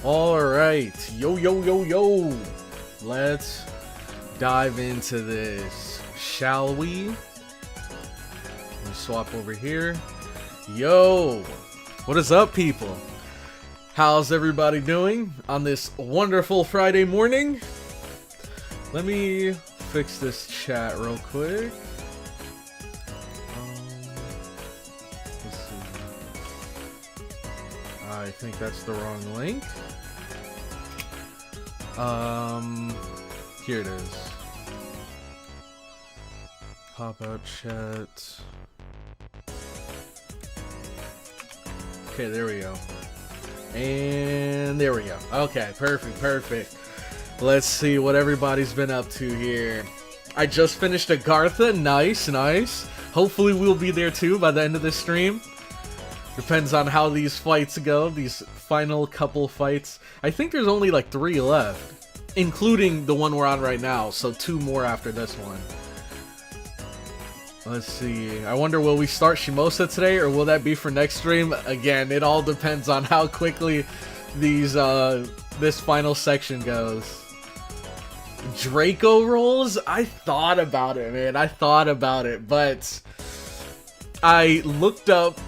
Alright, yo. Let's dive into this, shall we? Let me swap over here. Yo, what is up, people? How's everybody doing on this wonderful Friday morning? Let me fix this chat real quick. Let's see. I think that's the wrong link. Here it is. Pop out chat. Okay, there we go. And there we go. Okay, perfect. Let's see what everybody's been up to here. I just finished Agartha. Nice. Hopefully we'll be there too by the end of this stream. Depends on how these fights go, these final couple fights. I think there's only like 3 left, including the one we're on right now, so 2 more after this one. Let's see. I wonder, will we start Shimosa today, or will that be for next stream? Again, it all depends on how quickly these this final section goes. Draco rolls? I thought about it, man. But I looked up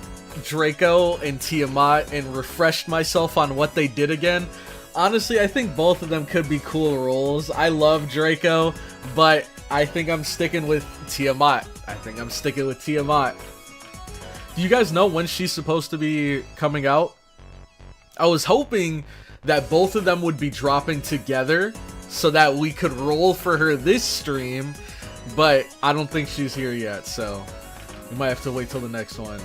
Draco and Tiamat and refreshed myself on what they did again. Honestly, I think both of them could be cool roles. I love Draco, but I think I'm sticking with Tiamat. Do you guys know when she's supposed to be coming out? I was hoping that both of them would be dropping together so that we could roll for her this stream, but I don't think she's here yet, so we might have to wait till the next one.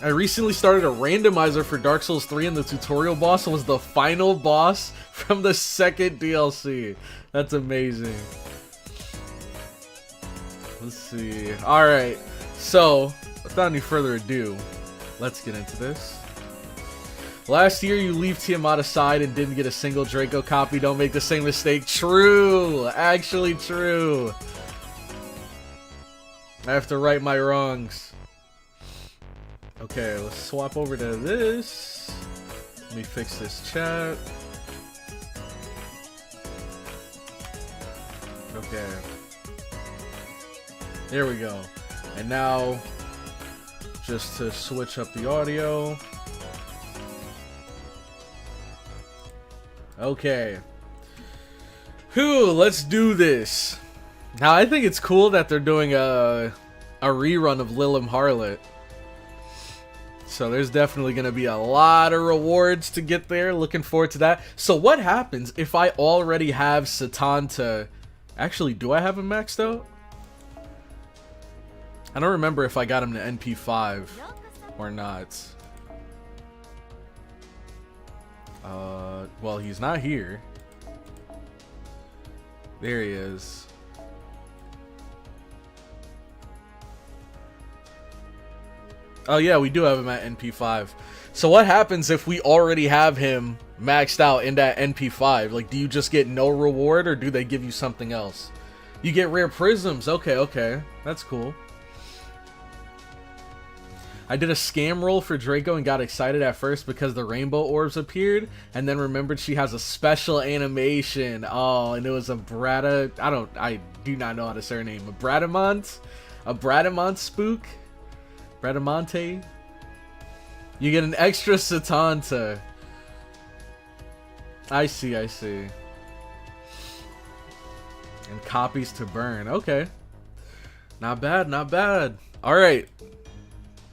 I recently started a randomizer for Dark Souls 3 and the tutorial boss was the final boss from the second DLC. That's amazing. Let's see. Alright, so without any further ado, let's get into this. Last year you leave Tiamat aside and didn't get a single Draco copy. Don't make the same mistake. True! Actually true. I have to right my wrongs. Okay, let's swap over to this. Let me fix this chat. Okay. There we go. And now, just to switch up the audio. Okay. Whew, let's do this. Now, I think it's cool that they're doing a rerun of Lilim Harlot. So there's definitely going to be a lot of rewards to get there. Looking forward to that. So what happens if I already have Satanta? Actually, do I have him maxed out? I don't remember if I got him to NP5 or not. Well, he's not here. There he is. Oh yeah, we do have him at NP5. So what happens if we already have him maxed out in that NP5? Like, do you just get no reward, or do they give you something else? You get rare prisms. Okay. That's cool. I did a scam roll for Draco and got excited at first because the rainbow orbs appeared, and then remembered she has a special animation. Oh, and it was a I do not know how to say her name. A Bradamant spook? Bradamante? You get an extra Satanta. I see. And copies to burn. Okay. Not bad. Alright.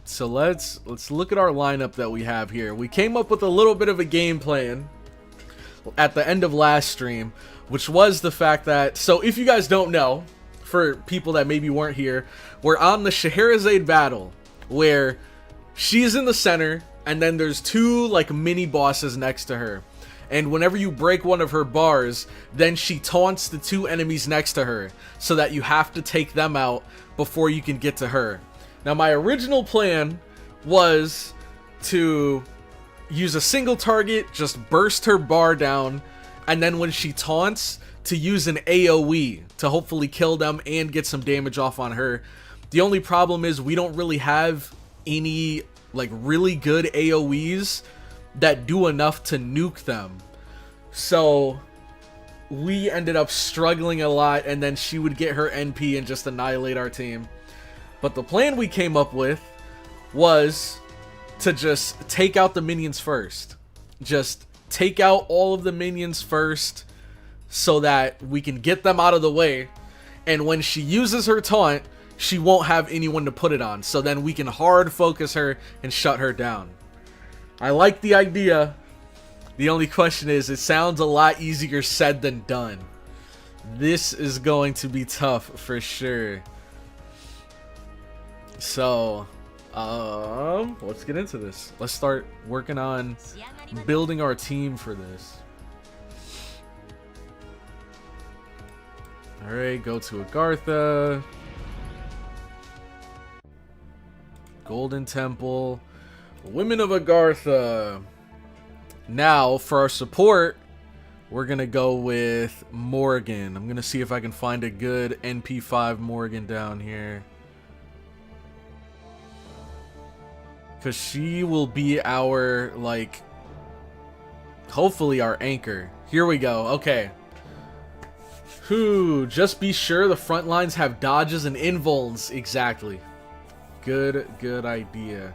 So let's look at our lineup that we have here. We came up with a little bit of a game plan at the end of last stream, which was the fact that, so if you guys don't know, for people that maybe weren't here, we're on the Scheherazade battle, where she's in the center, and then there's 2 like mini bosses next to her. And whenever you break one of her bars, then she taunts the 2 enemies next to her, so that you have to take them out before you can get to her. Now, my original plan was to use a single target, just burst her bar down, and then when she taunts, to use an AoE to hopefully kill them and get some damage off on her. The only problem is we don't really have any like really good AoEs that do enough to nuke them. So we ended up struggling a lot, and then she would get her NP and just annihilate our team. But the plan we came up with was to just take out the minions first. Just take out all of the minions first so that we can get them out of the way. And when she uses her taunt, she won't have anyone to put it on. So then we can hard focus her and shut her down. I like the idea. The only question is, it sounds a lot easier said than done. This is going to be tough for sure. So, let's get into this. Let's start working on building our team for this. Alright, go to Agartha. Golden Temple. Women of Agartha. Now, for our support, we're going to go with Morgan. I'm going to see if I can find a good NP5 Morgan down here. Because she will be our, like, hopefully our anchor. Here we go. Okay. Whew, just be sure the front lines have dodges and invulns. Exactly. Good idea.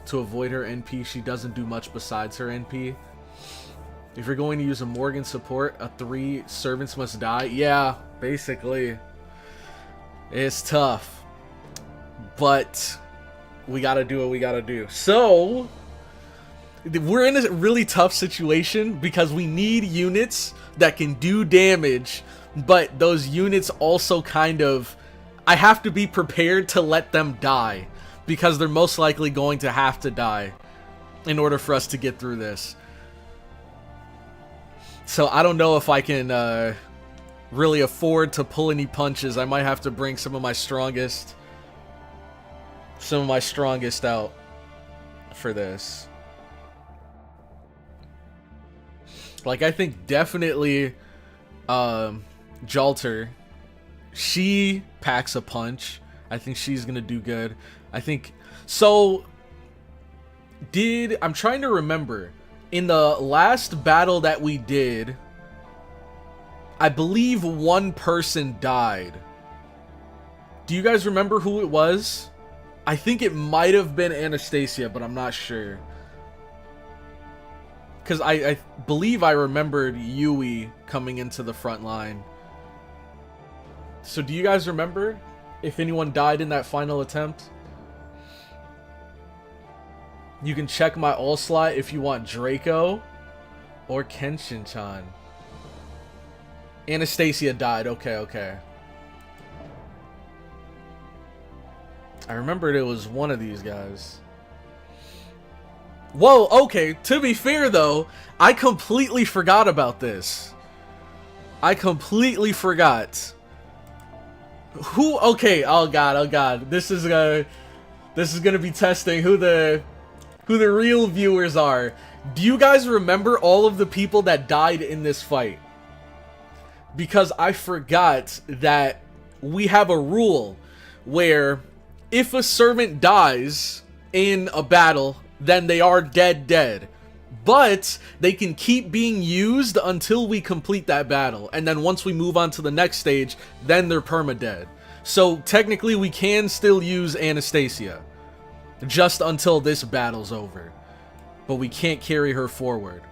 To avoid her NP, she doesn't do much besides her NP. If you're going to use a Morgan support, 3 servants must die. Yeah, basically. It's tough. But we gotta do what we gotta do. So, we're in a really tough situation because we need units that can do damage, but those units also kind of, I have to be prepared to let them die because they're most likely going to have to die in order for us to get through this. So I don't know if I can really afford to pull any punches. I might have to bring some of my strongest out for this. Like, I think definitely Jalter, she packs a punch. I think she's gonna do good. I think so. I'm trying to remember, in the last battle that we did, I believe one person died. Do you guys remember who it was? I think it might have been Anastasia, but I'm not sure. Because I believe I remembered Yui coming into the front line. So do you guys remember if anyone died in that final attempt? You can check my all slot if you want Draco or Kenshin-chan. Anastasia died. Okay. I remembered it was one of these guys. Whoa, okay. To be fair, though, I completely forgot about this. I completely forgot. Who? Okay. Oh god. This is gonna be testing who the real viewers are. Do you guys remember all of the people that died in this fight? Because I forgot that we have a rule where if a servant dies in a battle, then they are dead. But they can keep being used until we complete that battle. And then once we move on to the next stage, then they're perma-dead. So technically we can still use Anastasia just until this battle's over. But we can't carry her forward.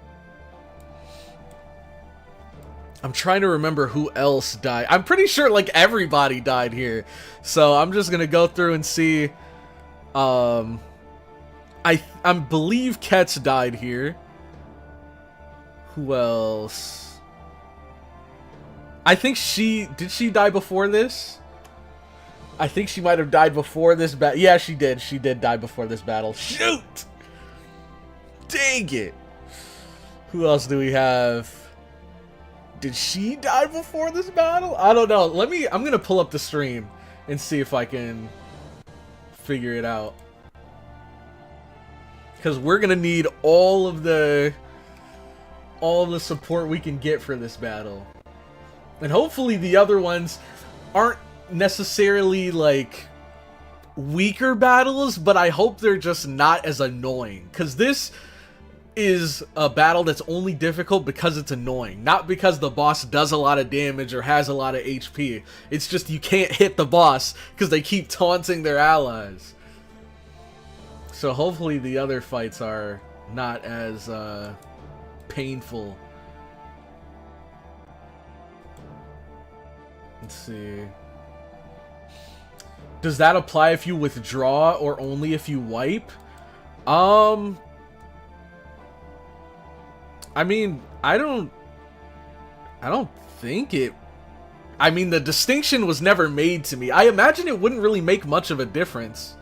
I'm trying to remember who else died. I'm pretty sure like everybody died here. So I'm just gonna go through and see. I believe Ketz died here. Who else? I think did she die before this? I think she might have died before this battle. Yeah, she did. She did die before this battle. Shoot! Dang it. Who else do we have? Did she die before this battle? I don't know. I'm gonna pull up the stream and see if I can figure it out. Because we're gonna need all of the support we can get for this battle. And hopefully the other ones aren't necessarily like weaker battles, but I hope they're just not as annoying. Because this is a battle that's only difficult because it's annoying, not because the boss does a lot of damage or has a lot of HP. It's just you can't hit the boss because they keep taunting their allies. So hopefully the other fights are not as painful. Let's see. Does that apply if you withdraw or only if you wipe? I mean, I don't think it... I mean, the distinction was never made to me. I imagine it wouldn't really make much of a difference.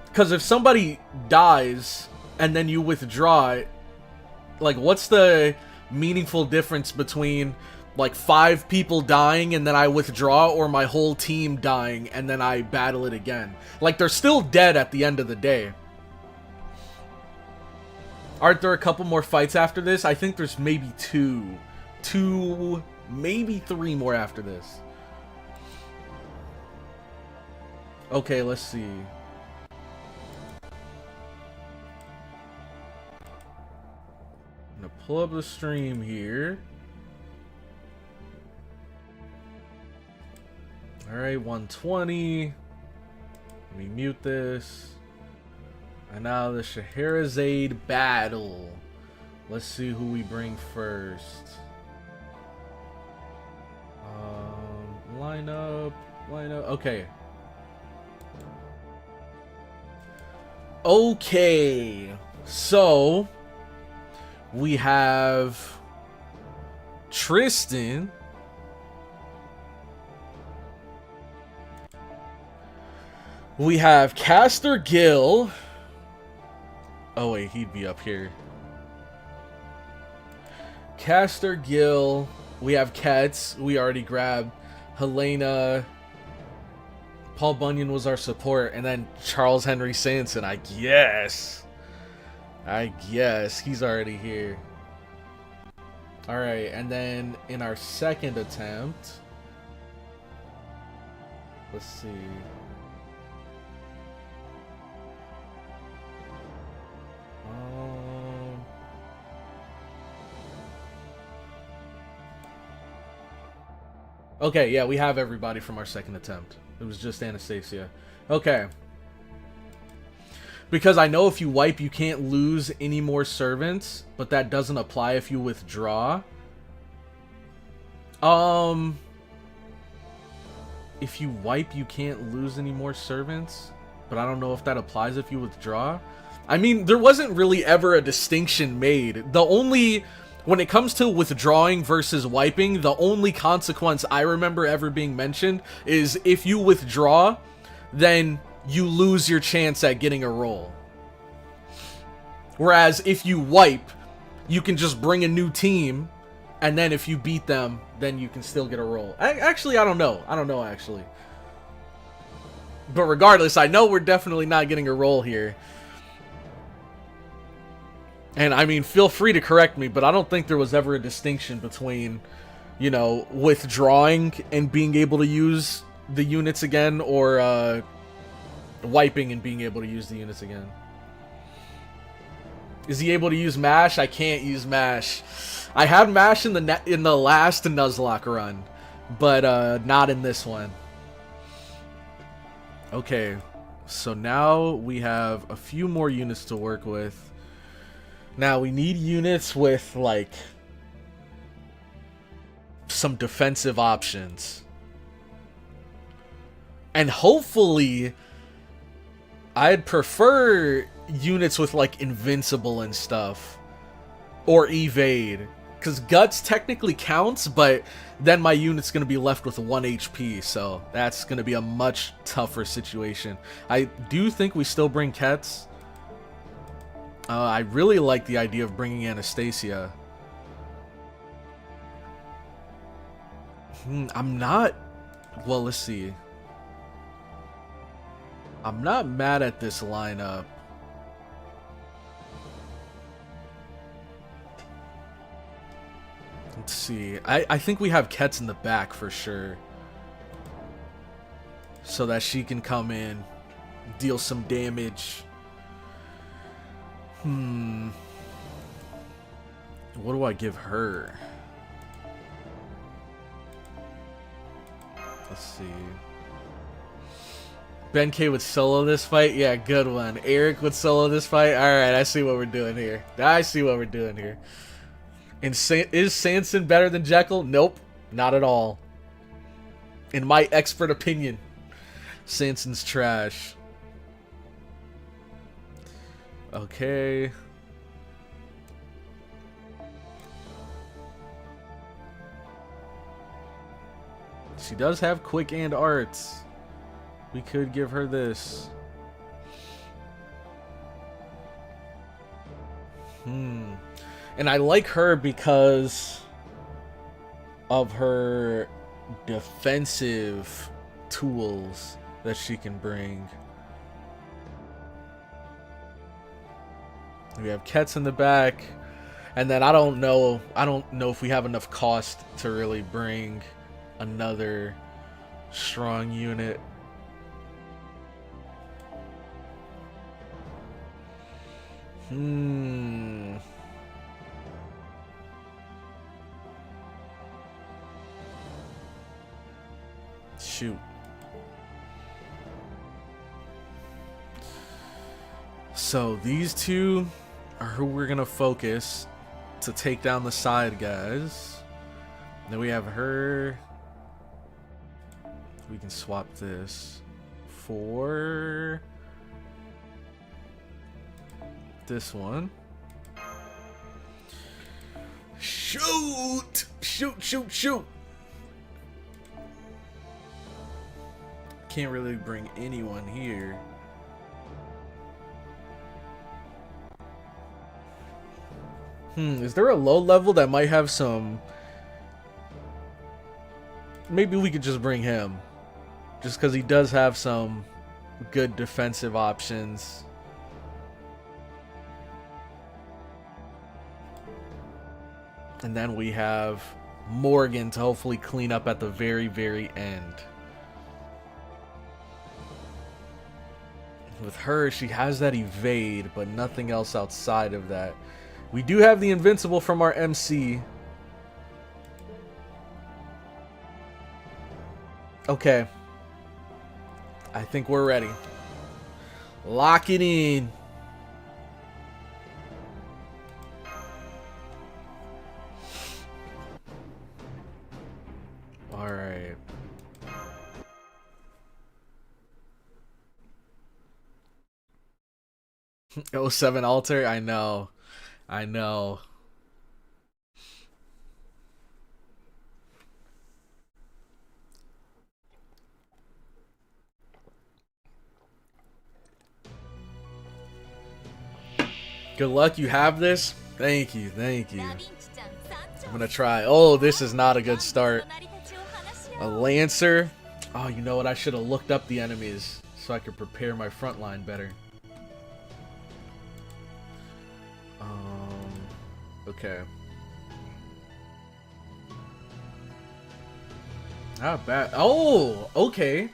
Because if somebody dies and then you withdraw, like, what's the meaningful difference between, like, 5 people dying and then I withdraw, or my whole team dying and then I battle it again? Like, they're still dead at the end of the day. Aren't there a couple more fights after this? I think there's maybe 2, maybe 3 more after this. Okay, let's see. I'm gonna pull up the stream here. Alright, 120. Let me mute this. And now the Scheherazade battle. Let's see who we bring first. Line up. Okay. Okay. So, we have Tristan. We have Caster Gill. Oh wait, he'd be up here. Caster Gill. We have Ketz. We already grabbed Helena. Paul Bunyan was our support. And then Charles Henry Sanson, I guess. He's already here. Alright, and then in our second attempt... Let's see... Okay, yeah, we have everybody from our second attempt. It was just Anastasia. Okay. Because I know if you wipe, you can't lose any more servants, but that doesn't apply if you withdraw. If you wipe, you can't lose any more servants, but I don't know if that applies if you withdraw. I mean, there wasn't really ever a distinction made. When it comes to withdrawing versus wiping, the only consequence I remember ever being mentioned is if you withdraw, then you lose your chance at getting a roll. Whereas if you wipe, you can just bring a new team, and then if you beat them, then you can still get a roll. Actually, I don't know. Actually. But regardless, I know we're definitely not getting a roll here. And I mean, feel free to correct me, but I don't think there was ever a distinction between, you know, withdrawing and being able to use the units again, or wiping and being able to use the units again. Is he able to use MASH? I can't use MASH. I had MASH in the last Nuzlocke run, but not in this one. Okay, so now we have a few more units to work with. Now, we need units with, like, some defensive options. And hopefully, I'd prefer units with, like, invincible and stuff. Or evade. Because guts technically counts, but then my unit's going to be left with 1 HP. So, that's going to be a much tougher situation. I do think we still bring Ketz. I really like the idea of bringing Anastasia. I'm not... Well, let's see. I'm not mad at this lineup. Let's see. I think we have Ketz in the back for sure. So that she can come in deal some damage. What do I give her? Let's see. Ben K would solo this fight? Yeah, good one. Eric would solo this fight? Alright, I see what we're doing here. I see what we're doing here. And is Sanson better than Jekyll? Nope, not at all. In my expert opinion, Sanson's trash. Okay. She does have quick and arts. We could give her this. And I like her because of her defensive tools that she can bring. We have Kets in the back, and then I don't know if we have enough cost to really bring another strong unit. Shoot. So these two are who we're gonna focus to take down the side guys. Then we have her. We can swap this for this one. Shoot! Shoot, shoot, shoot! Can't really bring anyone here. Is there a low level that might have some... Maybe we could just bring him. Just because he does have some good defensive options. And then we have Morgan to hopefully clean up at the very, very end. With her, she has that evade, but nothing else outside of that. We do have the invincible from our MC. Okay. I think we're ready. Lock it in. All right. Oh, 07 altar? I know. I know. Good luck, you have this? Thank you, thank you. I'm gonna try. Oh, this is not a good start. A Lancer? Oh, you know what? I should have looked up the enemies so I could prepare my front line better. Okay. Not bad. Oh, okay.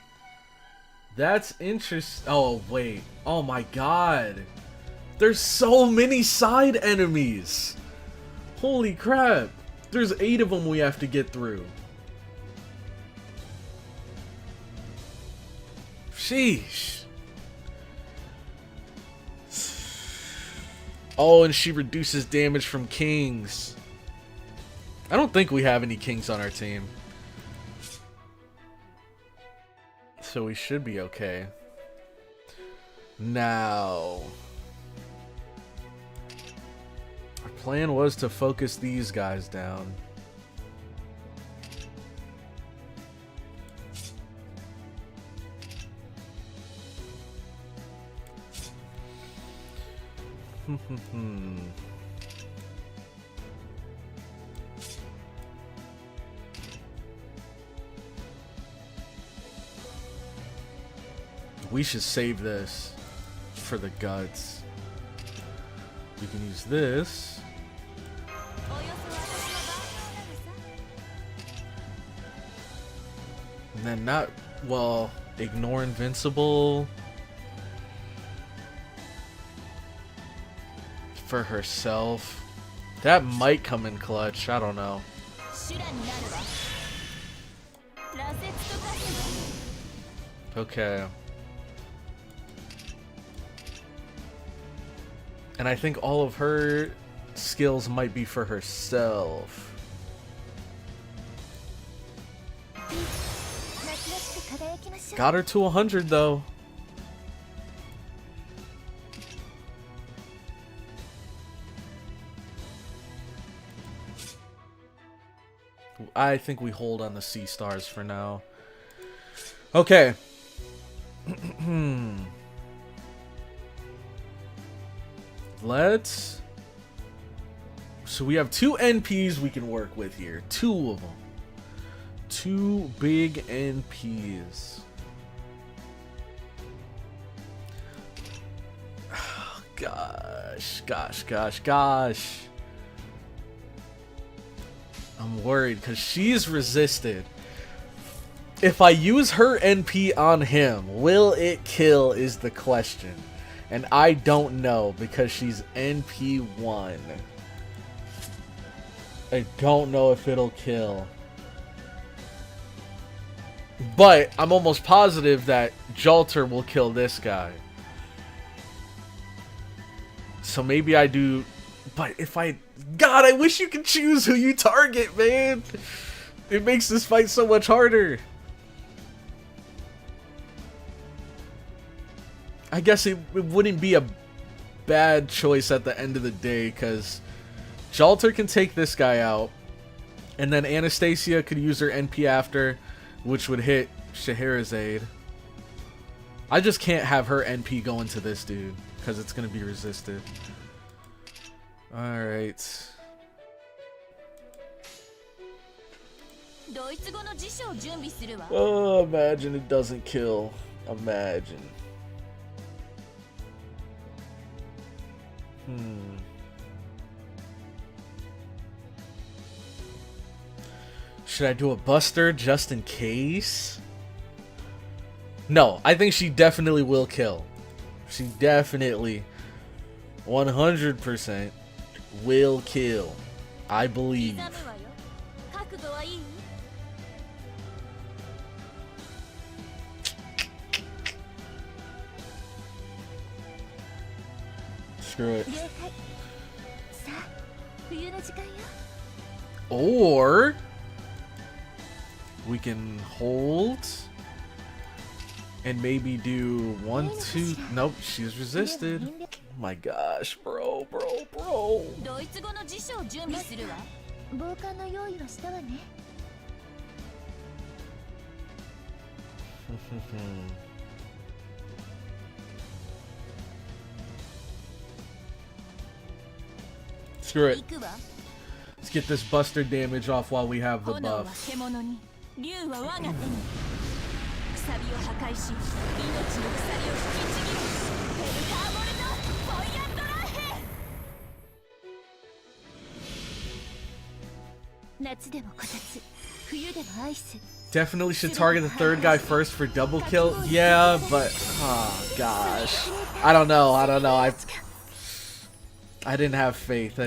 That's interesting. Oh, wait. Oh my god. There's so many side enemies. Holy crap. There's 8 of them we have to get through. Sheesh. Oh, and she reduces damage from kings. I don't think we have any kings on our team. So we should be okay. Now, our plan was to focus these guys down. We should save this for the guts. We can use this. And then not, well, ignore invincible. for herself. That might come in clutch. I don't know. Okay. And I think all of her skills might be for herself. Got her to 100 though. I think we hold on the C stars for now. Okay. Let's... So we have 2 NPs we can work with here. 2 of them. 2 big NPs. Oh, gosh. I'm worried because she's resisted. If I use her NP on him, will it kill is the question. And I don't know because she's NP1. I don't know if it'll kill. But I'm almost positive that Jalter will kill this guy. So maybe I do... But if I... God, I wish you could choose who you target, man! It makes this fight so much harder. I guess it wouldn't be a bad choice at the end of the day, because Jalter can take this guy out, and then Anastasia could use her NP after, which would hit Scheherazade. I just can't have her NP go into this dude, because it's going to be resisted. Alright. Oh, imagine it doesn't kill. Imagine. Should I do a Buster just in case? No, I think she definitely will kill. She definitely 100% will kill. I believe. Screw it. Or we can hold and maybe do 1, 2. Nope, she's resisted. Oh my gosh, bro. Screw it. Let's get this Buster damage off while we have the buff. Definitely should target the third guy first for double kill. Yeah, but oh gosh, I don't know. I didn't have faith.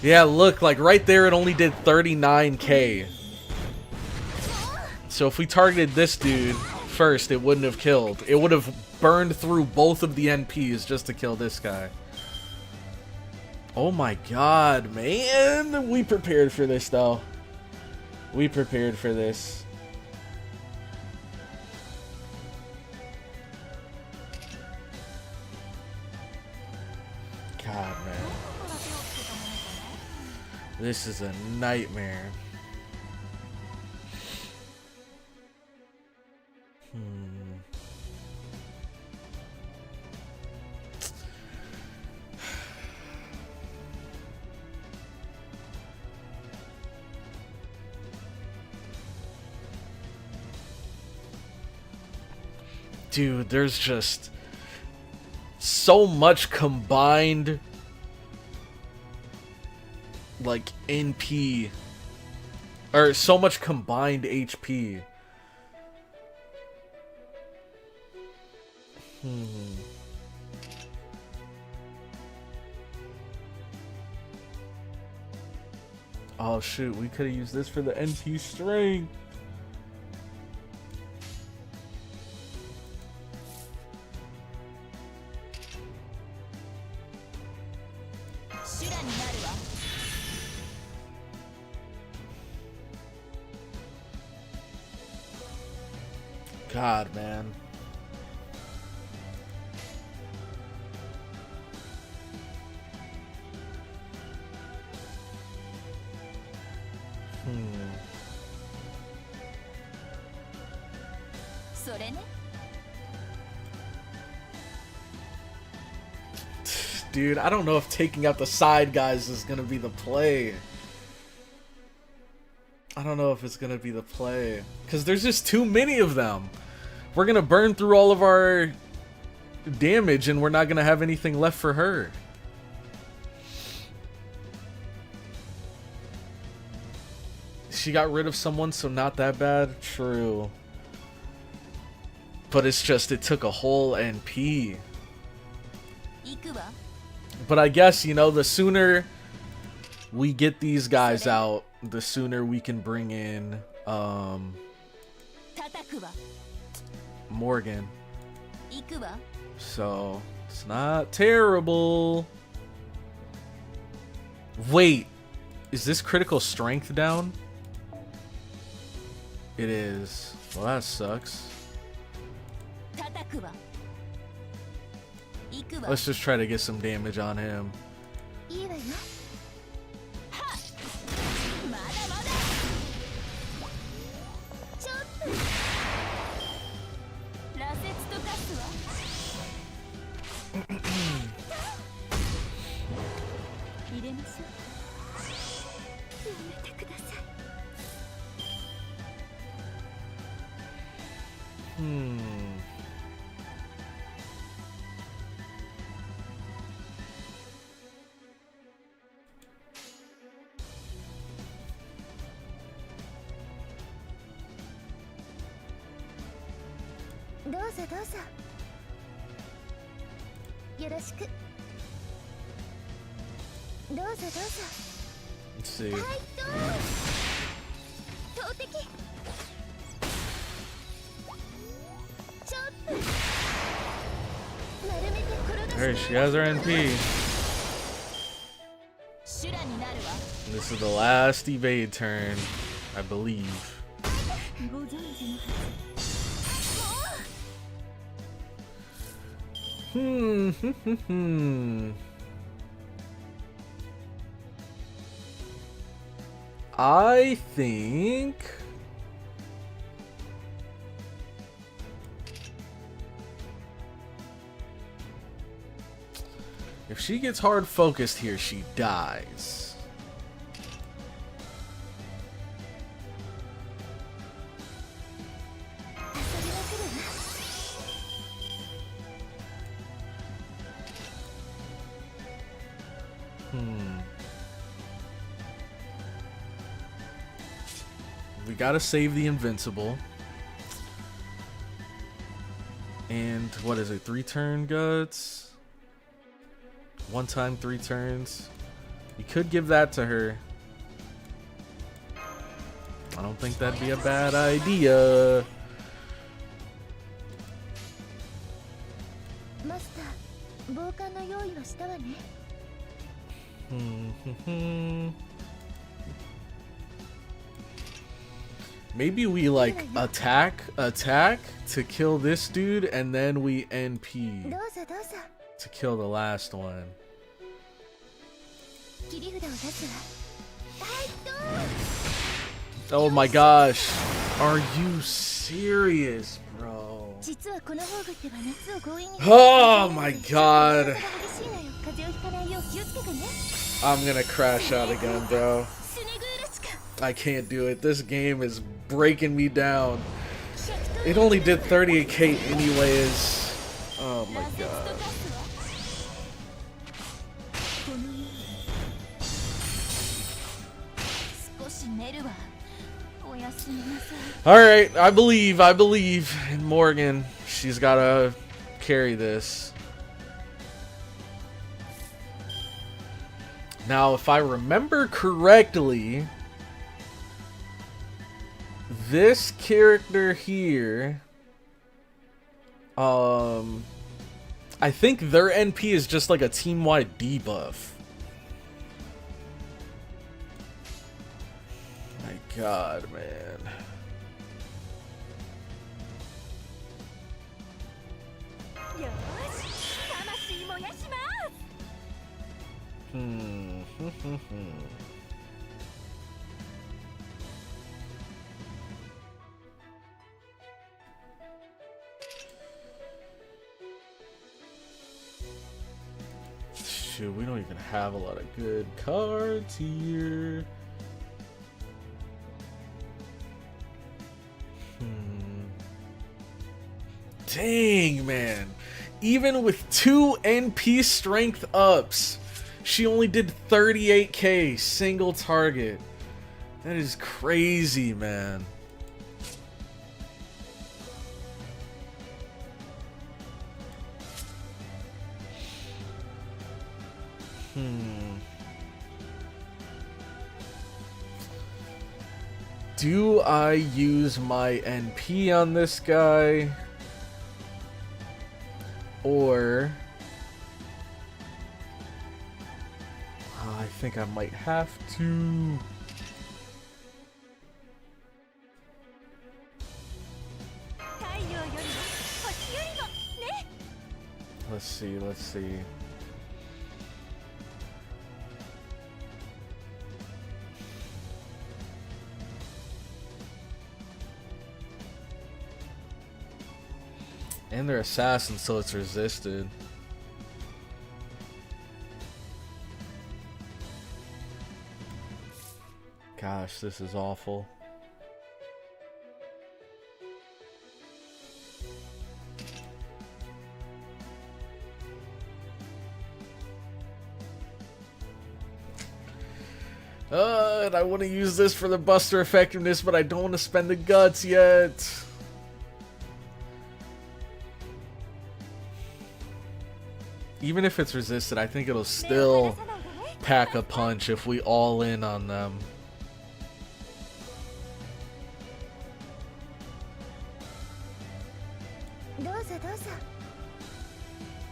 Yeah, look, like right there, it only did 39k. So if we targeted this dude first, it wouldn't have killed. It would have burned through both of the NPs just to kill this guy. Oh my god, man. We prepared for this, though. We prepared for this. God, man. This is a nightmare. Dude, there's just so much combined, like, NP, or so much combined HP. Oh shoot, we could have used this for the NP strength. God, man. Dude, I don't know if taking out the side guys is gonna be the play. I don't know if it's gonna be the play. Because there's just too many of them. We're gonna burn through all of our damage and we're not gonna have anything left for her. She got rid of someone, so not that bad. True. But it's just, it took a whole NP. But I guess, you know, the sooner we get these guys out, the sooner we can bring in Morgan. So it's not terrible. Wait, is this critical strength down? It is. Well, that sucks. Let's just try to get some damage on him. Let's see. Alright, she has her NP. This is the last evade turn, I believe. I think if she gets hard focused here, she dies. We gotta save the invincible. And what is it? 3-turn guts? 1 time, 3 turns. You could give that to her. I don't think that'd be a bad idea. Maybe we like attack to kill this dude, and then we NP to kill the last one. Oh my gosh, are you serious, bro? Oh my god, I'm gonna crash out again, bro. I can't do it. This game is breaking me down. It only did 38k anyways. Oh my god. Alright, I believe in Morgan. She's gotta carry this. Now, if I remember correctly, this character here, I think their NP is just like a team-wide debuff. My god, man. Shoot, we don't even have a lot of good cards here. Dang, man. Even with 2 NP strength ups, she only did 38k single target. That is crazy, man. Do I use my NP on this guy? Or... I think I might have to. Let's see, let's see. And they're assassins, so it's resisted. Gosh, this is awful. And I want to use this for the buster effectiveness, but I don't want to spend the guts yet. Even if it's resisted, I think it'll still pack a punch if we all in on them.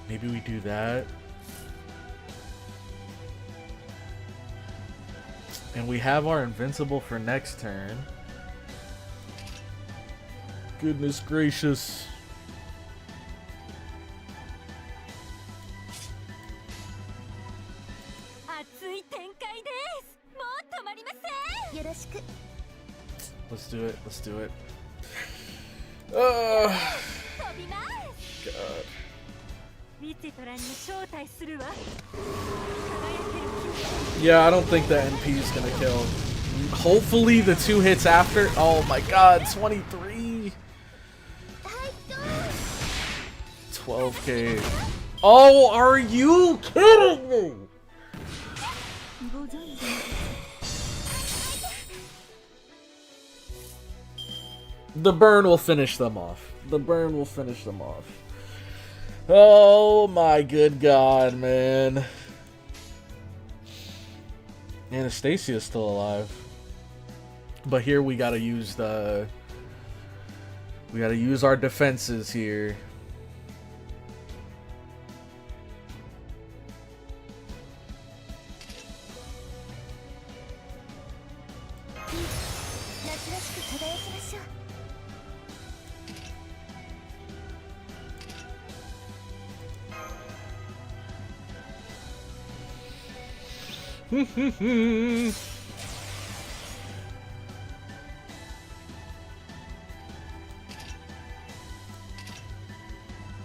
Maybe we do that. And we have our invincible for next turn. Goodness gracious. Let's do it. Let's do it. God. Yeah, I don't think the NP is gonna kill. Hopefully the 2 hits after. Oh my god, 23. 12k. Oh, are you kidding me? The burn will finish them off. The burn will finish them off. Oh my good god, man. Anastasia's still alive. But here we gotta use the... We gotta use our defenses here.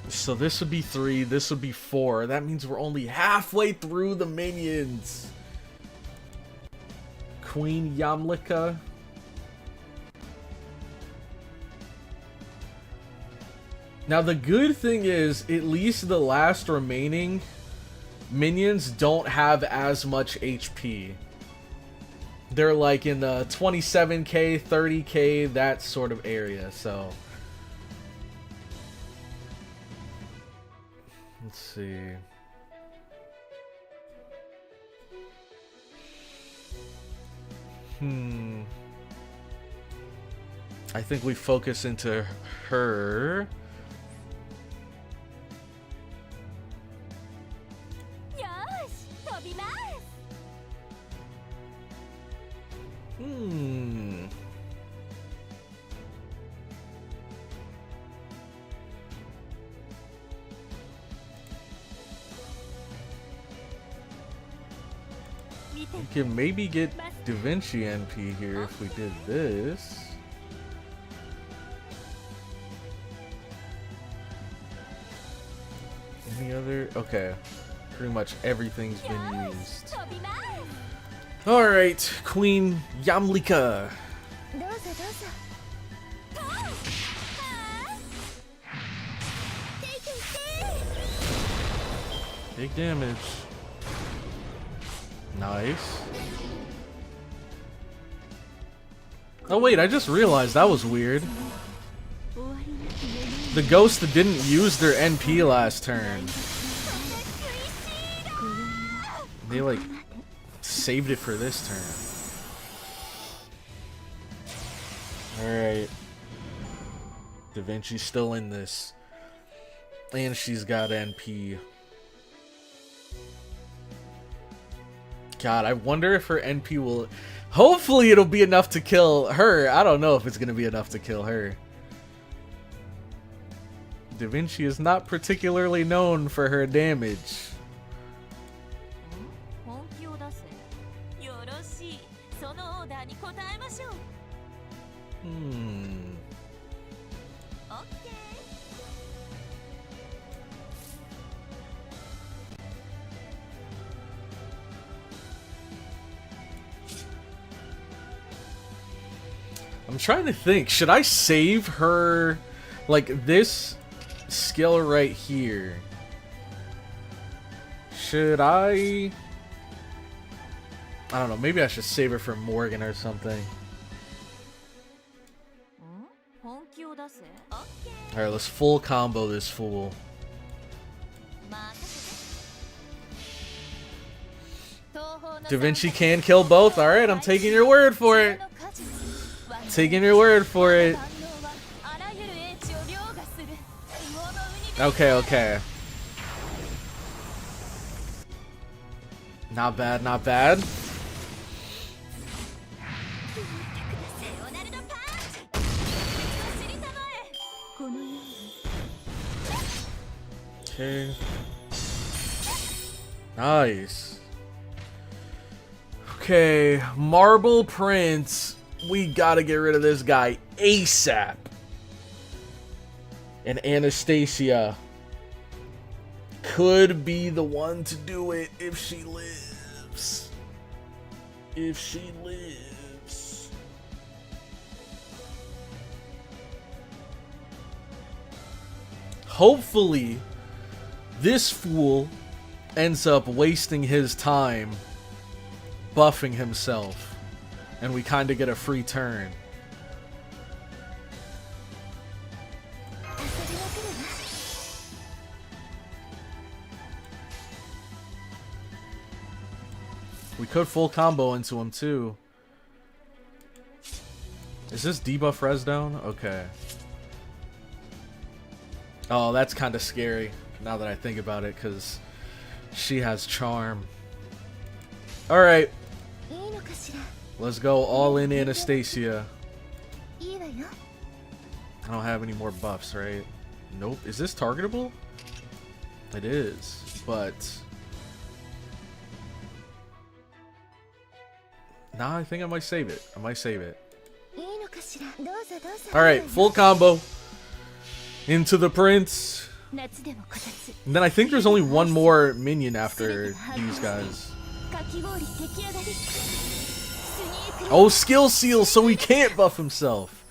So this would be 3, this would be 4. That means we're only halfway through the minions. Queen Yamlika. Now the good thing is, at least the last remaining minions don't have as much HP. They're like in the 27k, 30k, that sort of area, so... Let's see. I think we focus into her. We can maybe get Da Vinci NP here if we did this. Any other? Okay. Pretty much everything's been used. Alright, Queen Yamlika. Big damage. Nice. Oh wait, I just realized that was weird. The ghost didn't use their NP last turn. They like saved it for this turn. Alright. Da Vinci's still in this. And she's got NP. God, I wonder if her NP will... Hopefully it'll be enough to kill her. I don't know if it's going to be enough to kill her. Da Vinci is not particularly known for her damage. I'm trying to think, should I save her, like, this skill right here? Should I don't know, maybe I should save her for Morgan or something. Alright, let's full combo this fool. Da Vinci can kill both? Alright, I'm taking your word for it. Taking your word for it. Okay, okay. Not bad, not bad. Okay. Nice. Okay, Marble Prince. We gotta get rid of this guy ASAP. And Anastasia could be the one to do it if she lives. If she lives. Hopefully, this fool ends up wasting his time buffing himself. And we kind of get a free turn. We could full combo into him too. Is this debuff res down? Okay. Oh, that's kind of scary now that I think about it, because she has charm. Alright. Let's go all in Anastasia. I don't have any more buffs, right? Nope. Is this targetable? It is, but... Nah, I think I might save it. I might save it. Alright, full combo. Into the Prince. And then I think there's only one more minion after these guys. Oh, skill seal, so he can't buff himself.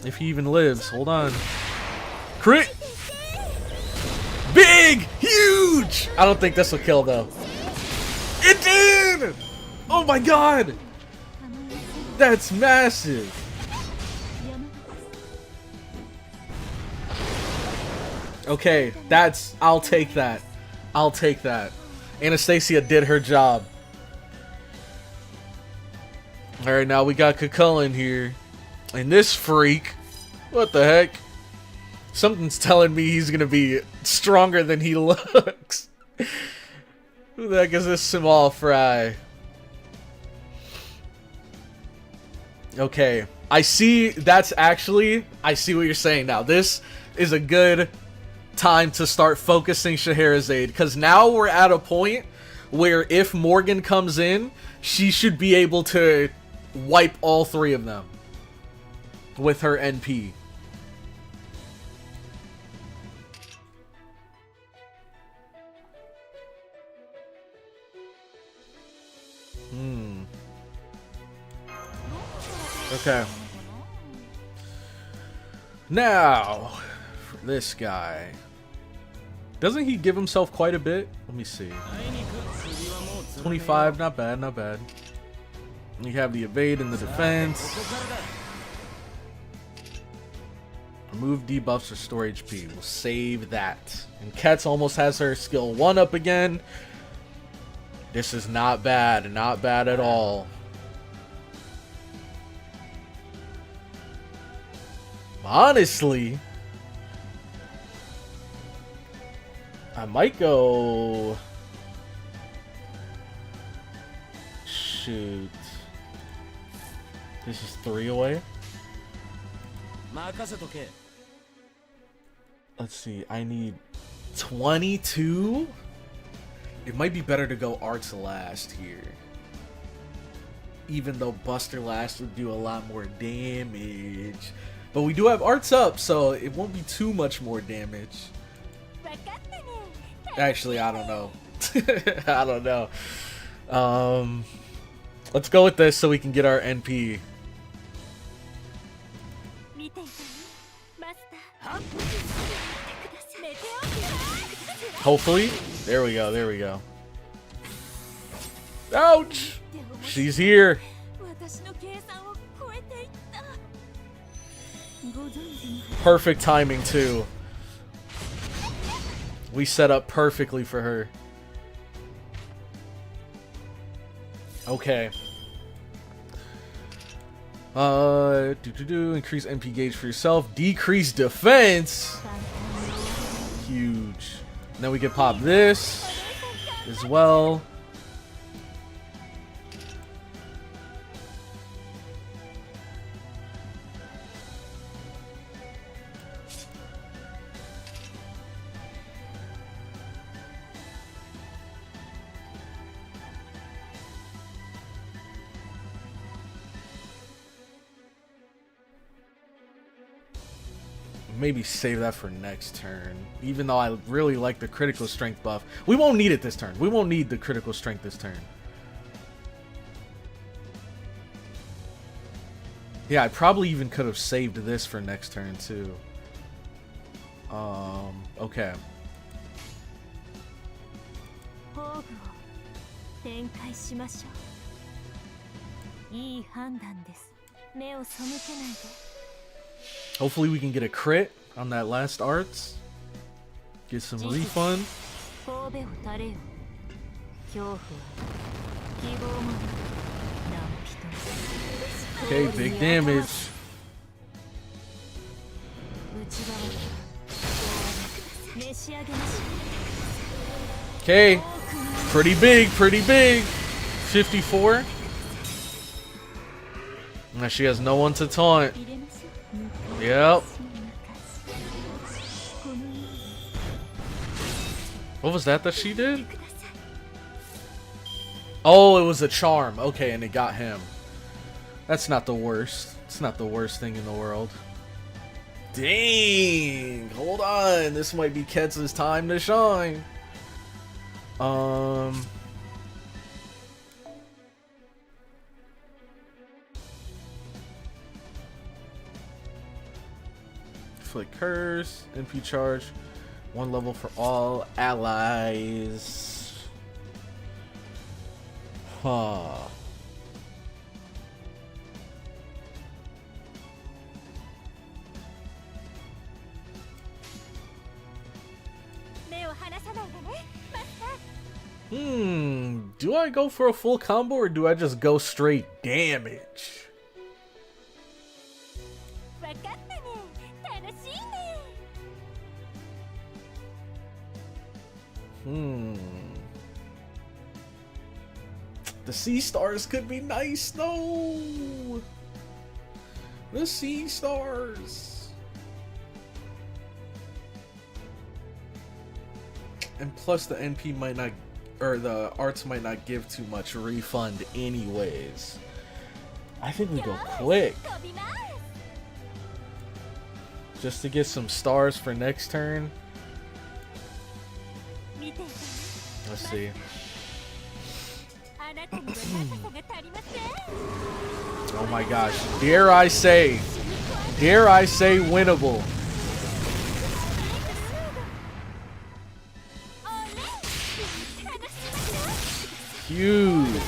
If he even lives. Hold on. Crit! Big! Huge! I don't think this will kill, though. It did! Oh my god! That's massive! Okay, that's... I'll take that. I'll take that. Anastasia did her job. Alright, now we got Cucullin here. And this freak. What the heck? Something's telling me he's gonna be stronger than he looks. Who the heck is this small fry? Okay. I see I see what you're saying now. This is a good time to start focusing Scheherazade, because now we're at a point where if Morgan comes in, she should be able to wipe all three of them with her NP. Okay. Now, for this guy. Doesn't he give himself quite a bit? Let me see. 25, not bad, not bad. You have the evade and the defense. Remove debuffs or store HP. We'll save that. And Ket's almost has her skill 1 up again. This is not bad at all. Honestly, I might go... Shoot. This is 3 away. Let's see, I need 22? It might be better to go Arts last here. Even though Buster last would do a lot more damage. But we do have Arts up, so it won't be too much more damage. Actually, I don't know. I don't know. Let's go with this so we can get our NP. Hopefully. There we go, there we go. Ouch! She's here. Perfect timing too. We set up perfectly for her. Okay. Increase MP gauge for yourself. Decrease defense. Huge. And then we can pop this as well. Maybe save that for next turn. Even though I really like the critical strength buff. We won't need it this turn. We won't need the critical strength this turn. Yeah, I probably even could have saved this for next turn too. Okay. Hopefully we can get a crit on that last arts. Get some refund. Okay, big damage. Okay, pretty big, pretty big. 54. Now she has no one to taunt. Yep. What was that she did? Oh, it was a charm. Okay, and it got him. That's not the worst. It's not the worst thing in the world. Dang! Hold on. This might be Ketz's time to shine. Flick curse, MP charge, 1 level for all allies. Huh. Do I go for a full combo or do I just go straight damage? The sea stars could be nice though. The sea stars. And plus the NP might not, or the arts might not give too much refund anyways. I think we go quick. Just to get some stars for next turn. Let's see. Oh my gosh. Dare I say winnable. Huge.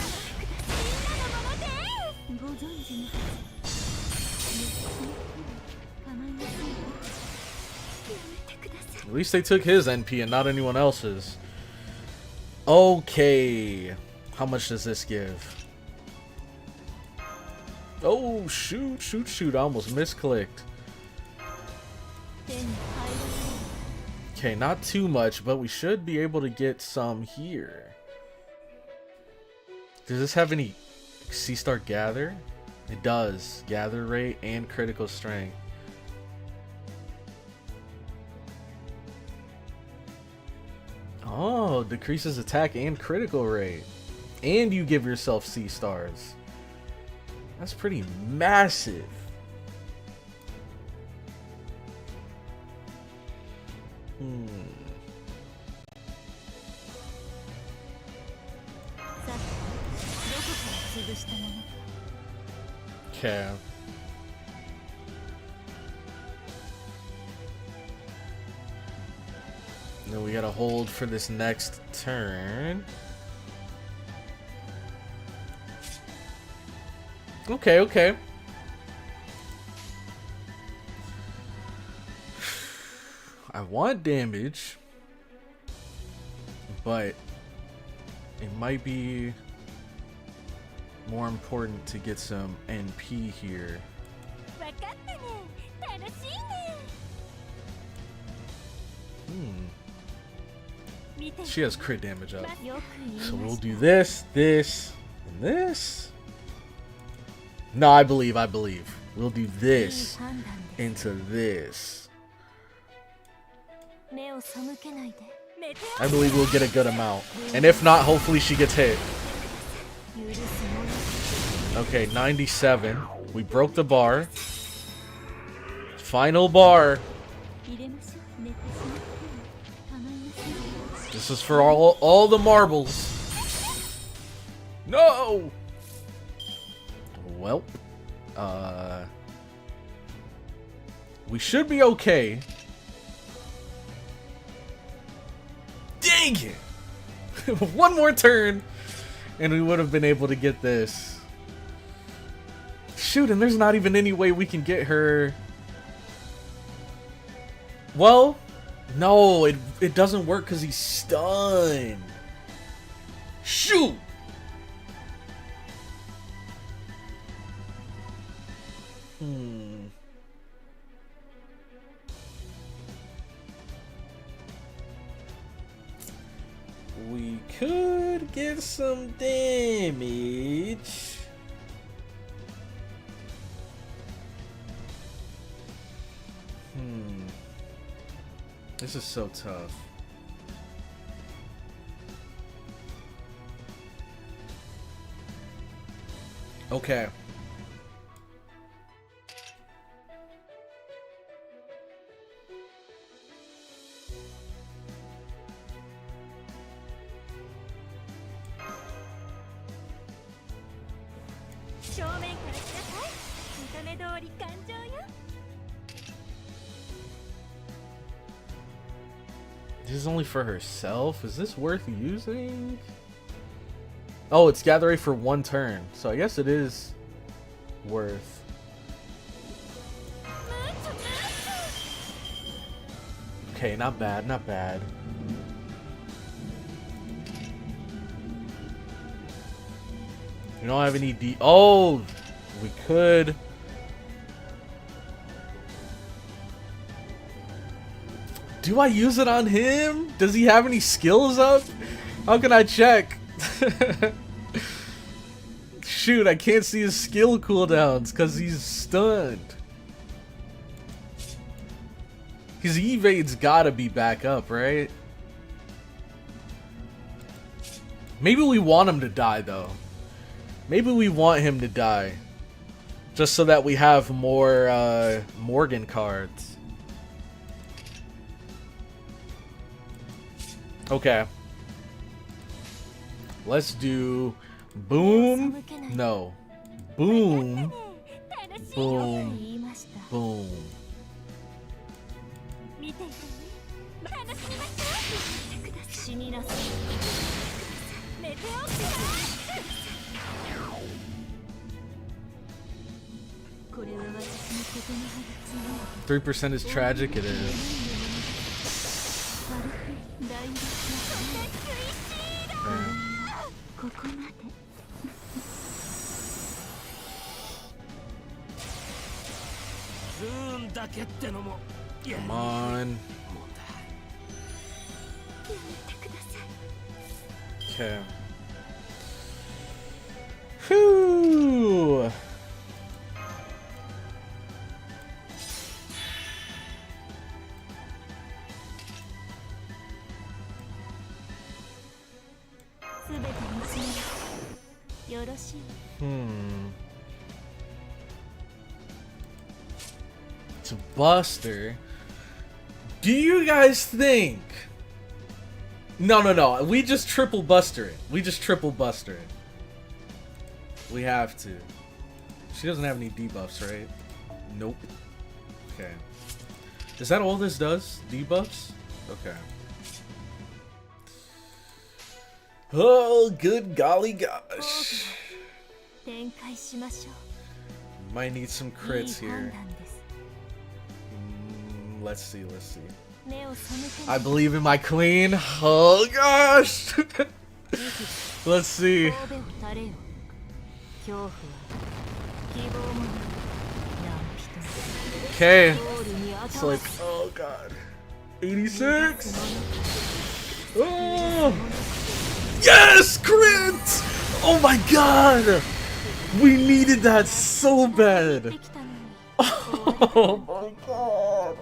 At least they took his NP and not anyone else's. Okay. How much does this give? Oh, shoot. I almost misclicked. Okay, not too much, but we should be able to get some here. Does this have any Sea Star Gather? It does. Gather rate and critical strength. Oh, decreases attack and critical rate. And you give yourself sea stars. That's pretty massive. Okay. Then we gotta hold for this next turn. Okay. I want damage, but it might be more important to get some NP here. She has crit damage up. So we'll do this, this, and this. No, I believe. We'll do this into this. I believe we'll get a good amount. And if not, hopefully she gets hit. Okay, 97. We broke the bar. Final bar. This is for all the marbles. No! Well, we should be okay. Dang it! One more turn, and we would have been able to get this. Shoot, and there's not even any way we can get her. Well, no, it doesn't work because he's stunned. Shoot! We could get some damage. This is so tough. Okay. This is only for herself? Is this worth using? Oh, it's gathering for one turn. So I guess it is worth. Okay, not bad, not bad. We don't have any D. Oh, we could. Do I use it on him? Does he have any skills up? How can I check? Shoot, I can't see his skill cooldowns because he's stunned. His evade's gotta be back up, right? Maybe we want him to die, though. Maybe we want him to die. Just so that we have more Morgan cards. Okay. Let's do boom. No. Boom. Boom. Boom. %3 is tragic, it is. Come on. Okay. Whew. It's a Buster. Do you guys think? No. We just triple Buster it. We just triple Buster it. We have to. She doesn't have any debuffs, right? Nope. Okay. Is that all this does? Debuffs? Okay. Oh, good golly gosh. Might need some crits here. Let's see. I believe in my queen. Oh gosh. Let's see. Okay. It's like, oh god. 86. Oh. Yes, crit! Oh my god! We needed that so bad. Oh my god.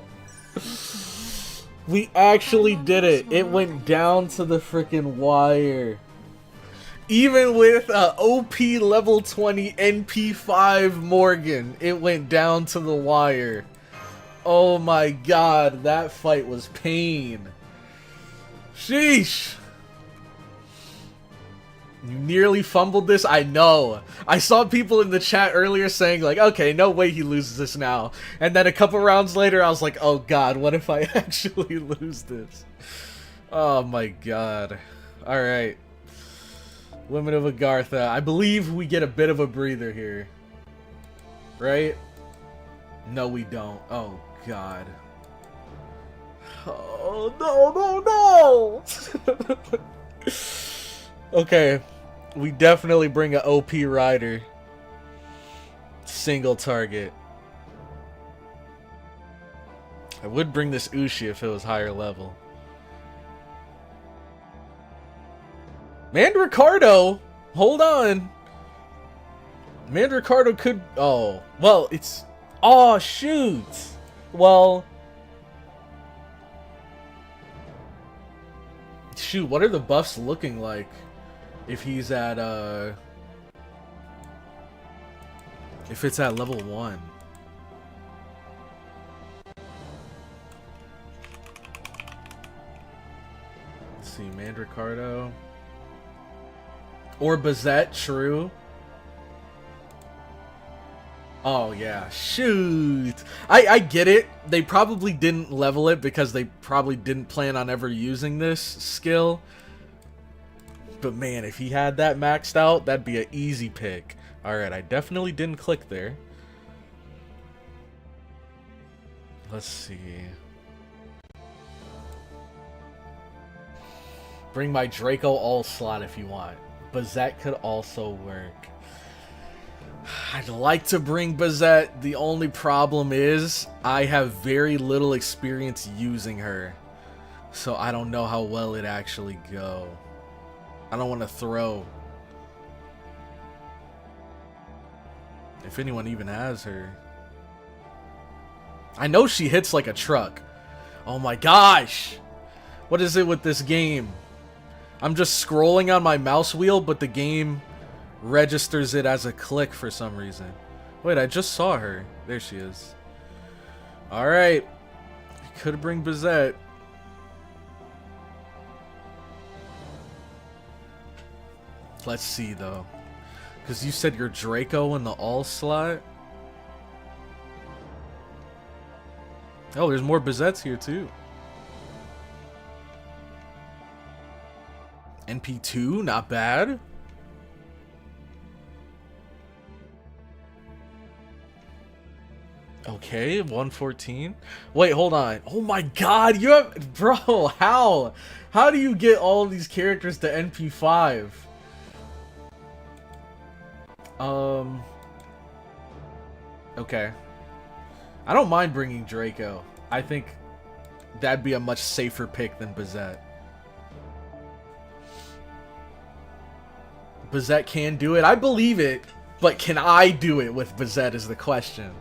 We actually did it. It went down to the freaking wire. Even with OP level 20 NP5 Morgan, it went down to the wire. Oh my god, that fight was pain. Sheesh. You nearly fumbled this? I know. I saw people in the chat earlier saying like, okay, no way he loses this now. And then a couple rounds later, I was like, oh god, what if I actually lose this? Oh my god. Alright. Women of Agartha. I believe we get a bit of a breather here. Right? No, we don't. Oh god. Oh, no! Okay, we definitely bring an OP rider. Single target. I would bring this Ushi if it was higher level. Mandricardo! Hold on. Mandricardo could... Oh, well, it's... Oh, shoot! Well... Shoot, what are the buffs looking like? If he's at, if it's at level 1. Let's see, Mandricardo. Or Bazette, true. Oh, yeah. Shoot! I get it. They probably didn't level it because they probably didn't plan on ever using this skill. But man, if he had that maxed out, that'd be an easy pick. Alright, I definitely didn't click there. Let's see. Bring my Draco all slot if you want. Bazette could also work. I'd like to bring Bazette. The only problem is I have very little experience using her. So I don't know how well it actually go. I don't want to throw. If anyone even has her. I know she hits like a truck. Oh my gosh! What is it with this game? I'm just scrolling on my mouse wheel, but the game registers it as a click for some reason. Wait, I just saw her. There she is. Alright. Could bring Bazette. Let's see, though. Because you said you're Draco in the all slot. Oh, there's more Bazettes here, too. NP2, not bad. Okay, 114. Wait, hold on. Oh my god, you have... Bro, how? How do you get all these characters to NP5? Okay. I don't mind bringing Draco. I think that'd be a much safer pick than Bazette. Bazette can do it. I believe it, but can I do it with Bazette is the question.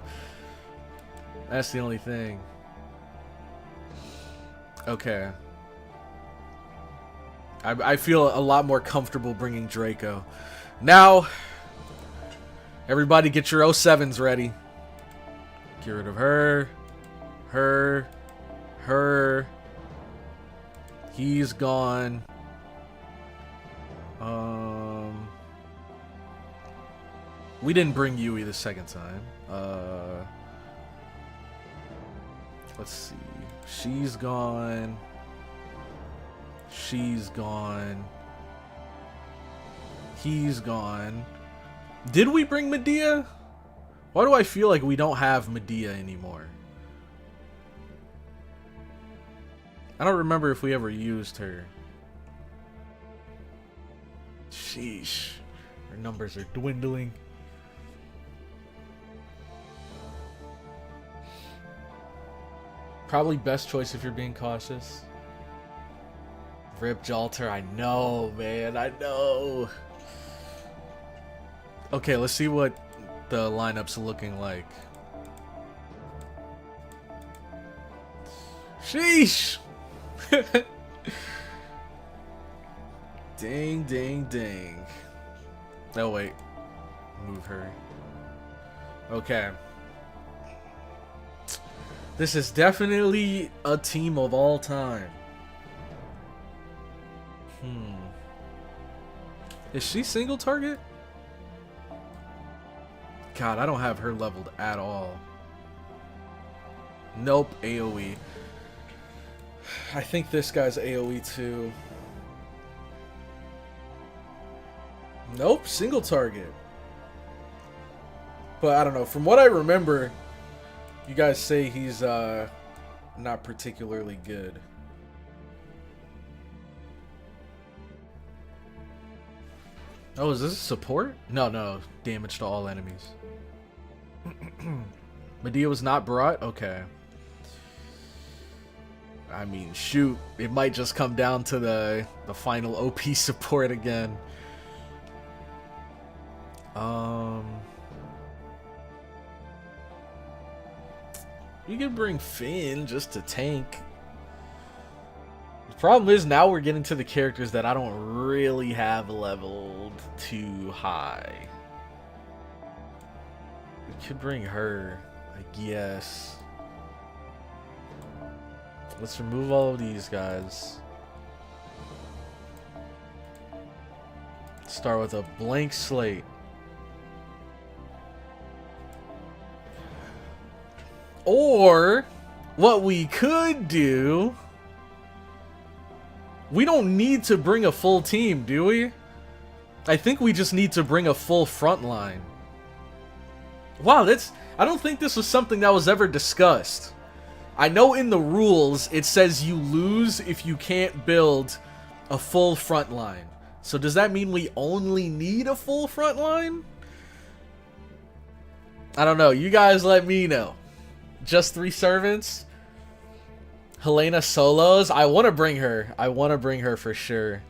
That's the only thing. Okay. I feel a lot more comfortable bringing Draco. Now, everybody get your 07s ready. Get rid of her. Her. He's gone. We didn't bring Yui the second time. Let's see. She's gone. She's gone. He's gone. Did we bring Medea? Why do I feel like we don't have Medea anymore? I don't remember if we ever used her. Sheesh. Our numbers are dwindling. Probably best choice if you're being cautious. Rip Jalter, I know, man, I know. Okay, let's see what the lineup's looking like. Sheesh! Dang, dang, dang. Oh, wait. Move her. Okay. This is definitely a team of all time. Is she single target? God, I don't have her leveled at all. Nope, AoE. I think this guy's AoE too. Nope, single target. But I don't know. From what I remember, you guys say he's not particularly good. Oh, is this support? No, damage to all enemies. Medea was not brought? Okay. I mean, shoot. It might just come down to the final OP support again. You can bring Finn just to tank. The problem is now we're getting to the characters that I don't really have leveled too high. We could bring her, I guess. Let's remove all of these guys. Start with a blank slate. Or, what we could do... We don't need to bring a full team, do we? I think we just need to bring a full front line. Wow, that's... I don't think this was something that was ever discussed. I know in the rules, it says you lose if you can't build a full front line. So does that mean we only need a full front line? I don't know. You guys let me know. Just 3 servants? Helena solos? I want to bring her. I want to bring her for sure.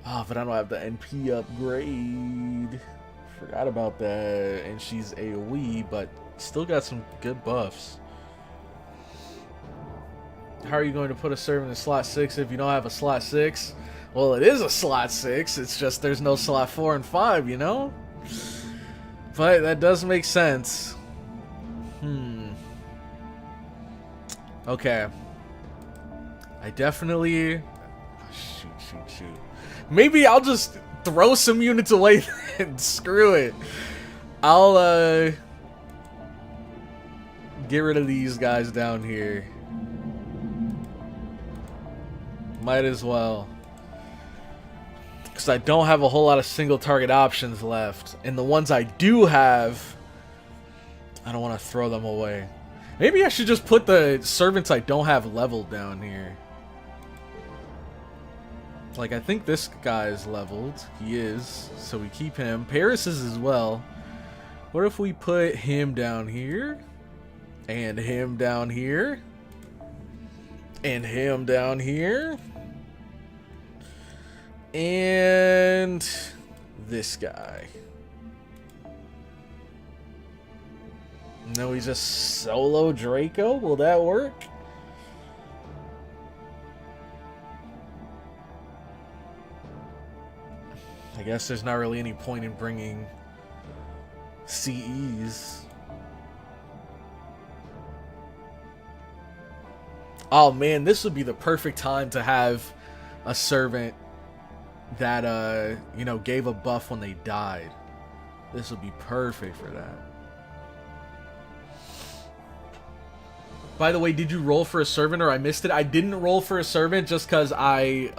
Oh, but I don't have the NP upgrade. Forgot about that. And she's AoE, but still got some good buffs. How are you going to put a servant in slot 6 if you don't have a slot 6? Well, it is a slot 6. It's just there's no slot 4 and 5, you know? But that does make sense. Okay. I definitely... Shoot. Maybe I'll just throw some units away and screw it. I'll, get rid of these guys down here. Might as well. Because I don't have a whole lot of single target options left. And the ones I do have, I don't want to throw them away. Maybe I should just put the servants I don't have leveled down here. Like, I think this guy is leveled. He is. So we keep him. Paris is as well. What if we put him down here? And him down here? And him down here? And this guy. No, he's just solo Draco? Will that work? I guess there's not really any point in bringing CEs. Oh man, this would be the perfect time to have a servant that, you know, gave a buff when they died. This would be perfect for that. By the way, did you roll for a servant or I missed it? I didn't roll for a servant just because I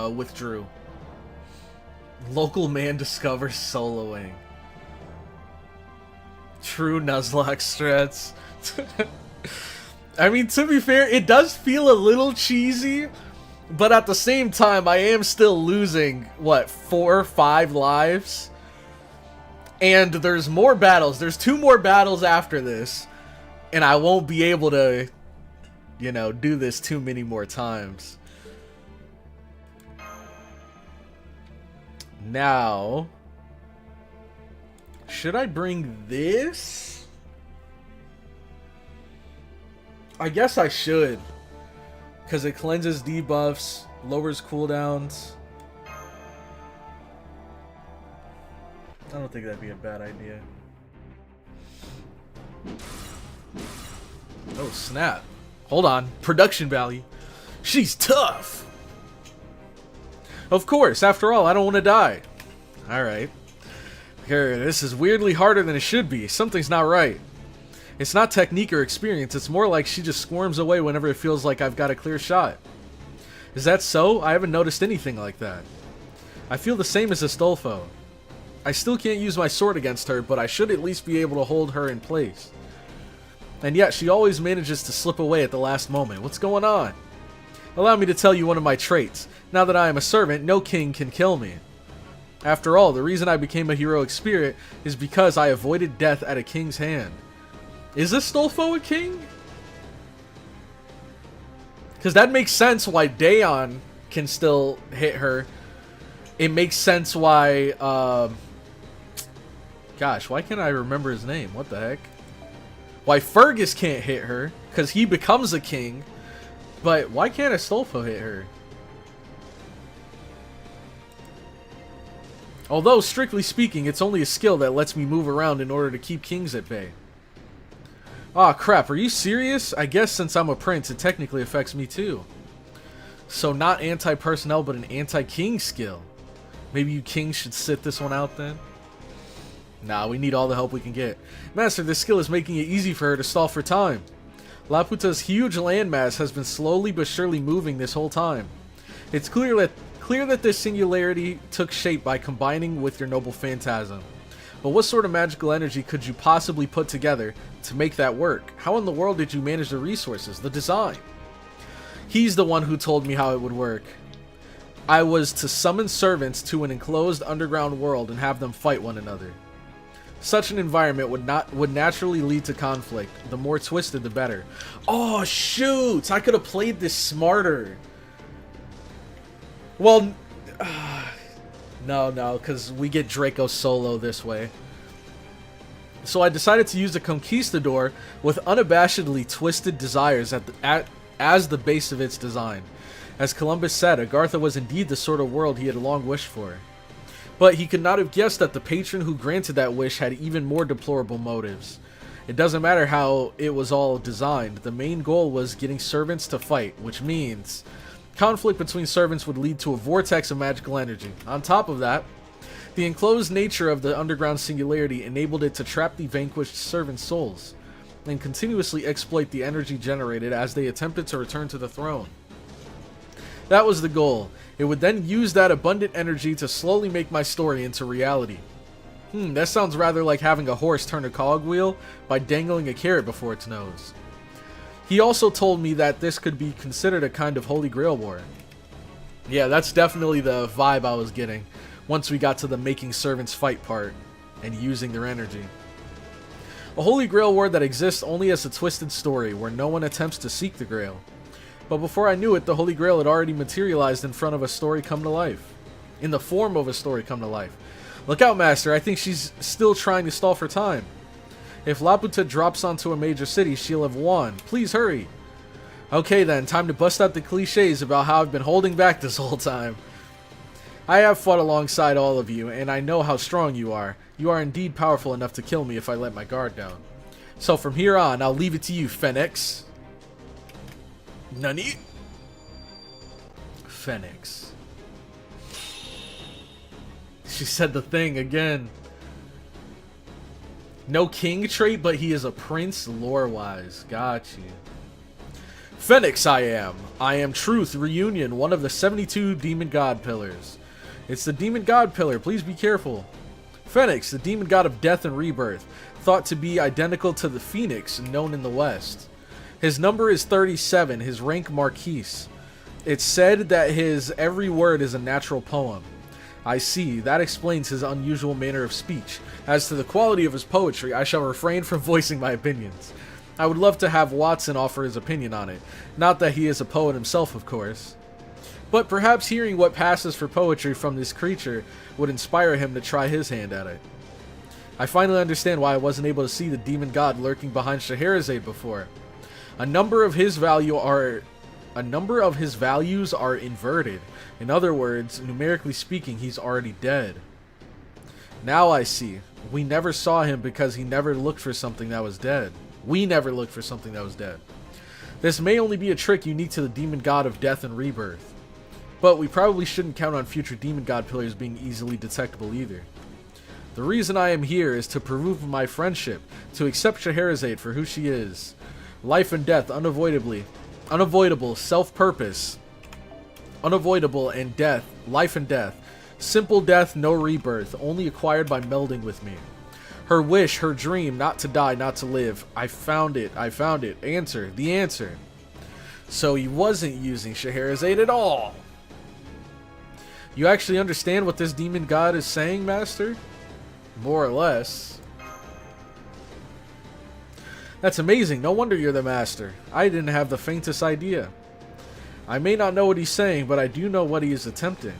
withdrew. Local man discovers soloing. True Nuzlocke strats. I mean, to be fair, it does feel a little cheesy, but at the same time, I am still losing, what, 4 or 5 lives? And there's more battles. There's 2 more battles after this, and I won't be able to, you know, do this too many more times. Now, should I bring this? I guess I should, because it cleanses debuffs, lowers cooldowns. I don't think that'd be a bad idea. Oh, snap. Hold on. Production value. She's tough. Of course, after all, I don't want to die. Alright. Here, this is weirdly harder than it should be. Something's not right. It's not technique or experience. It's more like she just squirms away whenever it feels like I've got a clear shot. Is that so? I haven't noticed anything like that. I feel the same as Astolfo. I still can't use my sword against her, but I should at least be able to hold her in place. And yet, she always manages to slip away at the last moment. What's going on? Allow me to tell you one of my traits. Now that I am a servant, no king can kill me. After all, the reason I became a heroic spirit is because I avoided death at a king's hand. Is Astolfo a king? Because that makes sense why Daeon can still hit her. It makes sense why, gosh, why can't I remember his name? What the heck? Why Fergus can't hit her, because he becomes a king. But why can't Astolfo hit her? Although, strictly speaking, it's only a skill that lets me move around in order to keep kings at bay. Aw, crap, are you serious? I guess since I'm a prince, it technically affects me too. So not anti-personnel, but an anti-king skill. Maybe you kings should sit this one out then? Nah, we need all the help we can get. Master, this skill is making it easy for her to stall for time. Laputa's huge landmass has been slowly but surely moving this whole time. It's clear that this singularity took shape by combining with your noble phantasm. But what sort of magical energy could you possibly put together to make that work? How in the world did you manage the resources, the design? He's the one who told me how it would work. I was to summon servants to an enclosed underground world and have them fight one another. Such an environment would naturally lead to conflict. The more twisted, the better. Oh, shoot! I could have played this smarter. Well, no, because we get Draco solo this way. So I decided to use the Conquistador with unabashedly twisted desires as the base of its design. As Columbus said, Agartha was indeed the sort of world he had long wished for. But he could not have guessed that the patron who granted that wish had even more deplorable motives. It doesn't matter how it was all designed, the main goal was getting servants to fight, which means conflict between servants would lead to a vortex of magical energy. On top of that, the enclosed nature of the underground singularity enabled it to trap the vanquished servants' souls, and continuously exploit the energy generated as they attempted to return to the throne. That was the goal. It would then use that abundant energy to slowly make my story into reality. That sounds rather like having a horse turn a cogwheel by dangling a carrot before its nose. He also told me that this could be considered a kind of Holy Grail war. Yeah, that's definitely the vibe I was getting once we got to the making servants fight part and using their energy. A Holy Grail war that exists only as a twisted story where no one attempts to seek the Grail. But before I knew it, the Holy Grail had already materialized in front of a story come to life. In the form of a story come to life. Look out, Master, I think she's still trying to stall for time. If Laputa drops onto a major city, she'll have won. Please hurry. Okay then, time to bust out the cliches about how I've been holding back this whole time. I have fought alongside all of you, and I know how strong you are. You are indeed powerful enough to kill me if I let my guard down. So from here on, I'll leave it to you, Phoenix. Nani? Phoenix. She said the thing again. No king trait, but he is a prince lore-wise. Got you. Phoenix I am. I am Truth, Reunion, one of the 72 Demon God Pillars. It's the Demon God Pillar, please be careful. Phoenix, the Demon God of Death and Rebirth, thought to be identical to the Phoenix known in the West. His number is 37, his rank Marquise. It's said that his every word is a natural poem. I see, that explains his unusual manner of speech. As to the quality of his poetry, I shall refrain from voicing my opinions. I would love to have Watson offer his opinion on it. Not that he is a poet himself, of course. But perhaps hearing what passes for poetry from this creature would inspire him to try his hand at it. I finally understand why I wasn't able to see the demon god lurking behind Scheherazade before. A number of his values are inverted. In other words, numerically speaking, he's already dead. Now I see. We never saw him because he never looked for something that was dead. We never looked for something that was dead. This may only be a trick unique to the demon god of death and rebirth. But we probably shouldn't count on future demon god pillars being easily detectable either. The reason I am here is to prove my friendship, to accept Scheherazade for who she is. Life and death unavoidable, self-purpose, unavoidable, and death, life and death. Simple death, no rebirth, only acquired by melding with me. Her wish, her dream, not to die, not to live. I found it. Answer, the answer. So he wasn't using Scheherazade at all. You actually understand what this demon god is saying, Master? More or less. That's amazing. No wonder you're the master. I didn't have the faintest idea. I may not know what he's saying, but I do know what he is attempting.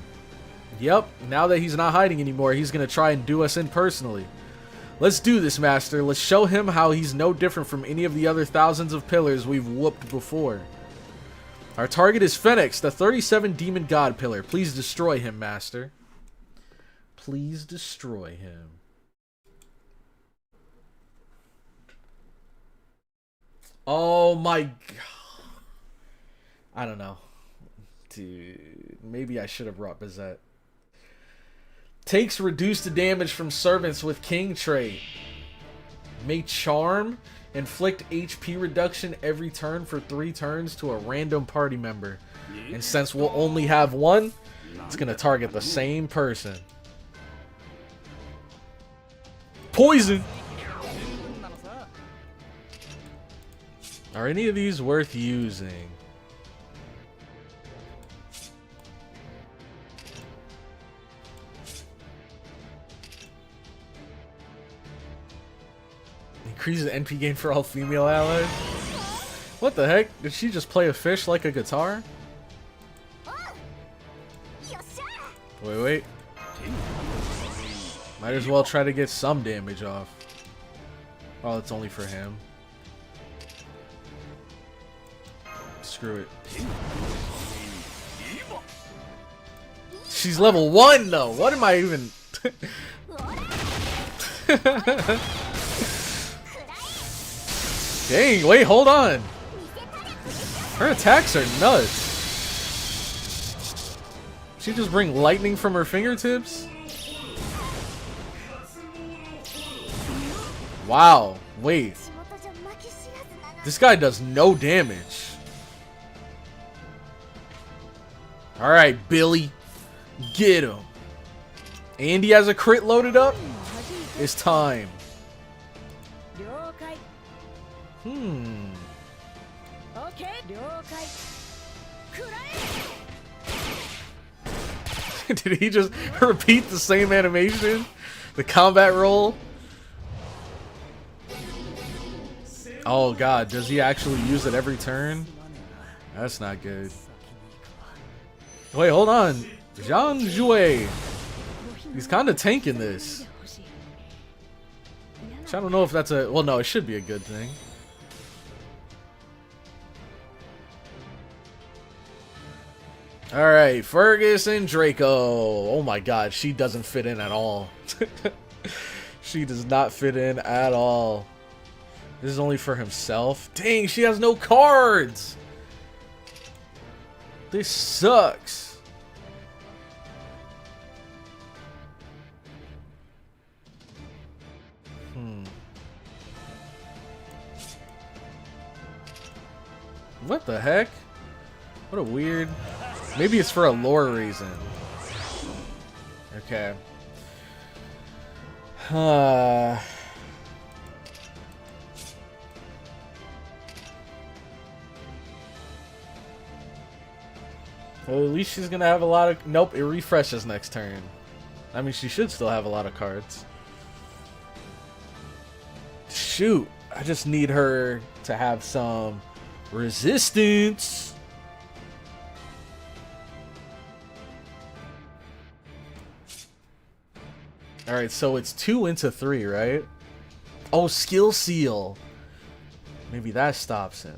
Yep, now that he's not hiding anymore, he's going to try and do us in personally. Let's do this, Master. Let's show him how he's no different from any of the other thousands of pillars we've whooped before. Our target is Phoenix, the 37 Demon God Pillar. Please destroy him, Master. Please destroy him. Oh my god. I don't know. Dude, maybe I should have brought Bizette. Takes reduced damage from servants with king trait. May charm. Inflict HP reduction every turn for 3 turns to a random party member. And since we'll only have one, it's going to target the same person. Poison! Are any of these worth using? increases NP gain for all female allies. What the heck? Did she just play a fish like a guitar? Wait. Might as well try to get some damage off. Oh, it's only for him. Screw it. She's level 1 though. What am I even... Dang, wait, hold on. Her attacks are nuts. She just bring lightning from her fingertips? Wow, wait. This guy does no damage. Alright, Billy. Get him. And he has a crit loaded up? It's time. Did he just repeat the same animation? The combat roll? Oh god, does he actually use it every turn? That's not good. Wait, hold on. Zhang Jue. He's kind of tanking this. Which I don't know if that's a... Well, no, it should be a good thing. Alright, Fergus and Draco. Oh my god, she doesn't fit in at all. She does not fit in at all. This is only for himself. Dang, she has no cards! This sucks. What the heck? What a weird... Maybe it's for a lore reason. Okay. Well, at least she's gonna have a lot of... Nope, it refreshes next turn. I mean, she should still have a lot of cards. Shoot, I just need her to have some resistance. Alright, so it's 2 into 3, right? Oh, skill seal. Maybe that stops him.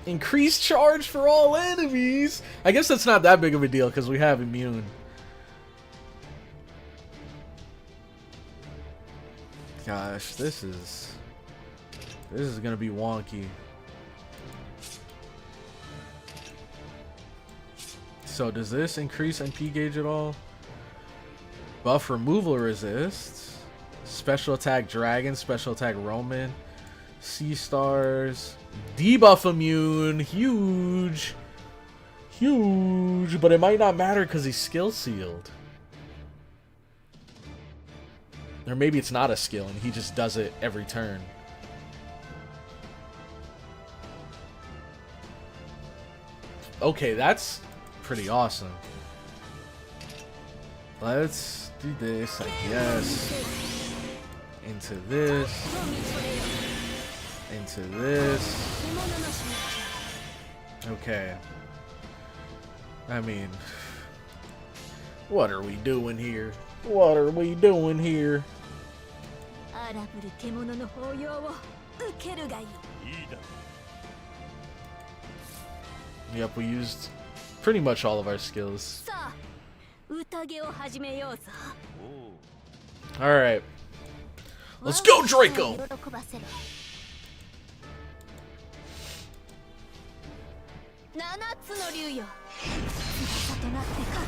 Increased charge for all enemies. I guess that's not that big of a deal because we have immune. Gosh, this is gonna be wonky. So does this increase NP gauge at all? Buff removal resist. Special attack dragon, special attack Roman. Sea stars. Debuff immune. Huge. Huge. But it might not matter because he's skill sealed. Or maybe it's not a skill and he just does it every turn. Okay, that's pretty awesome. Let's do this, I guess. Into this. Into this. Okay. I mean, what are we doing here? What are we doing here? Yep, we used pretty much all of our skills. Alright. Let's go, Draco!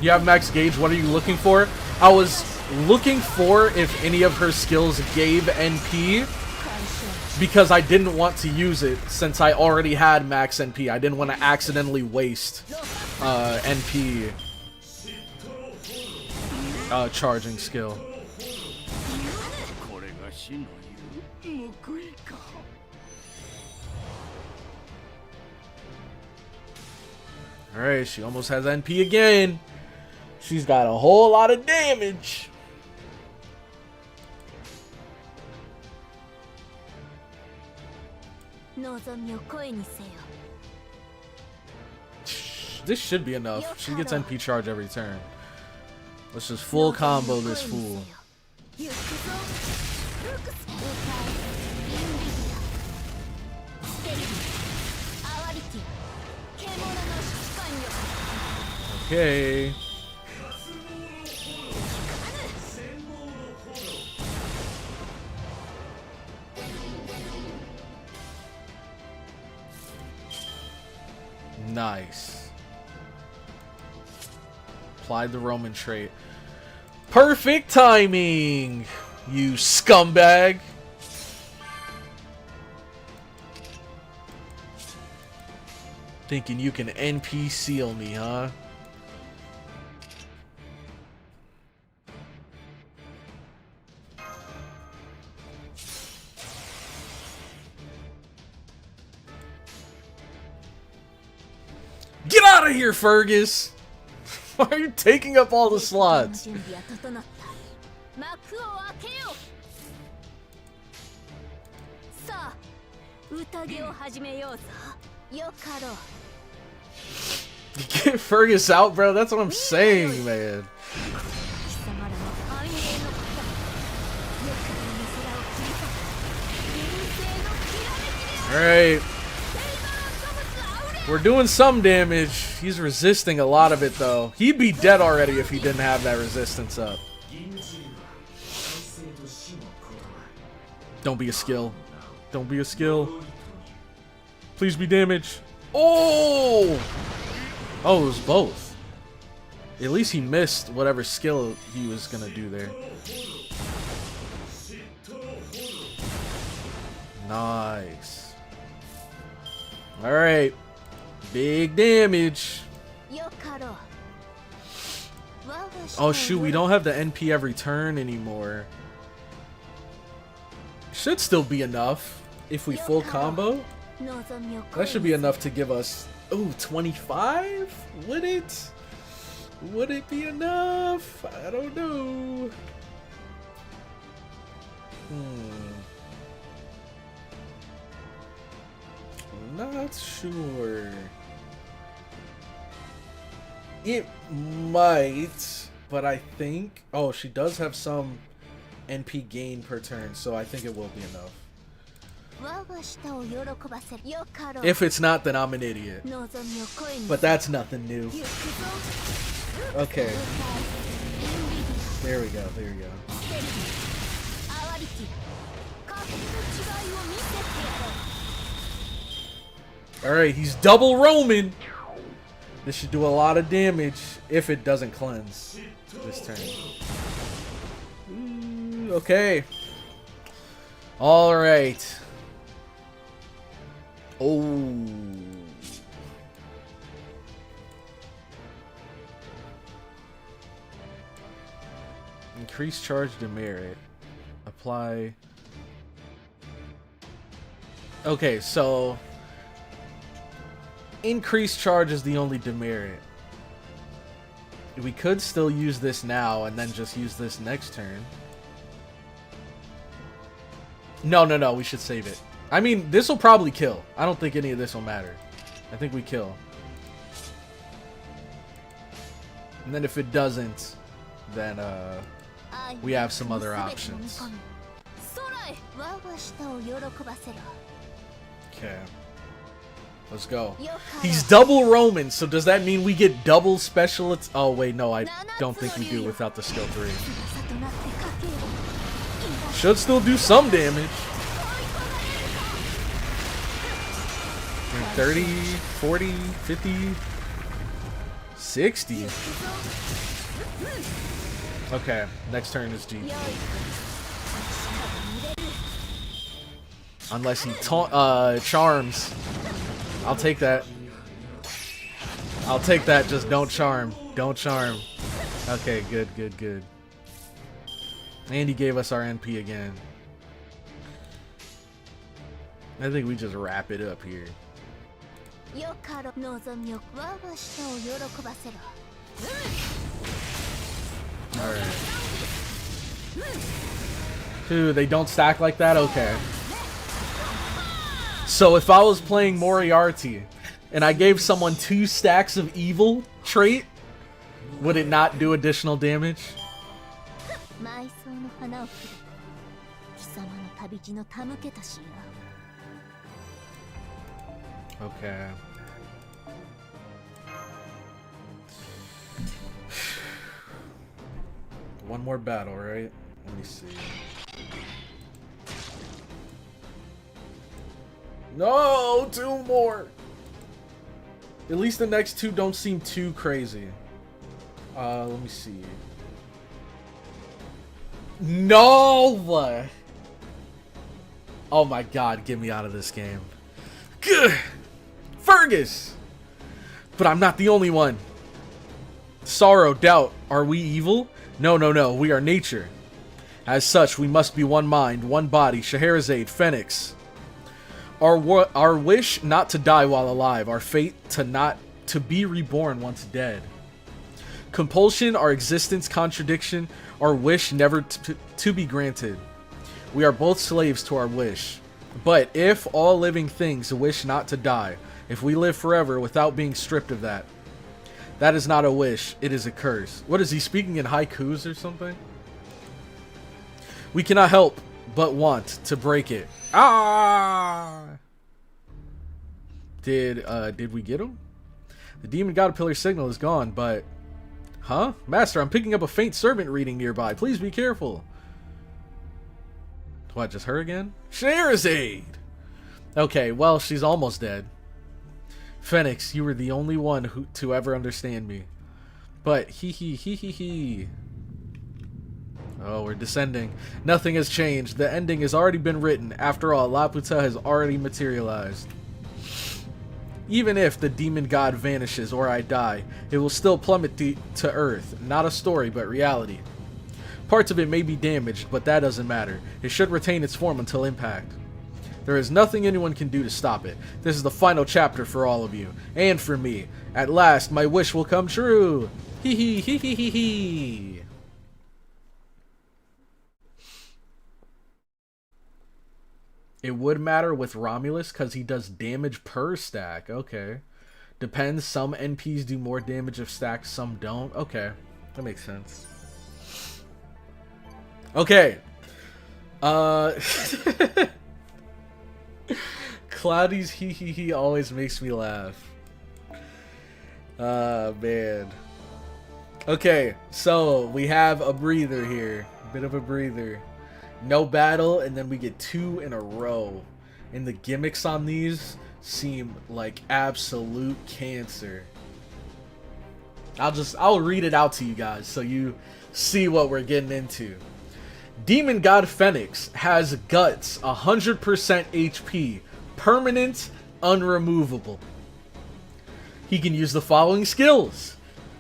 You have max gauge. What are you looking for? I was looking for if any of her skills gave NP because I didn't want to use it since I already had max NP. I didn't want to accidentally waste NP charging skill. Alright, she almost has NP again. She's got a whole lot of damage. This should be enough. She gets NP charge every turn. Let's just full combo this fool. Okay. Nice. Applied the Roman trait. Perfect timing, you scumbag. Thinking you can NP seal me, huh? Get out of here, Fergus! Why are you taking up all the slots? Get Fergus out, bro. That's what I'm saying, man. Alright. We're doing some damage. He's resisting a lot of it, though. He'd be dead already if he didn't have that resistance up. Don't be a skill. Don't be a skill. Please be damage. Oh! Oh, it was both. At least he missed whatever skill he was gonna do there. Nice. Alright. Big damage. Oh shoot, we don't have the NP every turn anymore. Should still be enough if we full combo. That should be enough to give us, ooh, 25? Would it? Would it be enough? I don't know. Not sure. It might, but I think... Oh, she does have some NP gain per turn, so I think it will be enough. If it's not, then I'm an idiot. But that's nothing new. Okay. There we go, there we go. Alright, he's double Roman. This should do a lot of damage if it doesn't cleanse this turn. Okay. Alright. Oh. Increase charge demerit. Apply. Okay, so increased charge is the only demerit. We could still use this now and then just use this next turn. No, no, no, we should save it. I mean, this will probably kill. I don't think any of this will matter. I think we kill. And then if it doesn't, then we have some other options. Okay. Let's go. He's double Roman, so does that mean we get double special? Oh wait, no, I don't think we do without the skill 3. Should still do some damage. 30, 40, 50, 60. Okay, next turn is G. Unless he charms. I'll take that. I'll take that, just don't charm. Don't charm. Okay, good, good, good. And he gave us our NP again. I think we just wrap it up here. Alright. Dude, they don't stack like that? Okay. So if I was playing Moriarty and I gave someone 2 stacks of evil trait, would it not do additional damage? Okay. One more battle, right? Let me see. No, 2 more. At least the next 2 don't seem too crazy. Let me see. No! Oh my god, get me out of this game. Gah! Fergus! But I'm not the only one. Sorrow, doubt, are we evil? No, no, no, we are nature. As such, we must be one mind, one body, Scheherazade, Phoenix. Our wish not to die while alive, our fate to be reborn once dead. Compulsion, our existence, contradiction, our wish never to be granted. We are both slaves to our wish. But if all living things wish not to die, if we live forever without being stripped of that, that is not a wish, it is a curse. What is he speaking in haikus or something? We cannot help but want to break it. Ah! Did we get him? The demon god pillar signal is gone, but... Huh? Master, I'm picking up a faint servant reading nearby. Please be careful. What, just her again? Scheherazade! Okay, well, she's almost dead. Phoenix, you were the only one to ever understand me. But he. Oh, we're descending. Nothing has changed. The ending has already been written. After all, Laputa has already materialized. Even if the demon god vanishes or I die, it will still plummet to Earth. Not a story, but reality. Parts of it may be damaged, but that doesn't matter. It should retain its form until impact. There is nothing anyone can do to stop it. This is the final chapter for all of you. And for me. At last, my wish will come true. Hee hee hee hee hee hee. It would matter with Romulus because he does damage per stack. Okay. Depends. Some NPs do more damage of stacks, some don't. Okay. That makes sense. Okay. Cloudy's hee hee hee always makes me laugh. Man. Okay, so we have a breather here. A bit of a breather. No battle, and then we get 2 in a row. And the gimmicks on these seem like absolute cancer. I'll read it out to you guys so you see what we're getting into. Demon God Phoenix has guts, 100% HP, permanent, unremovable. He can use the following skills.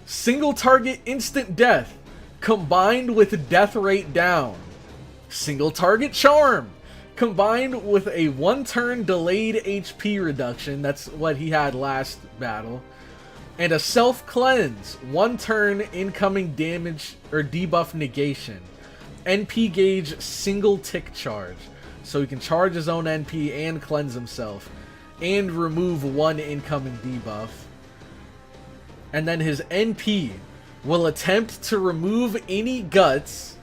Single target instant death, combined with death rate down. Single target charm, combined with a 1-turn delayed HP reduction. That's what he had last battle. And a self cleanse, 1-turn incoming damage or debuff negation. NP gauge single tick charge, so he can charge his own NP and cleanse himself, and remove 1 incoming debuff. And then his NP will attempt to remove any guts.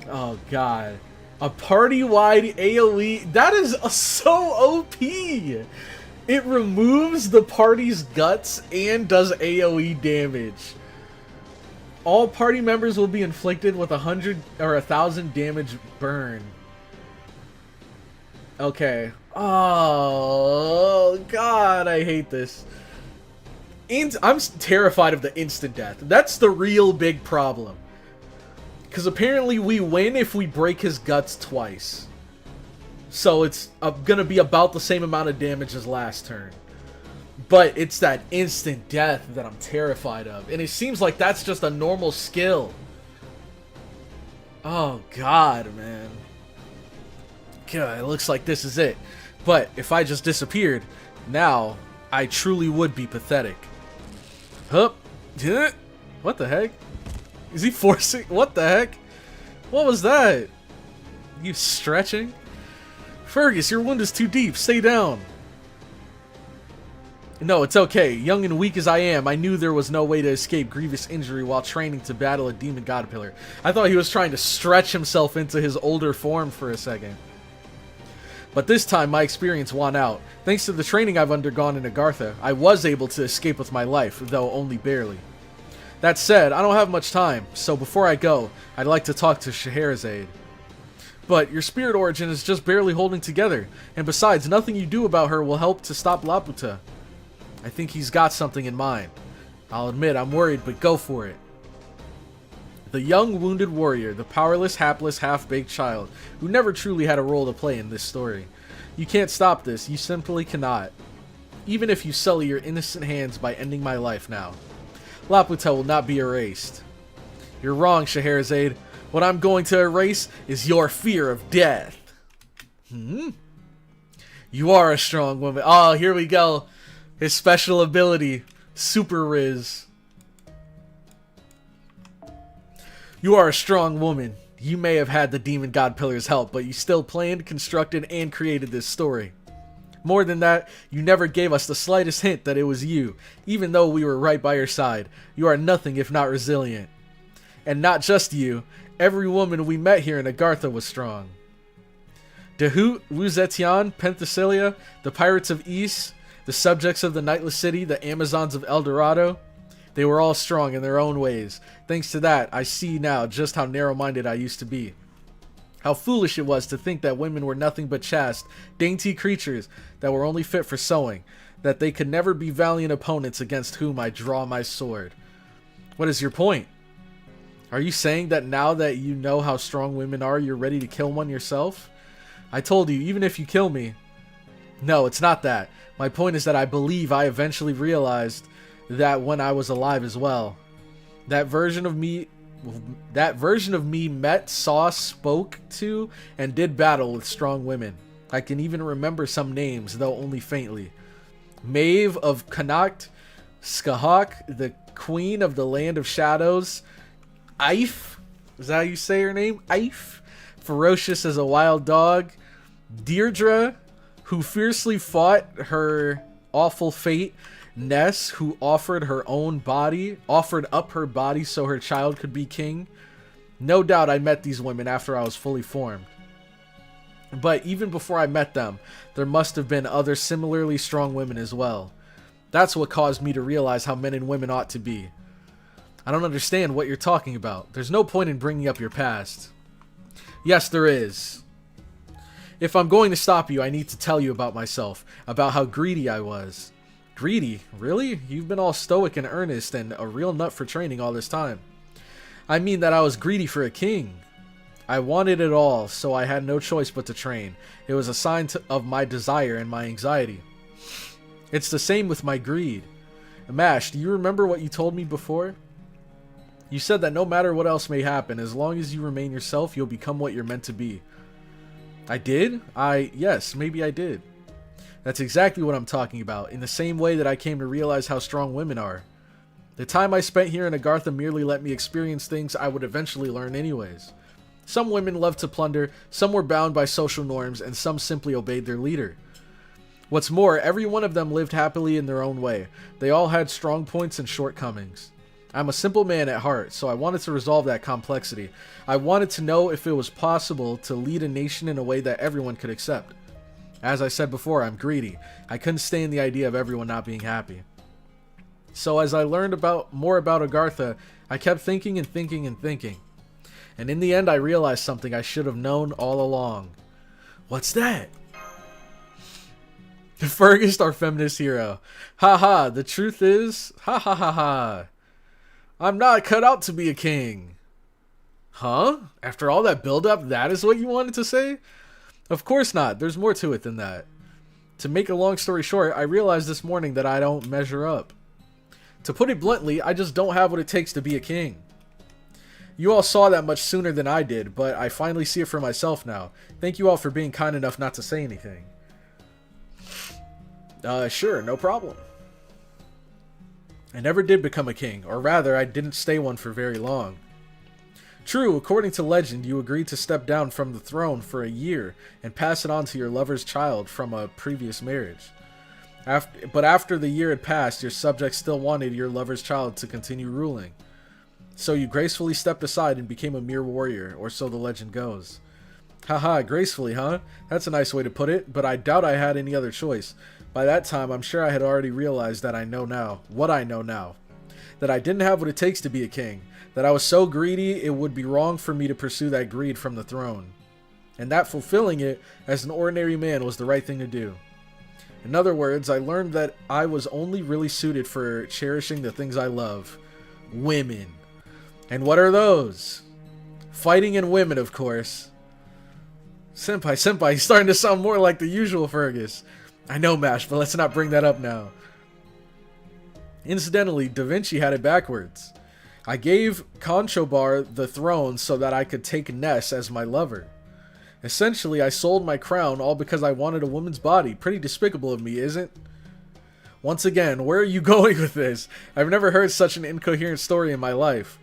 Oh god. A party-wide AoE. That is so OP! It removes the party's guts and does AoE damage. All party members will be inflicted with 100 or 1,000 damage burn. Okay. Oh god, I hate this. I'm terrified of the instant death. That's the real big problem. Because apparently we win if we break his guts twice. So it's gonna be about the same amount of damage as last turn. But it's that instant death that I'm terrified of. And it seems like that's just a normal skill. Oh god, man. God, it looks like this is it. But if I just disappeared, now I truly would be pathetic. Hup. What the heck? Is he forcing? What the heck? What was that? You stretching? Fergus, your wound is too deep. Stay down. No, it's okay. Young and weak as I am, I knew there was no way to escape grievous injury while training to battle a demon godpillar. I thought he was trying to stretch himself into his older form for a second. But this time, my experience won out. Thanks to the training I've undergone in Agartha, I was able to escape with my life, though only barely. That said, I don't have much time, so before I go, I'd like to talk to Scheherazade. But your spirit origin is just barely holding together, and besides, nothing you do about her will help to stop Laputa. I think he's got something in mind. I'll admit I'm worried, but go for it. The young wounded warrior, the powerless, hapless, half-baked child, who never truly had a role to play in this story. You can't stop this, you simply cannot. Even if you sully your innocent hands by ending my life now. Laputa will not be erased. You're wrong, Scheherazade. What I'm going to erase is your fear of death. You are a strong woman. Oh, here we go. His special ability, Super Riz. You are a strong woman. You may have had the demon god pillar's help, but you still planned, constructed, and created this story. More than that, you never gave us the slightest hint that it was you, even though we were right by your side. You are nothing if not resilient. And not just you, every woman we met here in Agartha was strong. Dehut, Wu Zetian, Penthesilea, the Pirates of East, the subjects of the Nightless City, the Amazons of El Dorado, they were all strong in their own ways. Thanks to that, I see now just how narrow-minded I used to be. How foolish it was to think that women were nothing but chaste, dainty creatures that were only fit for sewing, that they could never be valiant opponents against whom I draw my sword. What is your point? Are you saying that now that you know how strong women are, you're ready to kill one yourself? I told you, even if you kill me... No, it's not that. My point is that I believe I eventually realized that when I was alive as well. That version of me met, saw, spoke to, and did battle with strong women. I can even remember some names, though only faintly. Maeve of Connacht, Skahak, the queen of the land of shadows, Eif, is that how you say her name? Eif, ferocious as a wild dog, Deirdre, who fiercely fought her awful fate, Ness, who offered up her body so her child could be king. No doubt I met these women after I was fully formed. But even before I met them, there must have been other similarly strong women as well. That's what caused me to realize how men and women ought to be. I don't understand what you're talking about. There's no point in bringing up your past. Yes, there is. If I'm going to stop you, I need to tell you about myself, about how greedy I was. Greedy? Really? You've been all stoic and earnest and a real nut for training all this time. I mean that I was greedy for a king. I wanted it all, so I had no choice but to train. It was a sign of my desire and my anxiety. It's the same with my greed. Amash, do you remember what you told me before? You said that no matter what else may happen, as long as you remain yourself, you'll become what you're meant to be. I did? Yes, maybe I did. That's exactly what I'm talking about, in the same way that I came to realize how strong women are. The time I spent here in Agartha merely let me experience things I would eventually learn anyways. Some women loved to plunder, some were bound by social norms, and some simply obeyed their leader. What's more, every one of them lived happily in their own way. They all had strong points and shortcomings. I'm a simple man at heart, so I wanted to resolve that complexity. I wanted to know if it was possible to lead a nation in a way that everyone could accept. As I said before, I'm greedy. I couldn't stand the idea of everyone not being happy. So as I learned more about Agartha, I kept thinking and thinking and thinking. And in the end, I realized something I should have known all along. What's that? Fergus, our feminist hero. Haha, the truth is... Ha ha ha ha. I'm not cut out to be a king. Huh? After all that build-up, that is what you wanted to say? Of course not. There's more to it than that. To make a long story short, I realized this morning that I don't measure up. To put it bluntly, I just don't have what it takes to be a king. You all saw that much sooner than I did, but I finally see it for myself now. Thank you all for being kind enough not to say anything. Sure, no problem. I never did become a king, or rather, I didn't stay one for very long. True, according to legend, you agreed to step down from the throne for a year and pass it on to your lover's child from a previous marriage. But after the year had passed, your subjects still wanted your lover's child to continue ruling. So you gracefully stepped aside and became a mere warrior, or so the legend goes. Haha, gracefully, huh? That's a nice way to put it, but I doubt I had any other choice. By that time, I'm sure I had already realized that I know now. What I know now. That I didn't have what it takes to be a king. That I was so greedy, it would be wrong for me to pursue that greed from the throne. And that fulfilling it as an ordinary man was the right thing to do. In other words, I learned that I was only really suited for cherishing the things I love. Women. And what are those? Fighting and women, of course. Senpai, he's starting to sound more like the usual Fergus. I know, Mash, but let's not bring that up now. Incidentally, Da Vinci had it backwards. I gave Conchobar the throne so that I could take Ness as my lover. Essentially, I sold my crown all because I wanted a woman's body. Pretty despicable of me, isn't? Once again, where are you going with this? I've never heard such an incoherent story in my life.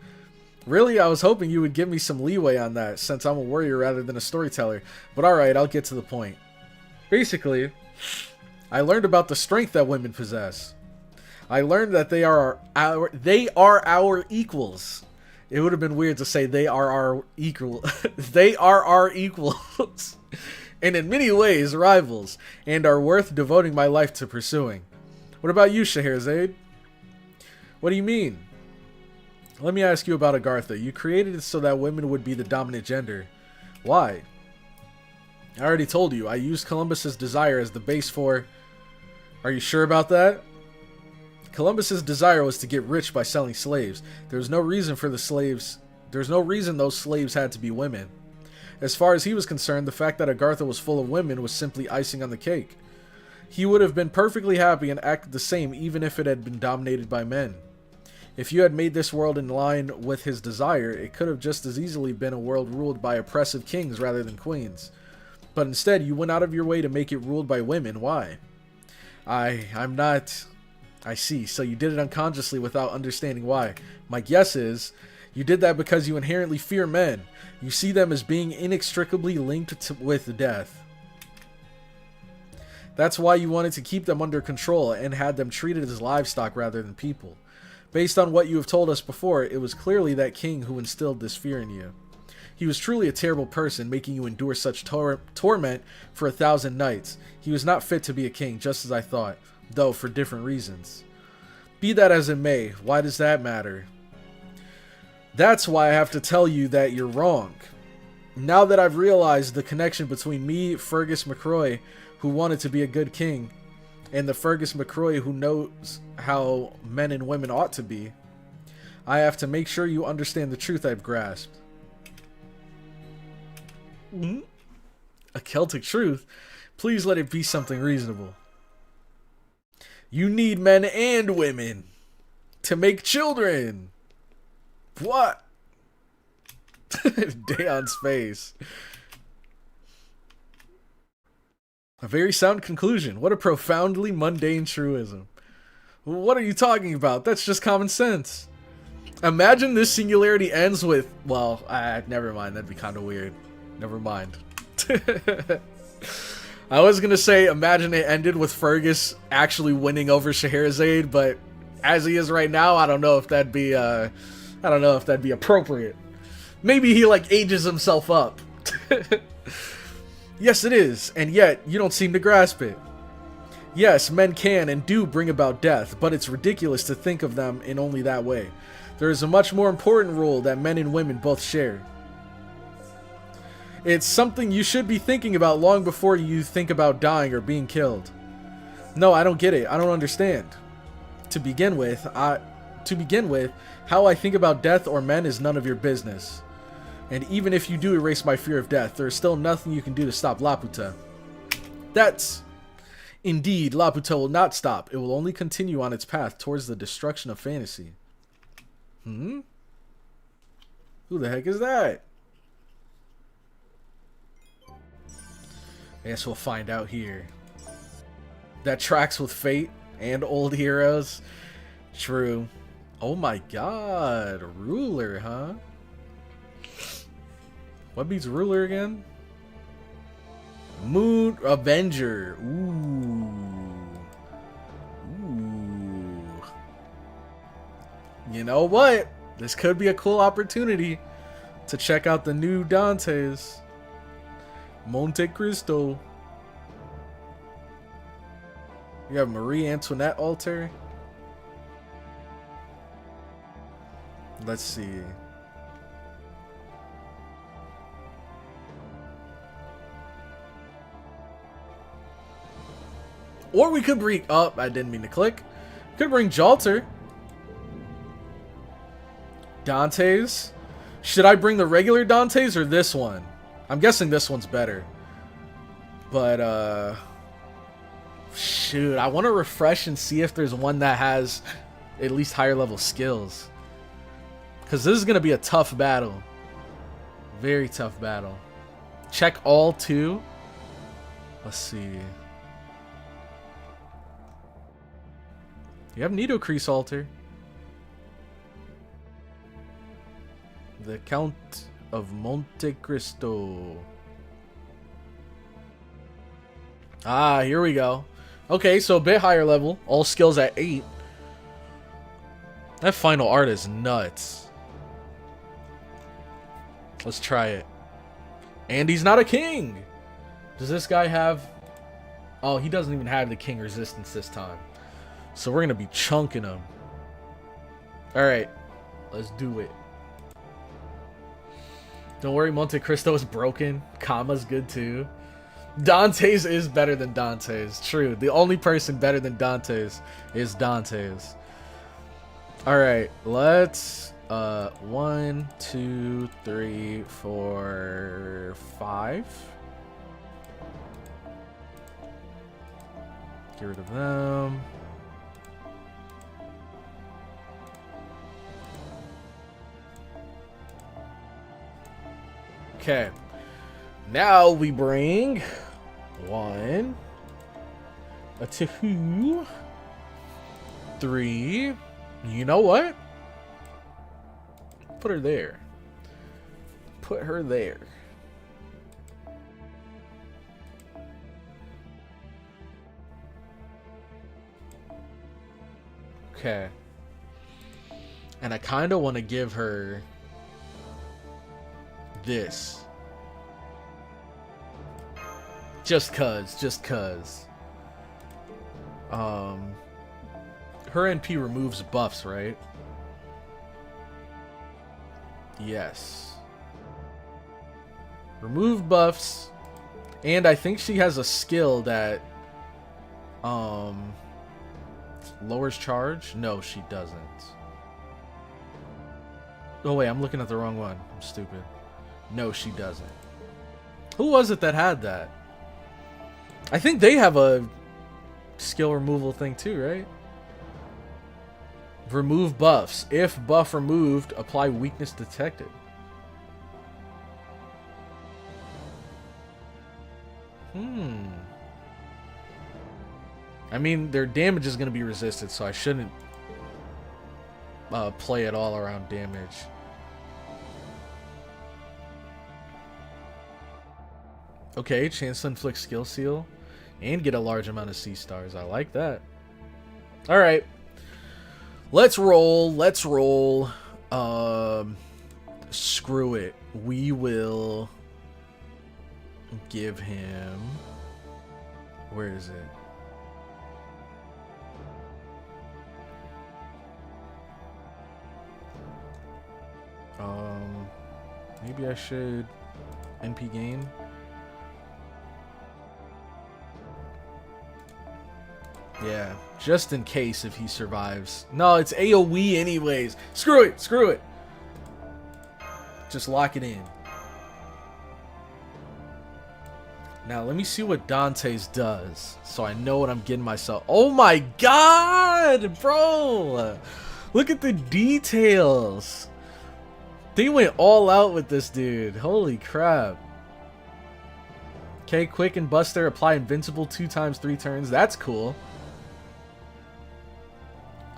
Really, I was hoping you would give me some leeway on that, since I'm a warrior rather than a storyteller. But alright, I'll get to the point. Basically, I learned about the strength that women possess. I learned that they are our equals. It would have been weird to say they are our equal. They are our equals. And in many ways, rivals. And are worth devoting my life to pursuing. What about you, Scheherazade? What do you mean? Let me ask you about Agartha. You created it so that women would be the dominant gender. Why? I already told you. I used Columbus's desire as the base for... Are you sure about that? Columbus's desire was to get rich by selling slaves. There was no reason for the slaves. There's no reason those slaves had to be women. As far as he was concerned, the fact that Agartha was full of women was simply icing on the cake. He would have been perfectly happy and acted the same even if it had been dominated by men. If you had made this world in line with his desire, it could have just as easily been a world ruled by oppressive kings rather than queens. But instead, you went out of your way to make it ruled by women. Why? I'm not... I see, so you did it unconsciously without understanding why. My guess is, you did that because you inherently fear men. You see them as being inextricably linked with death. That's why you wanted to keep them under control and had them treated as livestock rather than people. Based on what you have told us before, it was clearly that king who instilled this fear in you. He was truly a terrible person, making you endure such torment for 1,000 nights. He was not fit to be a king, just as I thought, though for different reasons. Be that as it may, why does that matter? That's why I have to tell you that you're wrong. Now that I've realized the connection between me, Fergus McCroy, who wanted to be a good king, and the Fergus McCroy who knows how men and women ought to be, I have to make sure you understand the truth I've grasped. A Celtic truth? Please let it be something reasonable. You need men and women to make children. What? Daeon's face. A very sound conclusion. What a profoundly mundane truism. What are you talking about? That's just common sense. Imagine this singularity ends with... Well, never mind. That'd be kind of weird. Never mind. I was going to say, imagine it ended with Fergus actually winning over Scheherazade, but as he is right now, I don't know if that'd be, appropriate. Maybe he, ages himself up. Yes, it is, and yet, you don't seem to grasp it. Yes, men can and do bring about death, but it's ridiculous to think of them in only that way. There is a much more important role that men and women both share. It's something you should be thinking about long before you think about dying or being killed. No, I don't get it. I don't understand. To begin with, how I think about death or men is none of your business. And even if you do erase my fear of death, there is still nothing you can do to stop Laputa. That's... Indeed, Laputa will not stop. It will only continue on its path towards the destruction of fantasy. Who the heck is that? I guess we'll find out here. That tracks with Fate and old heroes. True. Oh my god, ruler, huh? What beats ruler again? Moon Avenger. Ooh. Ooh. You know what? This could be a cool opportunity to check out the new Dante's. Monte Cristo. You have Marie Antoinette altar. Let's see. Or we could bring up. I didn't mean to click. Could bring Jalter. Dante's. Should I bring the regular Dante's or this one? I'm guessing this one's better. But shoot, I want to refresh and see if there's one that has at least higher level skills. Because this is going to be a tough battle. Very tough battle. Check all two. Let's see. You have Nido Crease altar. The Count of Monte Cristo. Ah, here we go. Okay, so a bit higher level. All skills at 8. That final art is nuts. Let's try it. And he's not a king. Does this guy have... Oh, he doesn't even have the king resistance this time. So we're going to be chunking him. Alright. Let's do it. Don't worry, Monte Cristo is broken. Kama's good too. Dante's is better than Dante's. True. The only person better than Dante's is Dante's. Alright. Let's... 1, 2, 3, 4, 5. Get rid of them. Okay. Now we bring 1, 2, 3. You know what? Put her there. Put her there. Okay. And I kind of want to give her this. Just cuz. Her NP removes buffs, right? Yes. Remove buffs. And I think she has a skill that lowers charge. No, she doesn't. Oh wait, I'm looking at the wrong one. I'm stupid. No, she doesn't. Who was it that had that? I think they have a skill removal thing too, right? Remove buffs. If buff removed, apply weakness detected. I mean, their damage is going to be resisted, so I shouldn't play it all around damage. Okay, chance to inflict skill seal and get a large amount of C stars. I like that. Alright. Let's roll. Let's roll. Screw it. We will give him... Where is it? Maybe I should NP gain. Yeah, just in case if he survives. No, it's AoE anyways. Screw it, screw it. Just lock it in. Now, let me see what Dante's does, so I know what I'm getting myself. Oh my god, bro! Look at the details. They went all out with this dude. Holy crap. Okay, quick and buster. Apply invincible 2 times 3 turns. That's cool.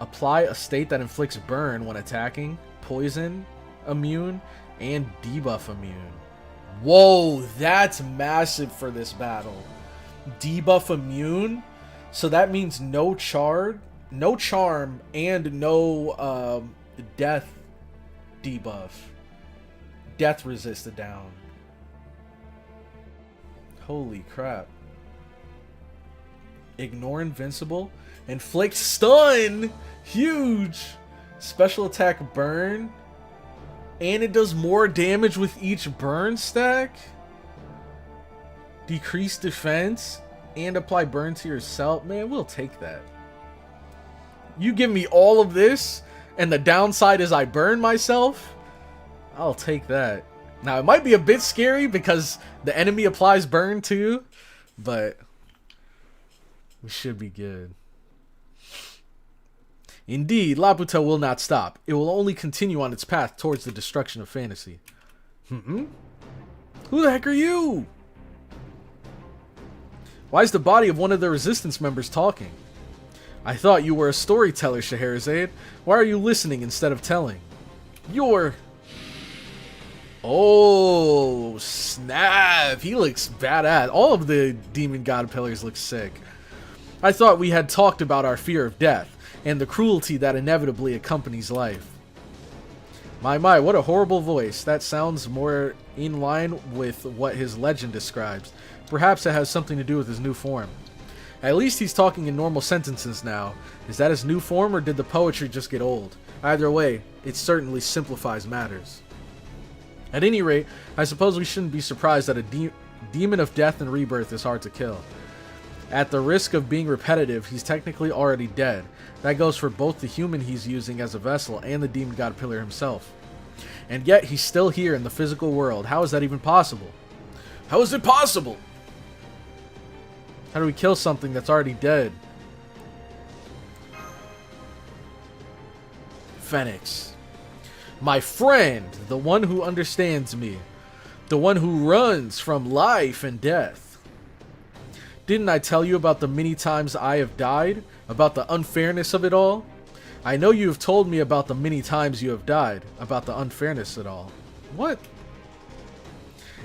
Apply a state that inflicts burn when attacking, poison immune, and debuff immune. Whoa, that's massive for this battle. Debuff immune, so that means no charm, and no death debuff. Death resisted down. Holy crap. Ignore invincible. Inflict stun. Huge. Special attack burn. And it does more damage with each burn stack. Decrease defense. And apply burn to yourself. Man, we'll take that. You give me all of this, and the downside is I burn myself. I'll take that. Now, it might be a bit scary because the enemy applies burn too, but we should be good. Indeed, Laputa will not stop. It will only continue on its path towards the destruction of fantasy. Who the heck are you? Why is the body of one of the resistance members talking? I thought you were a storyteller, Scheherazade. Why are you listening instead of telling? You're... Oh, snap. He looks badass. All of the demon god pillars look sick. I thought we had talked about our fear of death and the cruelty that inevitably accompanies life. My, what a horrible voice. That sounds more in line with what his legend describes. Perhaps it has something to do with his new form. At least he's talking in normal sentences now. Is that his new form, or did the poetry just get old? Either way, it certainly simplifies matters. At any rate, I suppose we shouldn't be surprised that a demon of death and rebirth is hard to kill. At the risk of being repetitive, he's technically already dead. That goes for both the human he's using as a vessel and the demon god pillar himself. And yet, he's still here in the physical world. How is that even possible? How is it possible? How do we kill something that's already dead? Phoenix. My friend, the one who understands me. The one who runs from life and death. Didn't I tell you about the many times I have died? About the unfairness of it all? I know you have told me about the many times you have died. About the unfairness of it all. What?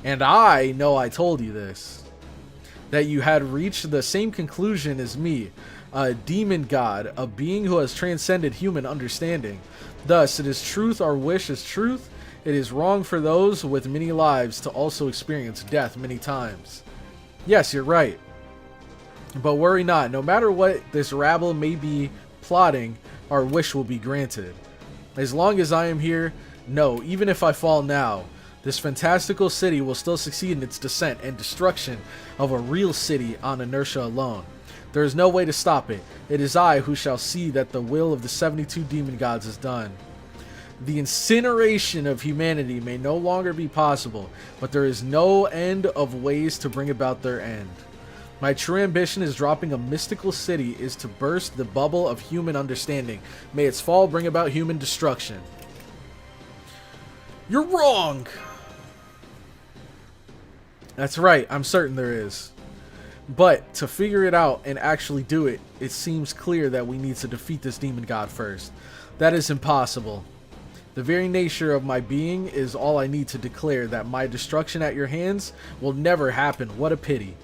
And I know I told you this. That you had reached the same conclusion as me, a demon god, a being who has transcended human understanding. Thus, it is truth, our wish is truth. It is wrong for those with many lives to also experience death many times. Yes, you're right. But worry not, no matter what this rabble may be plotting, our wish will be granted. As long as I am here, no, even if I fall now, this fantastical city will still succeed in its descent and destruction of a real city on inertia alone. There is no way to stop it. It is I who shall see that the will of the 72 demon gods is done. The incineration of humanity may no longer be possible, but there is no end of ways to bring about their end. My true ambition is dropping a mystical city is to burst the bubble of human understanding. May its fall bring about human destruction. You're wrong! That's right, I'm certain there is. But to figure it out and actually do it, it seems clear that we need to defeat this demon god first. That is impossible. The very nature of my being is all I need to declare that my destruction at your hands will never happen. What a pity.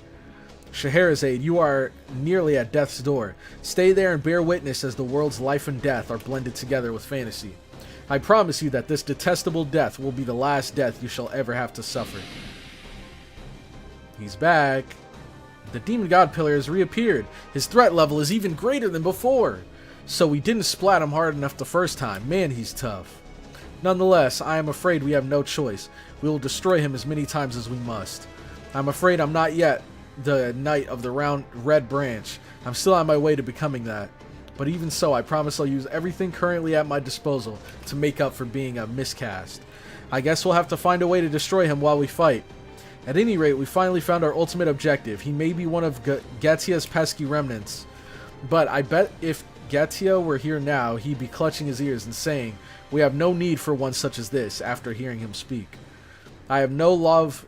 Scheherazade, you are nearly at death's door. Stay there and bear witness as the world's life and death are blended together with fantasy. I promise you that this detestable death will be the last death you shall ever have to suffer. He's back. The demon god pillar has reappeared. His threat level is even greater than before. So we didn't splat him hard enough the first time. Man, he's tough. Nonetheless, I am afraid we have no choice. We will destroy him as many times as we must. I'm afraid I'm not yet the knight of the round red branch. I'm still on my way to becoming that. But even so, I promise I'll use everything currently at my disposal to make up for being a miscast. I guess we'll have to find a way to destroy him while we fight. At any rate, we finally found our ultimate objective. He may be one of Getia's pesky remnants, but I bet if Getia were here now, he'd be clutching his ears and saying, "We have no need for one such as this," after hearing him speak. I have no love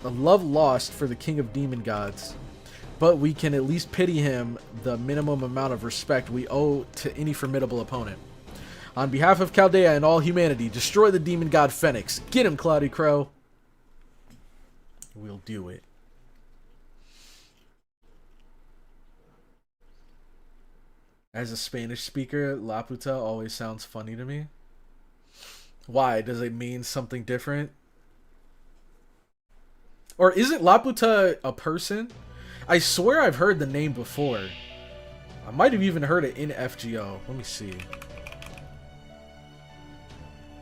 lost for the king of demon gods, but we can at least pity him the minimum amount of respect we owe to any formidable opponent. On behalf of Chaldea and all humanity, destroy the demon god Phoenix. Get him, CloudyCrow! we'll do it. As a Spanish speaker, La Puta always sounds funny to me. Why? Does it mean something different? Or isn't La Puta a person? I swear I've heard the name before. I might have even heard it in FGO. Let me see.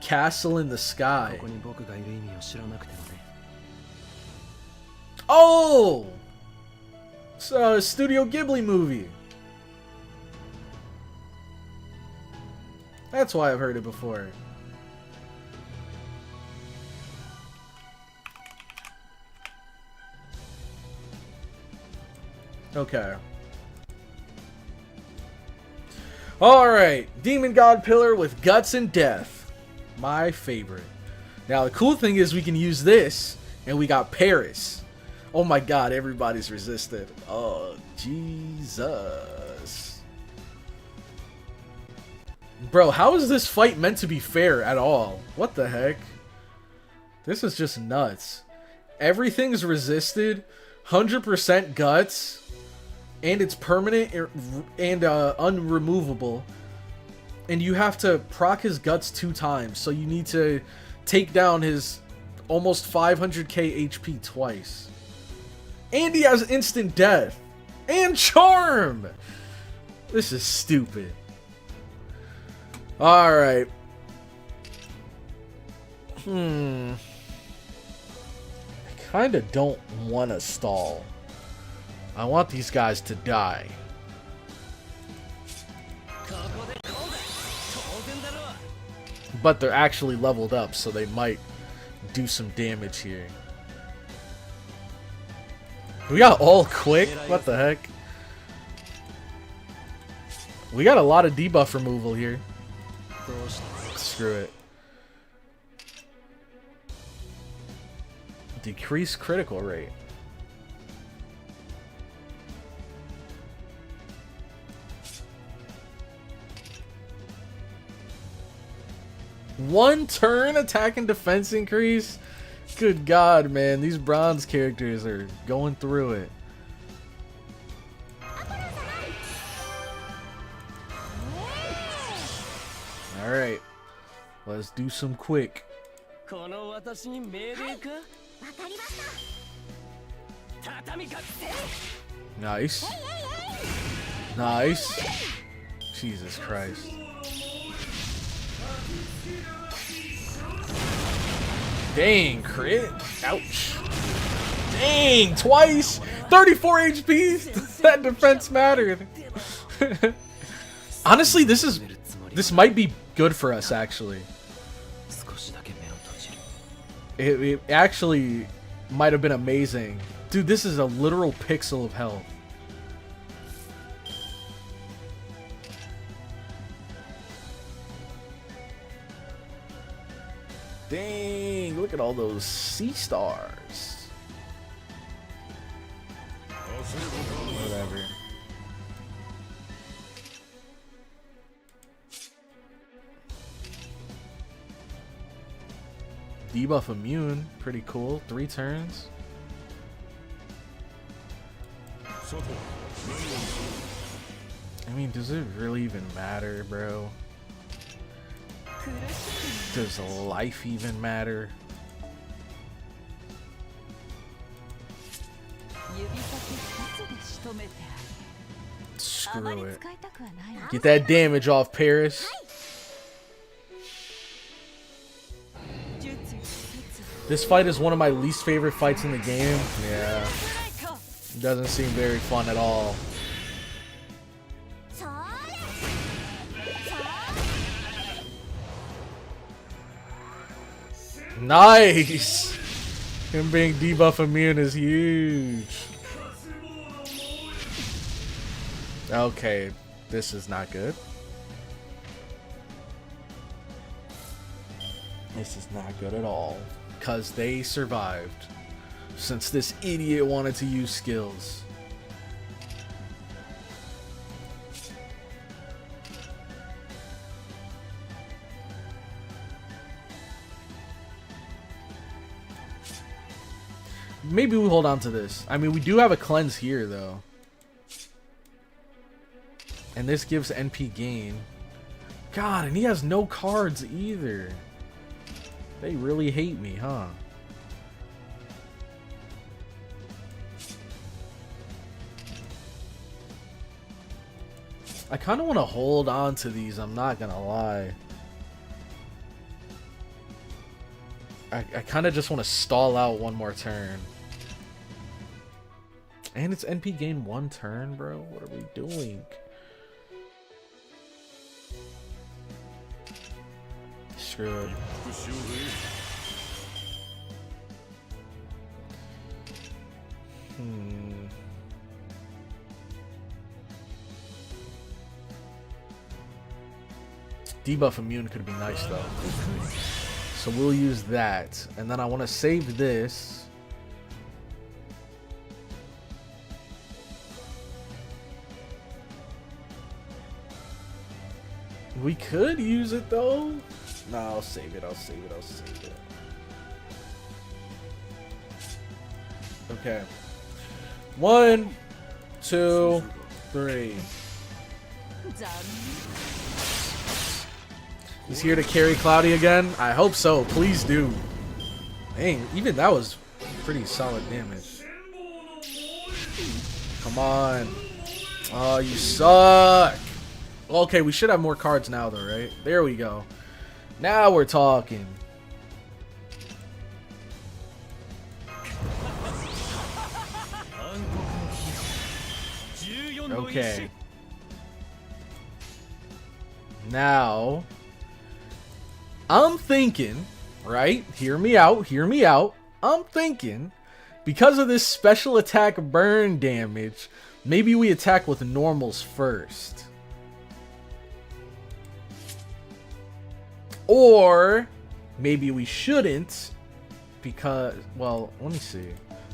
Castle in the Sky. Oh! It's a Studio Ghibli movie. That's why I've heard it before. Okay. Alright. Demon God Pillar with Guts and Death. My favorite. Now, the cool thing is we can use this, and we got Paris. Oh my god, everybody's resisted. Oh, Jesus. Bro, how is this fight meant to be fair at all? What the heck? This is just nuts. Everything's resisted, 100% guts, and it's permanent and unremovable. And you have to proc his guts 2 times, so you need to take down his almost 500k HP twice. And he has instant death. And charm! This is stupid. Alright. I kinda don't want to stall. I want these guys to die. But they're actually leveled up, so they might do some damage here. We got all quick? What the heck? We got a lot of debuff removal here. Screw it. Decrease critical rate. One turn attack and defense increase? Good god, man. These bronze characters are going through it. Alright. Let's do some quick. Nice. Nice. Jesus Christ. Dang, crit. Ouch. Dang, twice. 34 HP. That defense mattered. Honestly, this might be good for us, actually. It actually might have been amazing. Dude, this is a literal pixel of health. Dang, look at all those sea stars. Whatever. Debuff immune, pretty cool. 3 turns. I mean, does it really even matter, bro? Does life even matter? Screw it. Get that damage off, Paris. This fight is one of my least favorite fights in the game. Yeah. It doesn't seem very fun at all. Nice! Him being debuff immune is huge. Okay, this is not good. This is not good at all. Because they survived. Since this idiot wanted to use skills. Maybe we hold on to this. I mean, we do have a cleanse here, though. And this gives NP gain. God, and he has no cards either. They really hate me, huh? I kind of want to hold on to these, I'm not gonna lie. I kind of just want to stall out one more turn. And it's NP gain 1 turn, bro. What are we doing? Screw it. Debuff immune could be nice though. So we'll use that. And then I want to save this. We could use it though. No, I'll save it. I'll save it. I'll save it. Okay. 1, 2, 3. He's here to carry Cloudy again? I hope so. Please do. Dang, even that was pretty solid damage. Come on. Oh, you suck. Okay, we should have more cards now though, right? There we go. Now we're talking. Okay. Now, I'm thinking, right? Hear me out, hear me out. I'm thinking, because of this special attack burn damage, maybe we attack with normals first. Or maybe we shouldn't, because, well, let me see.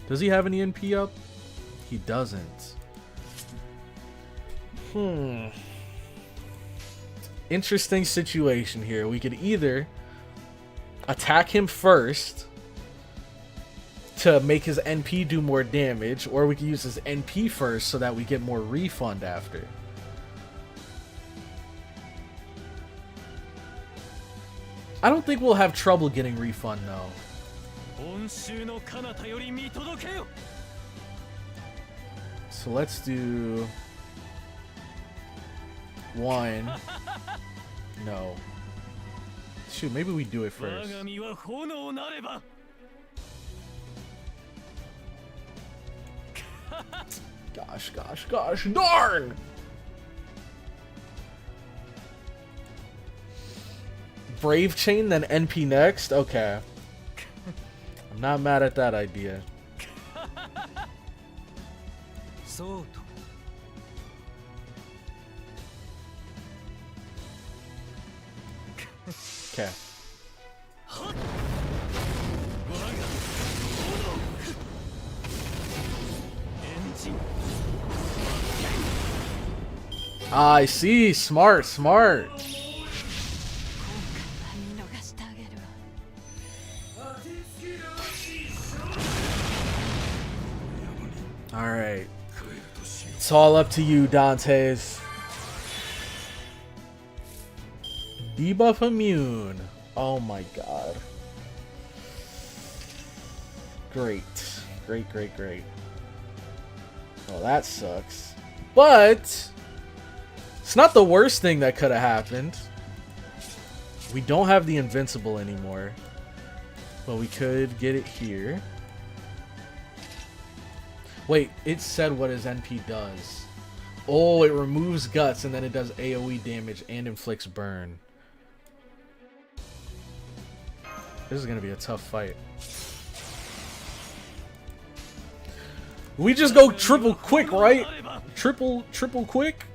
Does he have any NP up? He doesn't. Interesting situation here. We could either attack him first to make his NP do more damage, or we could use his NP first so that we get more refund after. I don't think we'll have trouble getting refund though. So let's do 1. No. Shoot, maybe we do it first. Gosh, darn! Brave Chain, then NP next? Okay. I'm not mad at that idea. Okay. I see. Smart. Alright. It's all up to you, Dantes. Debuff immune. Oh my god. Great. Well, that sucks. But it's not the worst thing that could have happened. We don't have the invincible anymore. But we could get it here. Wait, it said what his NP does. Oh, it removes guts and then it does AoE damage and inflicts burn. This is gonna be a tough fight. We just go triple quick, right? Triple quick?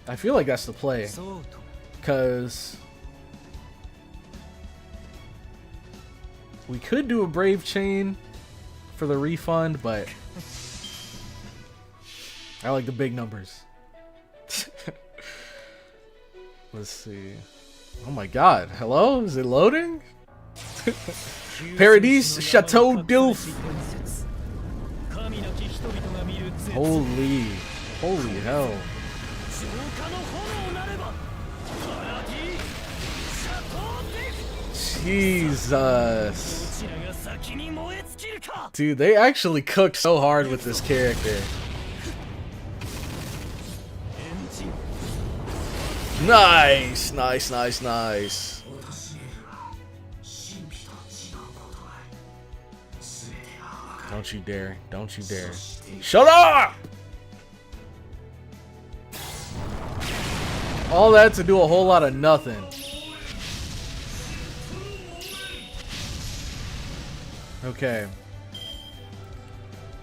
I feel like that's the play. Because we could do a Brave Chain for the refund, but I like the big numbers. Let's see. Oh my god. Hello? Is it loading? Paradis Chateau d'Ilf. Holy hell. Jesus. Dude, they actually cooked so hard with this character. Nice, nice, nice, nice. Don't you dare. Don't you dare. Shut up! All that to do a whole lot of nothing. Okay.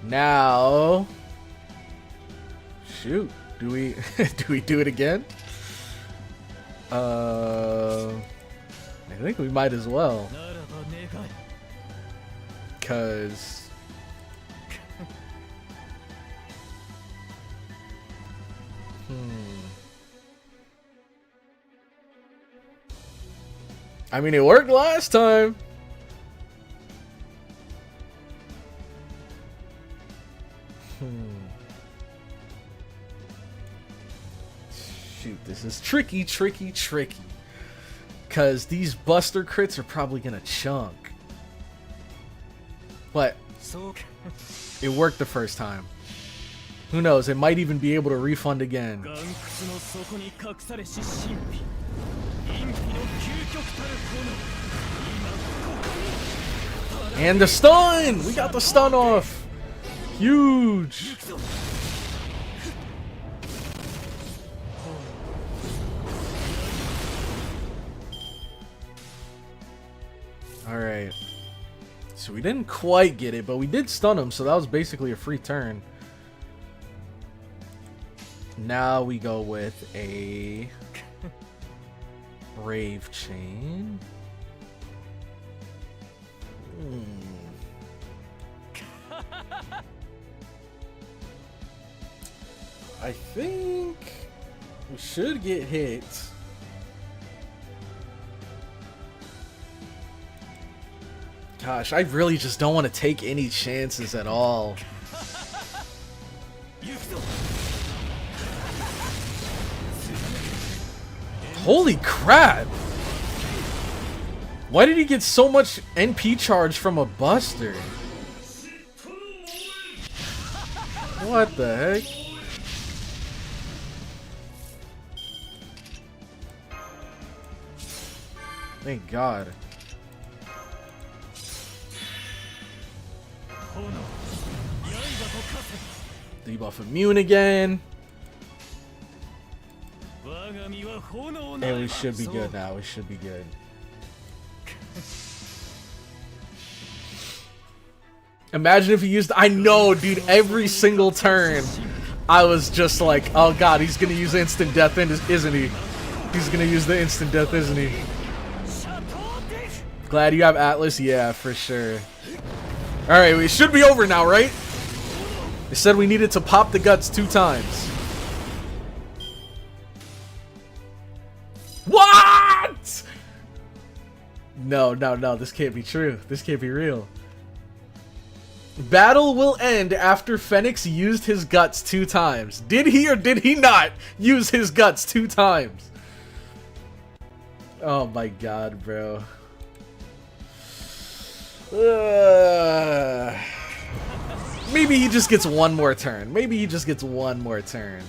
Now, shoot. Do we do it again? I think we might as well. Cause I mean, it worked last time. Shoot, this is tricky. Cause these buster crits are probably gonna chunk. But it worked the first time. Who knows, it might even be able to refund again. And the stun! We got the stun off! Huge! Alright. So we didn't quite get it, but we did stun him, so that was basically a free turn. Now we go with a Brave Chain. I think we should get hit. Gosh, I really just don't want to take any chances at all. Holy crap! Why did he get so much NP charge from a buster? What the heck? Thank God. Debuff immune again. And we should be good now. We should be good. Imagine if he used... I know, dude. Every single turn, I was just like, oh God, he's going to use instant death, isn't he? He's going to use the instant death, isn't he? Glad you have Atlas? Yeah, for sure. Alright, we should be over now, right? They said we needed to pop the guts 2 times. What? No, this can't be true. This can't be real. Battle will end after Phoenix used his guts 2 times. Did he or did he not use his guts 2 times? Oh my God, bro. Maybe he just gets one more turn. Maybe he just gets one more turn.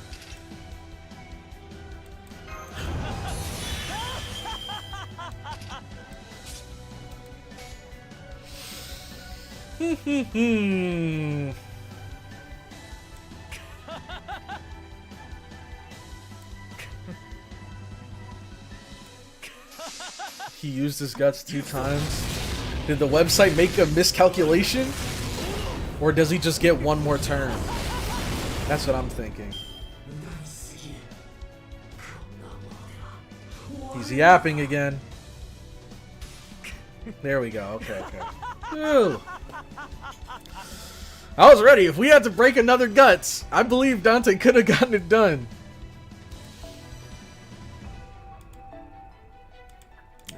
He used his guts 2 times. Did the website make a miscalculation? Or does he just get one more turn? That's what I'm thinking. He's yapping again. There we go. Okay. Ooh. I was ready. If we had to break another guts, I believe Dante could have gotten it done.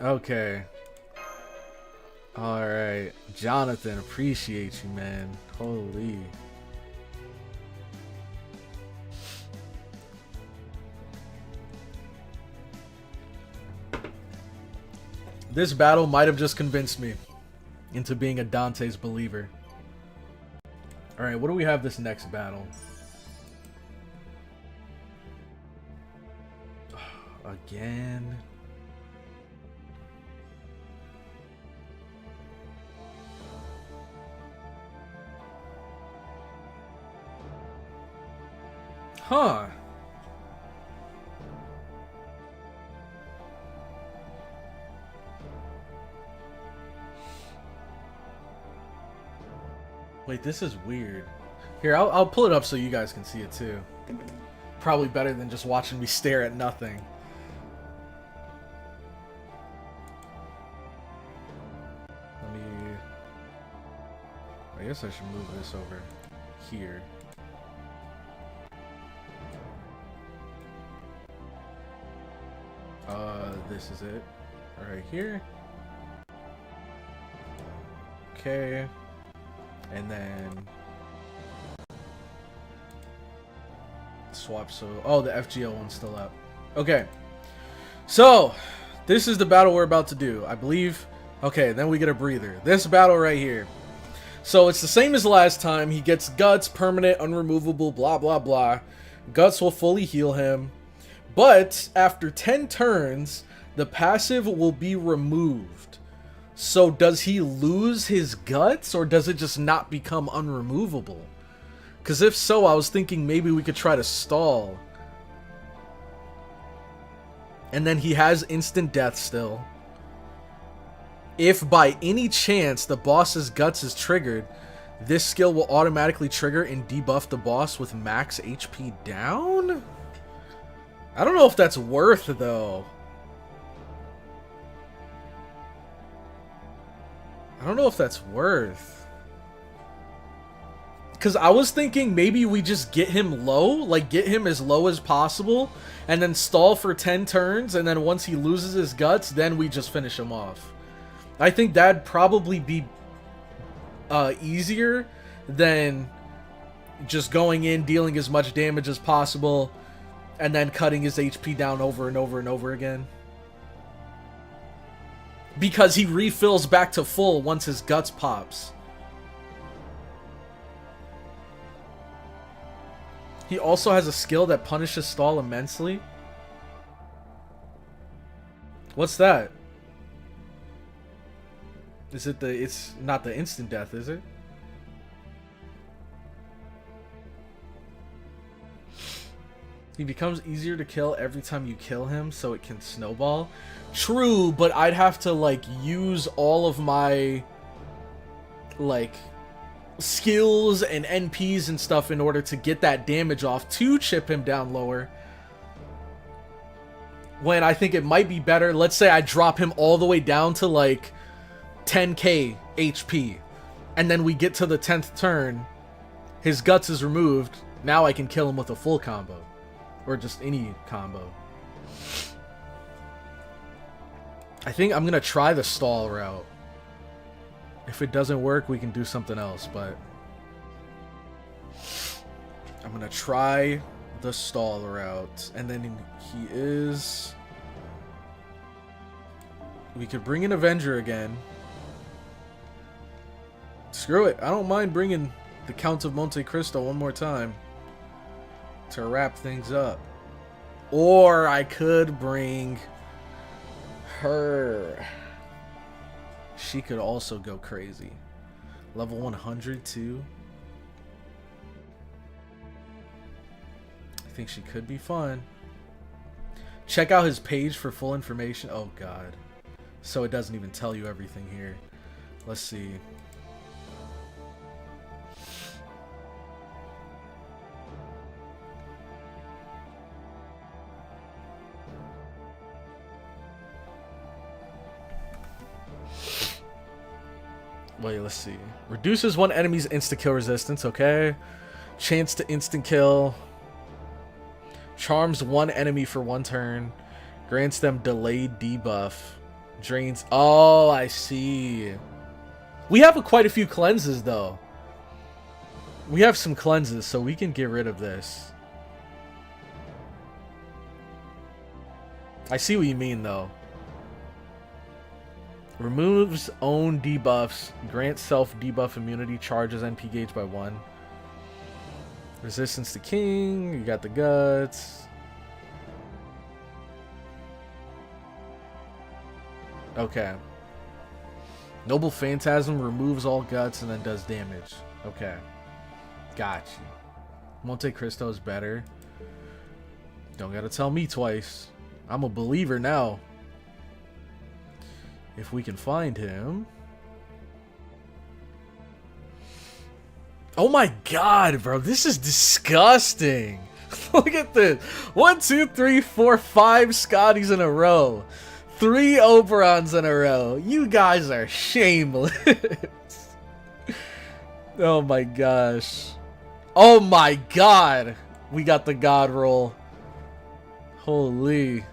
Okay. Alright. Jonathan, appreciate you, man. Holy. This battle might have just convinced me into being a Dante's believer. Alright, what do we have this next battle? Again. Huh. Wait, this is weird. Here, I'll pull it up so you guys can see it too. Probably better than just watching me stare at nothing. Let me... I guess I should move this over here. This is it. Right here. Okay. And then... swap, so... oh, the FGO one's still up. Okay. So, this is the battle we're about to do, I believe. Okay, then we get a breather. This battle right here. So, it's the same as last time. He gets Guts, permanent, unremovable, blah, blah, blah. Guts will fully heal him. But, after 10 turns, the passive will be removed. So, does he lose his Guts, or does it just not become unremovable? Because if so, I was thinking maybe we could try to stall. And then he has instant death still. If by any chance the boss's Guts is triggered, this skill will automatically trigger and debuff the boss with max HP down? I don't know if that's worth, though. I don't know if that's worth. Because I was thinking maybe we just get him low, like get him as low as possible, and then stall for 10 turns, and then once he loses his Guts, then we just finish him off. I think that'd probably be easier than just going in, dealing as much damage as possible, and then cutting his HP down over and over and over again. Because he refills back to full once his Guts pops. He also has a skill that punishes stall immensely. What's that? Is it the... it's not the instant death, is it? He becomes easier to kill every time you kill him, so it can snowball. True, but I'd have to, like, use all of my, like, skills and NPs and stuff in order to get that damage off to chip him down lower. When I think it might be better, let's say I drop him all the way down to, like, 10k HP, and then we get to the 10th turn, his Guts is removed, now I can kill him with a full combo. Or just any combo. I think I'm going to try the stall route. If it doesn't work, we can do something else, but... I'm going to try the stall route. And then he is... we could bring in Avenger again. Screw it. I don't mind bringing the Count of Monte Cristo one more time to wrap things up. Or I could bring her. She could also go crazy. Level 100 too. I think she could be fun. Check out his page for full information. Oh god. So it doesn't even tell you everything here. Let's see. Wait, let's see. Reduces one enemy's insta-kill resistance, okay. Chance to instant kill. Charms one enemy for one turn. Grants them delayed debuff. Drains... oh, I see. We have quite a few cleanses, though. We have some cleanses, so we can get rid of this. I see what you mean, though. Removes own debuffs. Grants self debuff immunity. Charges NP gauge by 1. Resistance to king. You got the guts. Okay. Noble Phantasm removes all guts and then does damage. Okay. Got you. Monte Cristo is better. Don't gotta tell me twice. I'm a believer now. If we can find him. Oh my god, bro. This is disgusting. Look at this. 1, 2, 3, 4, 5 Scotties in a row. 3 Oberons in a row. You guys are shameless. Oh my gosh. Oh my god. We got the god roll. Holy.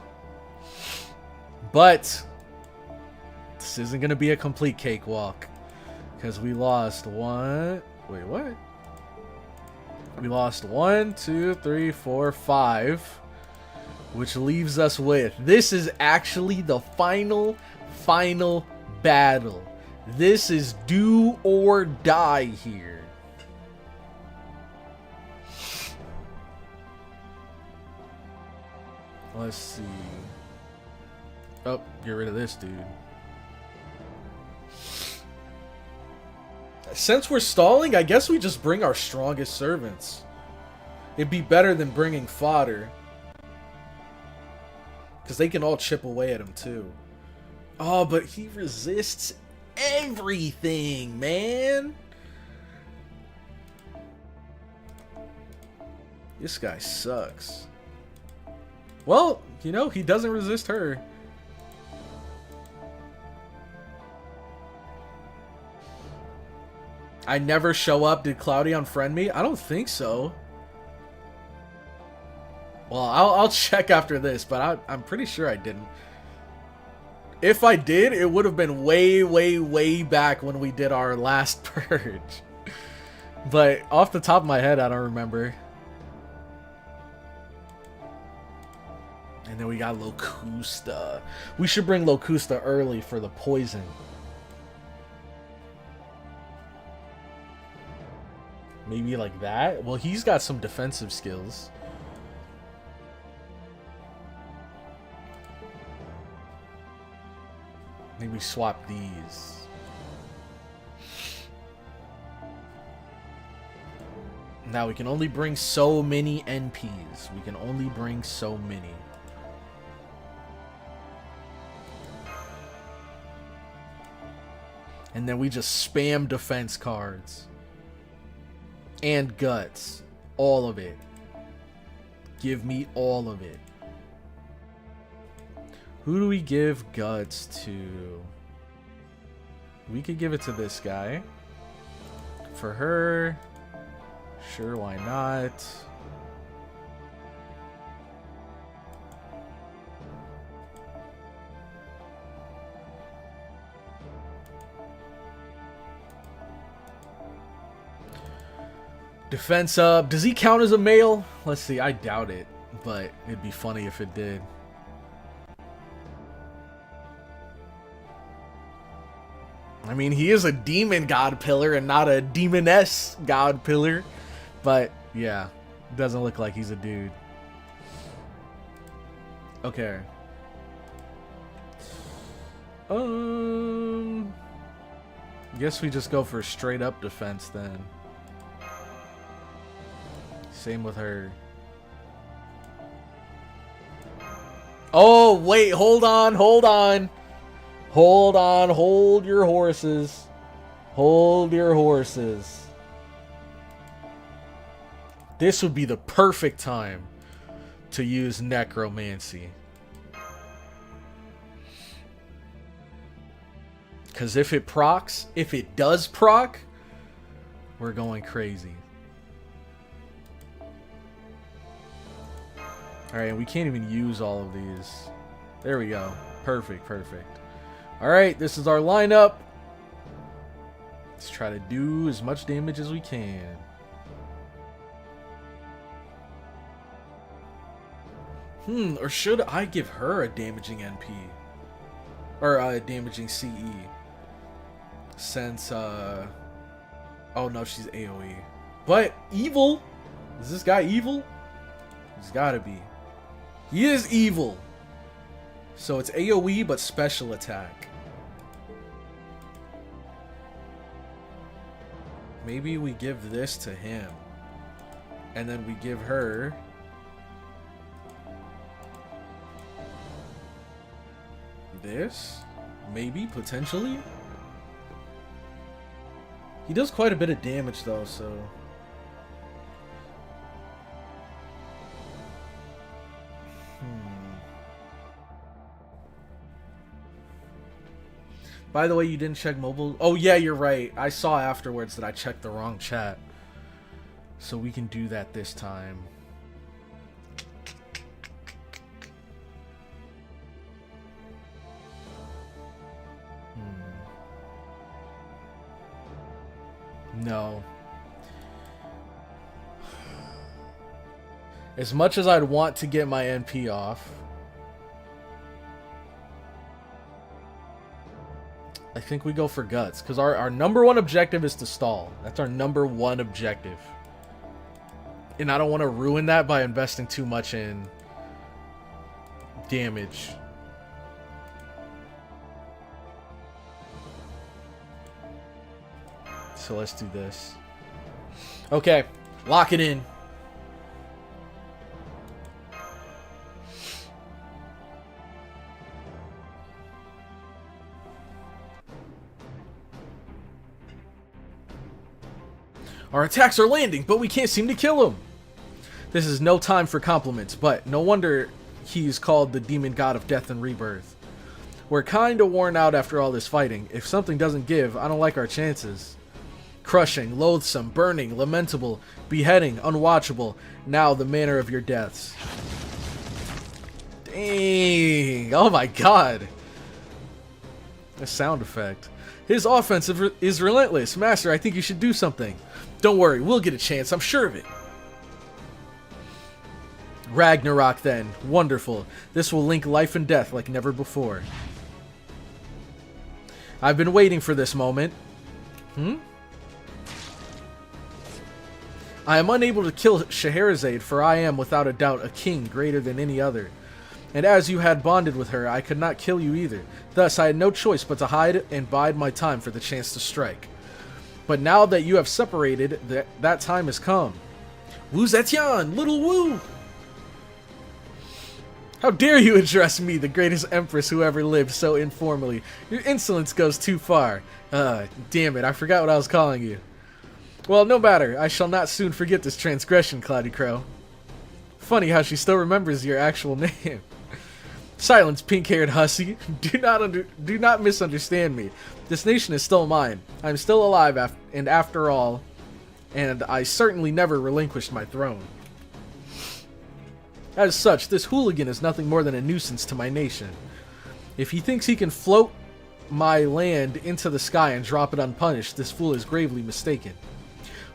But this isn't going to be a complete cakewalk. Because we lost one. Wait, what? We lost 1, 2, 3, 4, 5. Which leaves us with, this is actually the final battle. This is do or die here. Let's see. Oh, get rid of this dude. Since we're stalling, I guess we just bring our strongest servants. It'd be better than bringing fodder. Because they can all chip away at him too. Oh, but he resists everything, man. This guy sucks. Well, you know, he doesn't resist her. I never show up. Did Cloudy unfriend me? I don't think so. Well, I'll check after this, but I'm pretty sure I didn't. If I did, it would have been way back when we did our last purge. But off the top of my head, I don't remember. And then we got Locusta. We should bring Locusta early for the poison. Maybe like that? Well, he's got some defensive skills. Maybe swap these. Now we can only bring so many NPs. We can only bring so many. And then we just spam defense cards. And guts. All of it. Give me all of it. Who do we give guts to? We could give it to this guy. For her. Sure, why not? Defense up. Does he count as a male? Let's see. I doubt it. But it'd be funny if it did. I mean, he is a demon god pillar and not a demoness god pillar. But, yeah. Doesn't look like he's a dude. Okay. Guess we just go for straight up defense then. Same with her. Oh, wait, hold on. Hold your horses. Hold your horses. This would be the perfect time to use necromancy. Because if it does proc, we're going crazy. Alright, we can't even use all of these. There we go. Perfect. Alright, this is our lineup. Let's try to do as much damage as we can. Or should I give her a damaging NP? Or a damaging CE? Since, oh no, she's AoE. But, evil? Is this guy evil? He's gotta be. He is evil! So it's AoE, but special attack. Maybe we give this to him. And then we give her... this? Maybe, potentially? He does quite a bit of damage though, so... By the way, you didn't check mobile? Oh yeah, you're right. I saw afterwards that I checked the wrong chat. So we can do that this time. No. As much as I'd want to get my NP off, I think we go for guts. Because our number one objective is to stall. That's our number one objective. And I don't want to ruin that by investing too much in damage. So let's do this. Okay, lock it in. Our attacks are landing, but we can't seem to kill him. This is no time for compliments, but no wonder he's called the demon god of death and rebirth. We're kinda worn out after all this fighting. If something doesn't give, I don't like our chances. Crushing, loathsome, burning, lamentable, beheading, unwatchable. Now the manner of your deaths. Dang. Oh my god. A sound effect. His offense is relentless. Master, I think you should do something. Don't worry, we'll get a chance. I'm sure of it. Ragnarok then. Wonderful. This will link life and death like never before. I've been waiting for this moment. I am unable to kill Scheherazade, for I am, without a doubt, a king greater than any other. And as you had bonded with her, I could not kill you either. Thus, I had no choice but to hide and bide my time for the chance to strike. But now that you have separated, that time has come. Wu Zetian, little Wu! How dare you address me, the greatest empress who ever lived, so informally? Your insolence goes too far. Damn it, I forgot what I was calling you. Well, no matter. I shall not soon forget this transgression, CloudyCrow. Funny how she still remembers your actual name. Silence, pink-haired hussy. Do not misunderstand me. This nation is still mine. I am still alive after all, and I certainly never relinquished my throne. As such, this hooligan is nothing more than a nuisance to my nation. If he thinks he can float my land into the sky and drop it unpunished, this fool is gravely mistaken.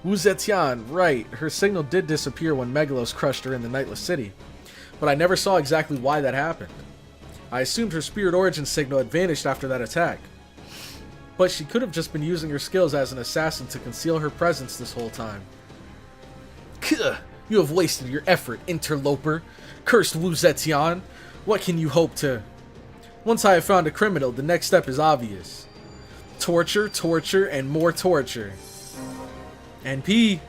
Wu Zetian, right, her signal did disappear when Megalos crushed her in the Nightless City, but I never saw exactly why that happened. I assumed her spirit origin signal had vanished after that attack, but she could have just been using her skills as an assassin to conceal her presence this whole time. Kuh, you have wasted your effort, interloper. Cursed Wu Zetian, what can you hope to... Once I have found a criminal, the next step is obvious. Torture, torture, and more torture. NP.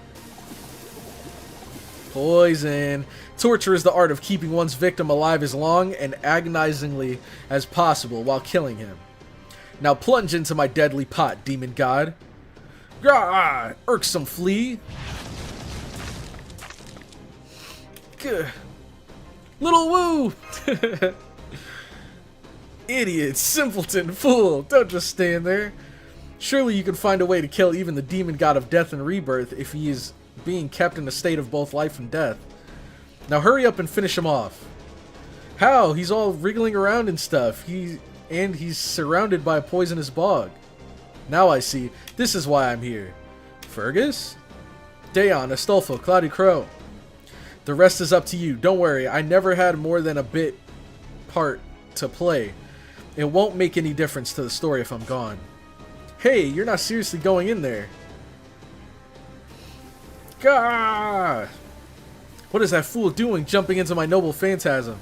Poison. Torture is the art of keeping one's victim alive as long and agonizingly as possible while killing him. Now plunge into my deadly pot, demon god. Grah! Irksome flea. Gah. Little Woo! Idiot, simpleton, fool. Don't just stand there. Surely you can find a way to kill even the demon god of death and rebirth if he is being kept in a state of both life and death. Now hurry up and finish him off. How? He's all wriggling around and stuff. He's surrounded by a poisonous bog. Now I see. This is why I'm here. Fergus? Dayon, Astolfo, CloudyCrow. The rest is up to you. Don't worry, I never had more than a bit part to play. It won't make any difference to the story if I'm gone. Hey, you're not seriously going in there. Gah! What is that fool doing, jumping into my noble phantasm?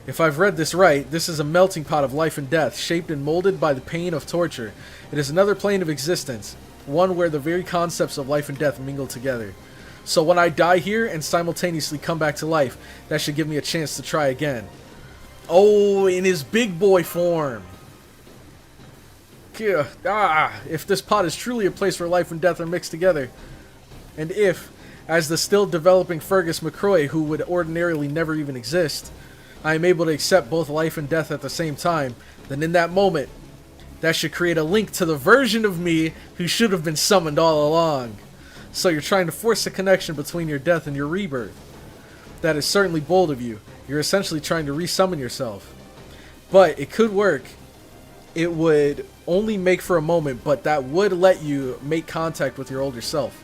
If I've read this right, this is a melting pot of life and death, shaped and molded by the pain of torture. It is another plane of existence, one where the very concepts of life and death mingle together. So when I die here and simultaneously come back to life, that should give me a chance to try again. Oh, in his big boy form. If this pot is truly a place where life and death are mixed together, and if, as the still developing Fergus McCroy, who would ordinarily never even exist, I am able to accept both life and death at the same time, then in that moment, that should create a link to the version of me who should have been summoned all along. So you're trying to force a connection between your death and your rebirth. That is certainly bold of you. You're essentially trying to resummon yourself. But it could work. It would only make for a moment, but that would let you make contact with your older self.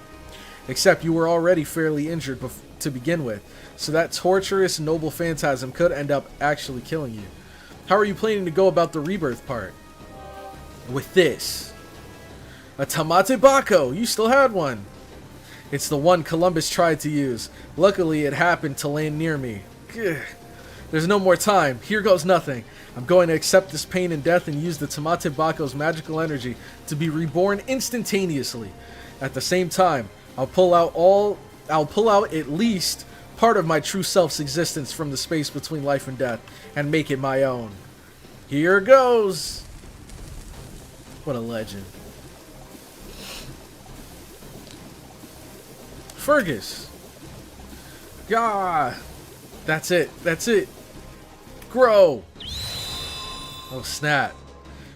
Except you were already fairly injured to begin with, so that torturous noble phantasm could end up actually killing you. How are you planning to go about the rebirth part? With this. A Tamate Bako! You still had one! It's the one Columbus tried to use. Luckily, it happened to land near me. Gah. There's no more time. Here goes nothing. I'm going to accept this pain and death and use the Tamate Bako's magical energy to be reborn instantaneously. At the same time, I'll pull out at least part of my true self's existence from the space between life and death and make it my own. Here goes. What a legend. Fergus. God. That's it. That's it. Grow. Oh, snap.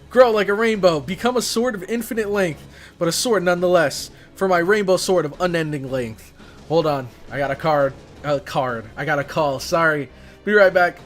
Grow like a rainbow. Become a sword of infinite length, but a sword nonetheless. For my rainbow sword of unending length. Hold on. I got a card. I got a call. Sorry. Be right back.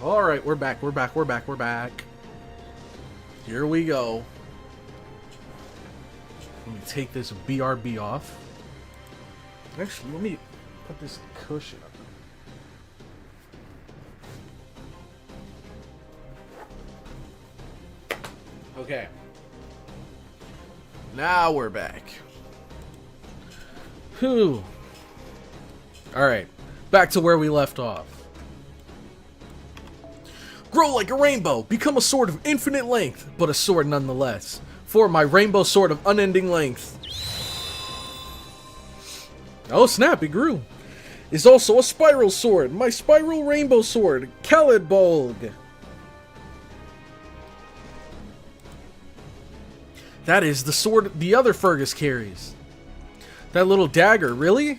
Alright, we're back. Here we go. Let me take this BRB off. Actually, let me put this cushion up. Okay. Now we're back. Whew. Alright, back to where we left off. Grow like a rainbow, become a sword of infinite length, but a sword nonetheless. For my rainbow sword of unending length. Oh snap, it grew. Is also a spiral sword, my spiral rainbow sword, Khalidbolg. That is the sword the other Fergus carries. That little dagger, really?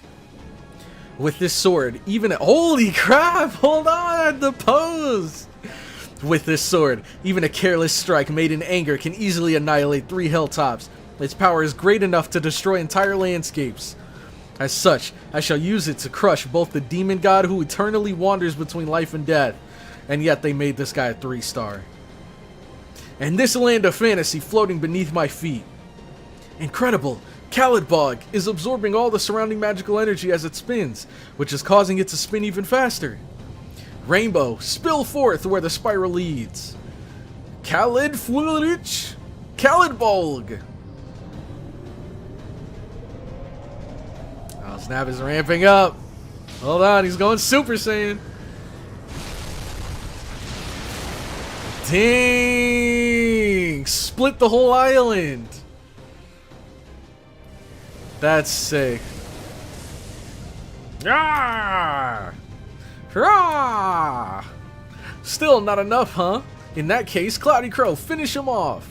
With this sword, even holy crap, hold on, the pose! With this sword, even a careless strike made in anger can easily annihilate 3 hilltops. Its power is great enough to destroy entire landscapes. As such, I shall use it to crush both the demon god who eternally wanders between life and death, and yet they made this guy a 3-star. And this land of fantasy floating beneath my feet. Incredible! Khalidbog is absorbing all the surrounding magical energy as it spins, which is causing it to spin even faster. Rainbow, spill forth where the spiral leads. Khalidbolg! Oh, Snap is ramping up. Hold on, he's going Super Saiyan. Dang! Split the whole island. That's sick. Ah! Hurrah! Still not enough, huh? In that case, CloudyCrow, finish him off.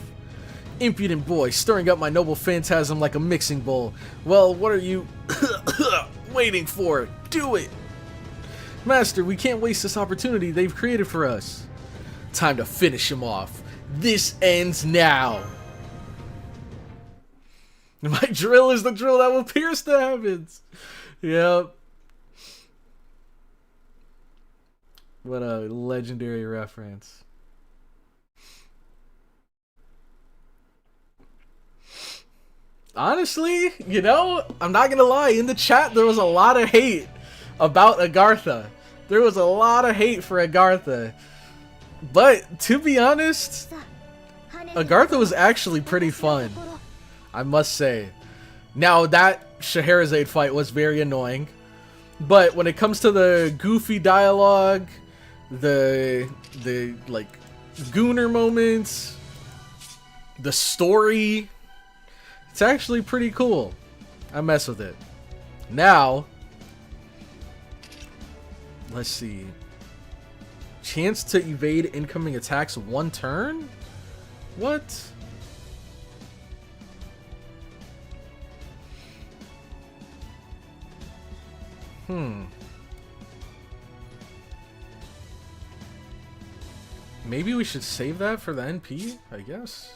Impudent boy, stirring up my noble phantasm like a mixing bowl. Well, what are you waiting for? Do it! Master, we can't waste this opportunity they've created for us. Time to finish him off. This ends now. My drill is the drill that will pierce the heavens. Yep. What a legendary reference. Honestly, you know, I'm not gonna lie, in the chat there was a lot of hate about Agartha. There was a lot of hate for Agartha. But, to be honest, Agartha was actually pretty fun, I must say. Now, that Scheherazade fight was very annoying. But when it comes to the goofy dialogue, the like, gooner moments, the story, it's actually pretty cool. I mess with it. Now, let's see. Chance to evade incoming attacks 1 turn? What? Maybe we should save that for the NP, I guess.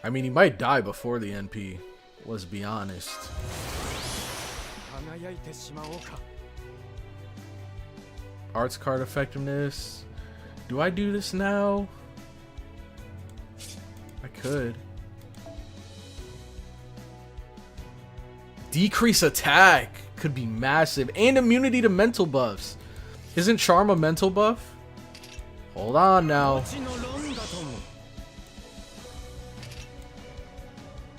I mean, he might die before the NP, let's be honest. Arts card effectiveness. Do I do this now? I could. Decrease attack could be massive. And immunity to mental buffs. Isn't Charm a mental buff? Hold on now.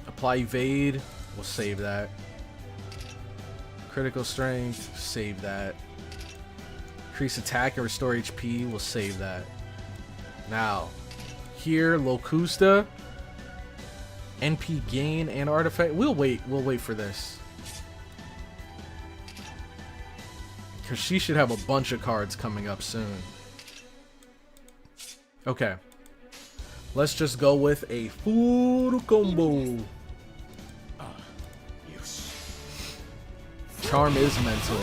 Apply evade. We'll save that. Critical strength. Save that. Increase attack and restore HP. We'll save that. Now, here, Locusta. NP gain and artifact. We'll wait. We'll wait for this. Because she should have a bunch of cards coming up soon. Okay. Let's just go with a full combo. Charm is mental.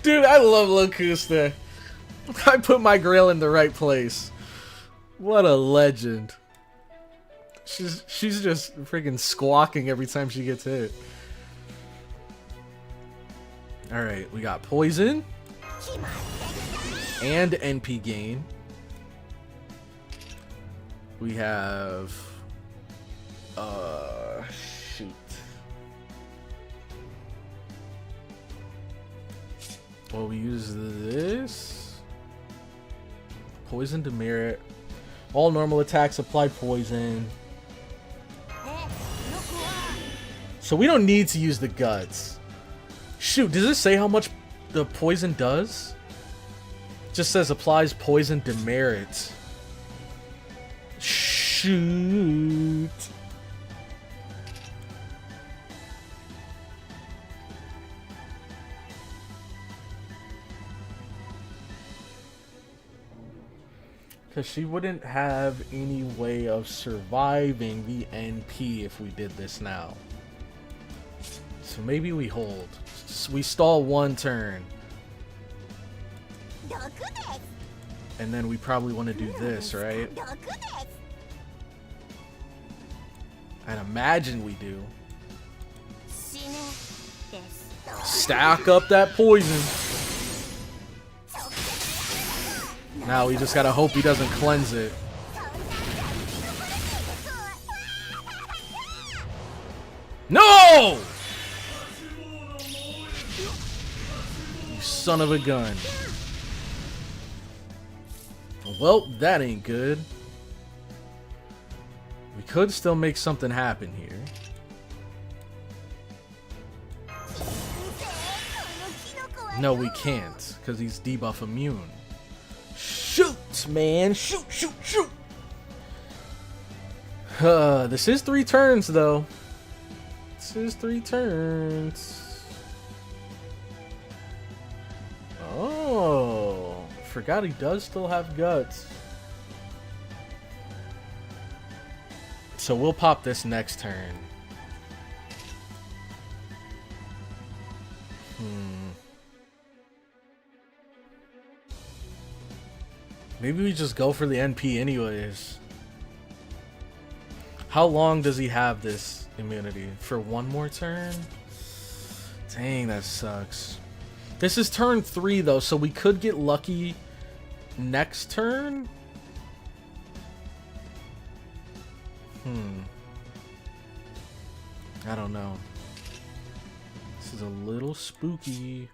Dude, I love Locusta. I put my grill in the right place. What a legend. She's just freaking squawking every time she gets hit. Alright, we got poison and NP gain. We have shoot. Well, we use this. Poison demerit. All normal attacks apply poison. So we don't need to use the guts. Shoot, does it say how much the poison does? It just says applies poison demerit. Shoot. Because she wouldn't have any way of surviving the NP if we did this now. So maybe we hold. We stall 1 turn. And then we probably want to do this, right? I'd imagine we do. Stack up that poison. Now we just gotta hope he doesn't cleanse it. No! You son of a gun. Well, that ain't good. We could still make something happen here. No, we can't, because he's debuff immune. Shoot, man. Shoot, shoot, shoot. This is 3 turns, though. This is 3 turns. Oh, forgot he does still have guts. So we'll pop this next turn. Maybe we just go for the NP anyways. How long does he have this immunity? For 1 more turn? Dang, that sucks. This is turn 3 though, so we could get lucky next turn. I don't know. This is a little spooky.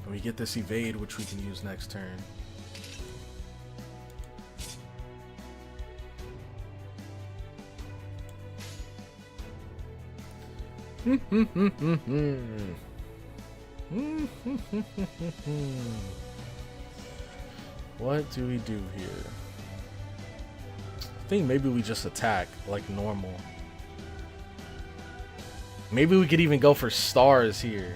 We get this evade, which we can use next turn. What do we do here? I think maybe we just attack like normal. Maybe we could even go for stars here.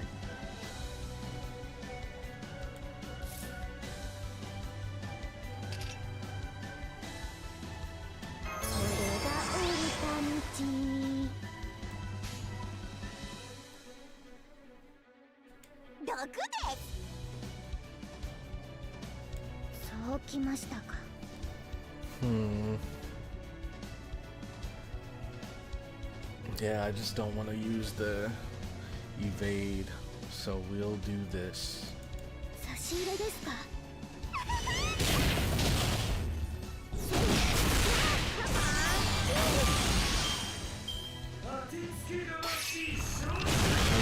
Yeah, I just don't want to use the evade, so we'll do this.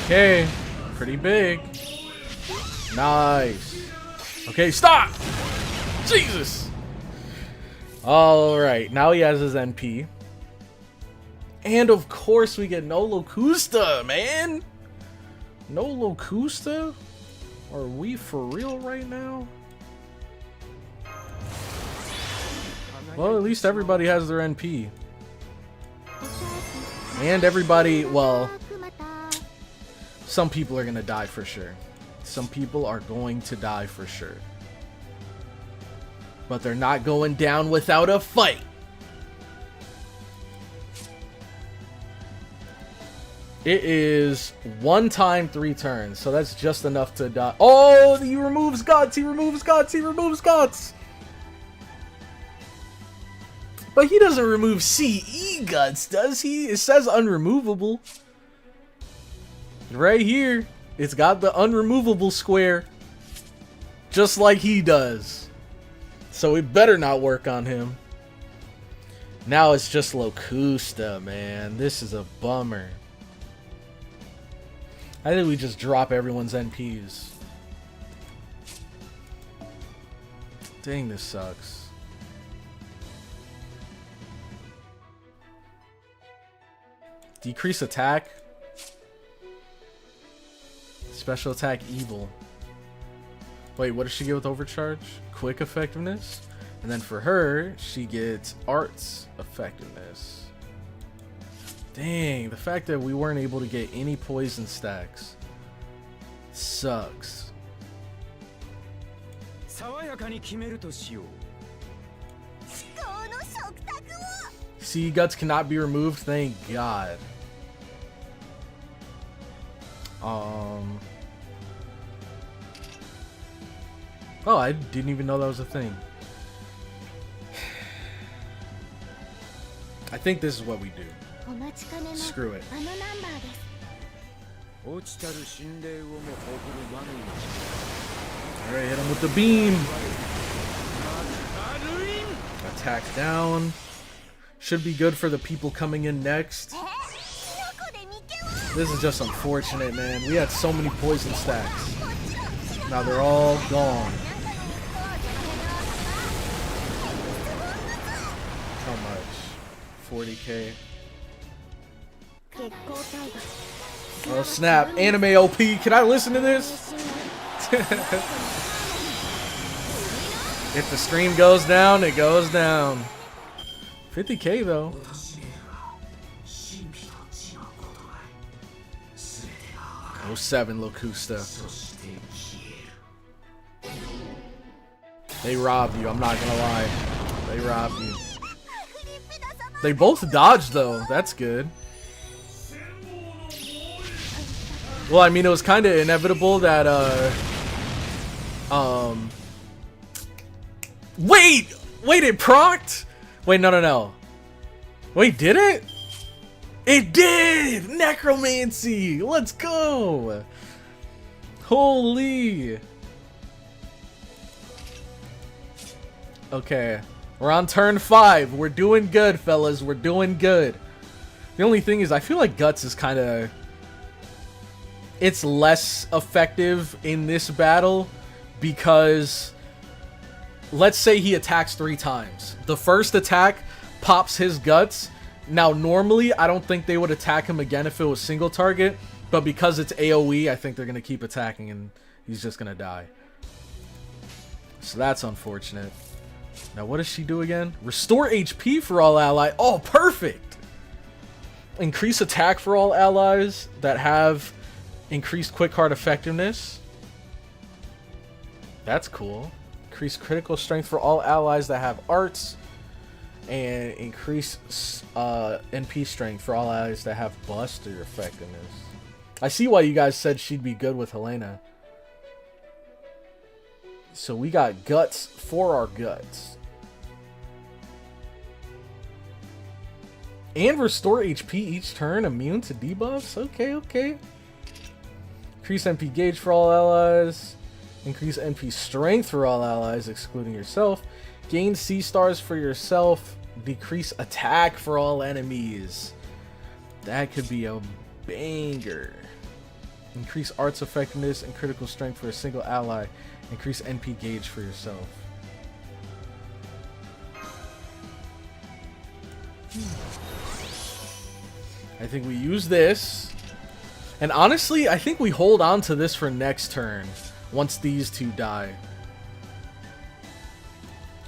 Okay, pretty big. Nice. Okay, stop! Jesus! Alright, now he has his NP. And of course we get no Locusta, man! No Locusta? Are we for real right now? Well, at least everybody has their NP. And everybody, well, some people are gonna die for sure. Some people are going to die for sure. But they're not going down without a fight. It is 1 time 3 turns, so that's just enough to die. Oh, he removes guts, he removes guts, he removes guts. But he doesn't remove CE guts, does he? It says unremovable. Right here, it's got the unremovable square. Just like he does. So it better not work on him. Now it's just Locusta, man. This is a bummer. I think we just drop everyone's NPs. Dang, this sucks. Decrease attack. Special attack evil. Wait, what does she get with overcharge? Quick effectiveness? And then for her, she gets arts effectiveness. Dang, the fact that we weren't able to get any poison stacks sucks. See, guts cannot be removed, thank God. Oh, I didn't even know that was a thing. I think this is what we do. Screw it. Alright, hit him with the beam. Attack down. Should be good for the people coming in next. This is just unfortunate, man. We had so many poison stacks. Now they're all gone. How much? 40k. Oh snap, anime OP, can I listen to this? If the stream goes down, it goes down. 50k though. Oh 07 Locusta. They robbed you, I'm not gonna lie. They robbed you. They both dodged though, that's good. Well, I mean, it was kind of inevitable that, Wait, it procced? Wait, no. Wait, did it? It did! Necromancy! Let's go! Holy! Okay, we're on turn 5. We're doing good, fellas. We're doing good. The only thing is, I feel like Guts is kind of... It's less effective in this battle because... Let's say he attacks 3 times. The first attack pops his Guts. Now, normally, I don't think they would attack him again if it was single target. But because it's AoE, I think they're going to keep attacking and he's just going to die. So that's unfortunate. Now, what does she do again? Restore HP for all allies. Oh, perfect! Increase attack for all allies that have increased quick heart effectiveness. That's cool. Increase critical strength for all allies that have arts. And increase NP strength for all allies that have buster effectiveness. I see why you guys said she'd be good with Helena. So we got guts for our guts. And restore HP each turn, immune to debuffs? Okay. Increase MP gauge for all allies. Increase NP strength for all allies, excluding yourself. Gain C stars for yourself. Decrease attack for all enemies. That could be a banger. Increase arts effectiveness and critical strength for a single ally. Increase NP gauge for yourself. I think we use this. And honestly, I think we hold on to this for next turn. Once these two die.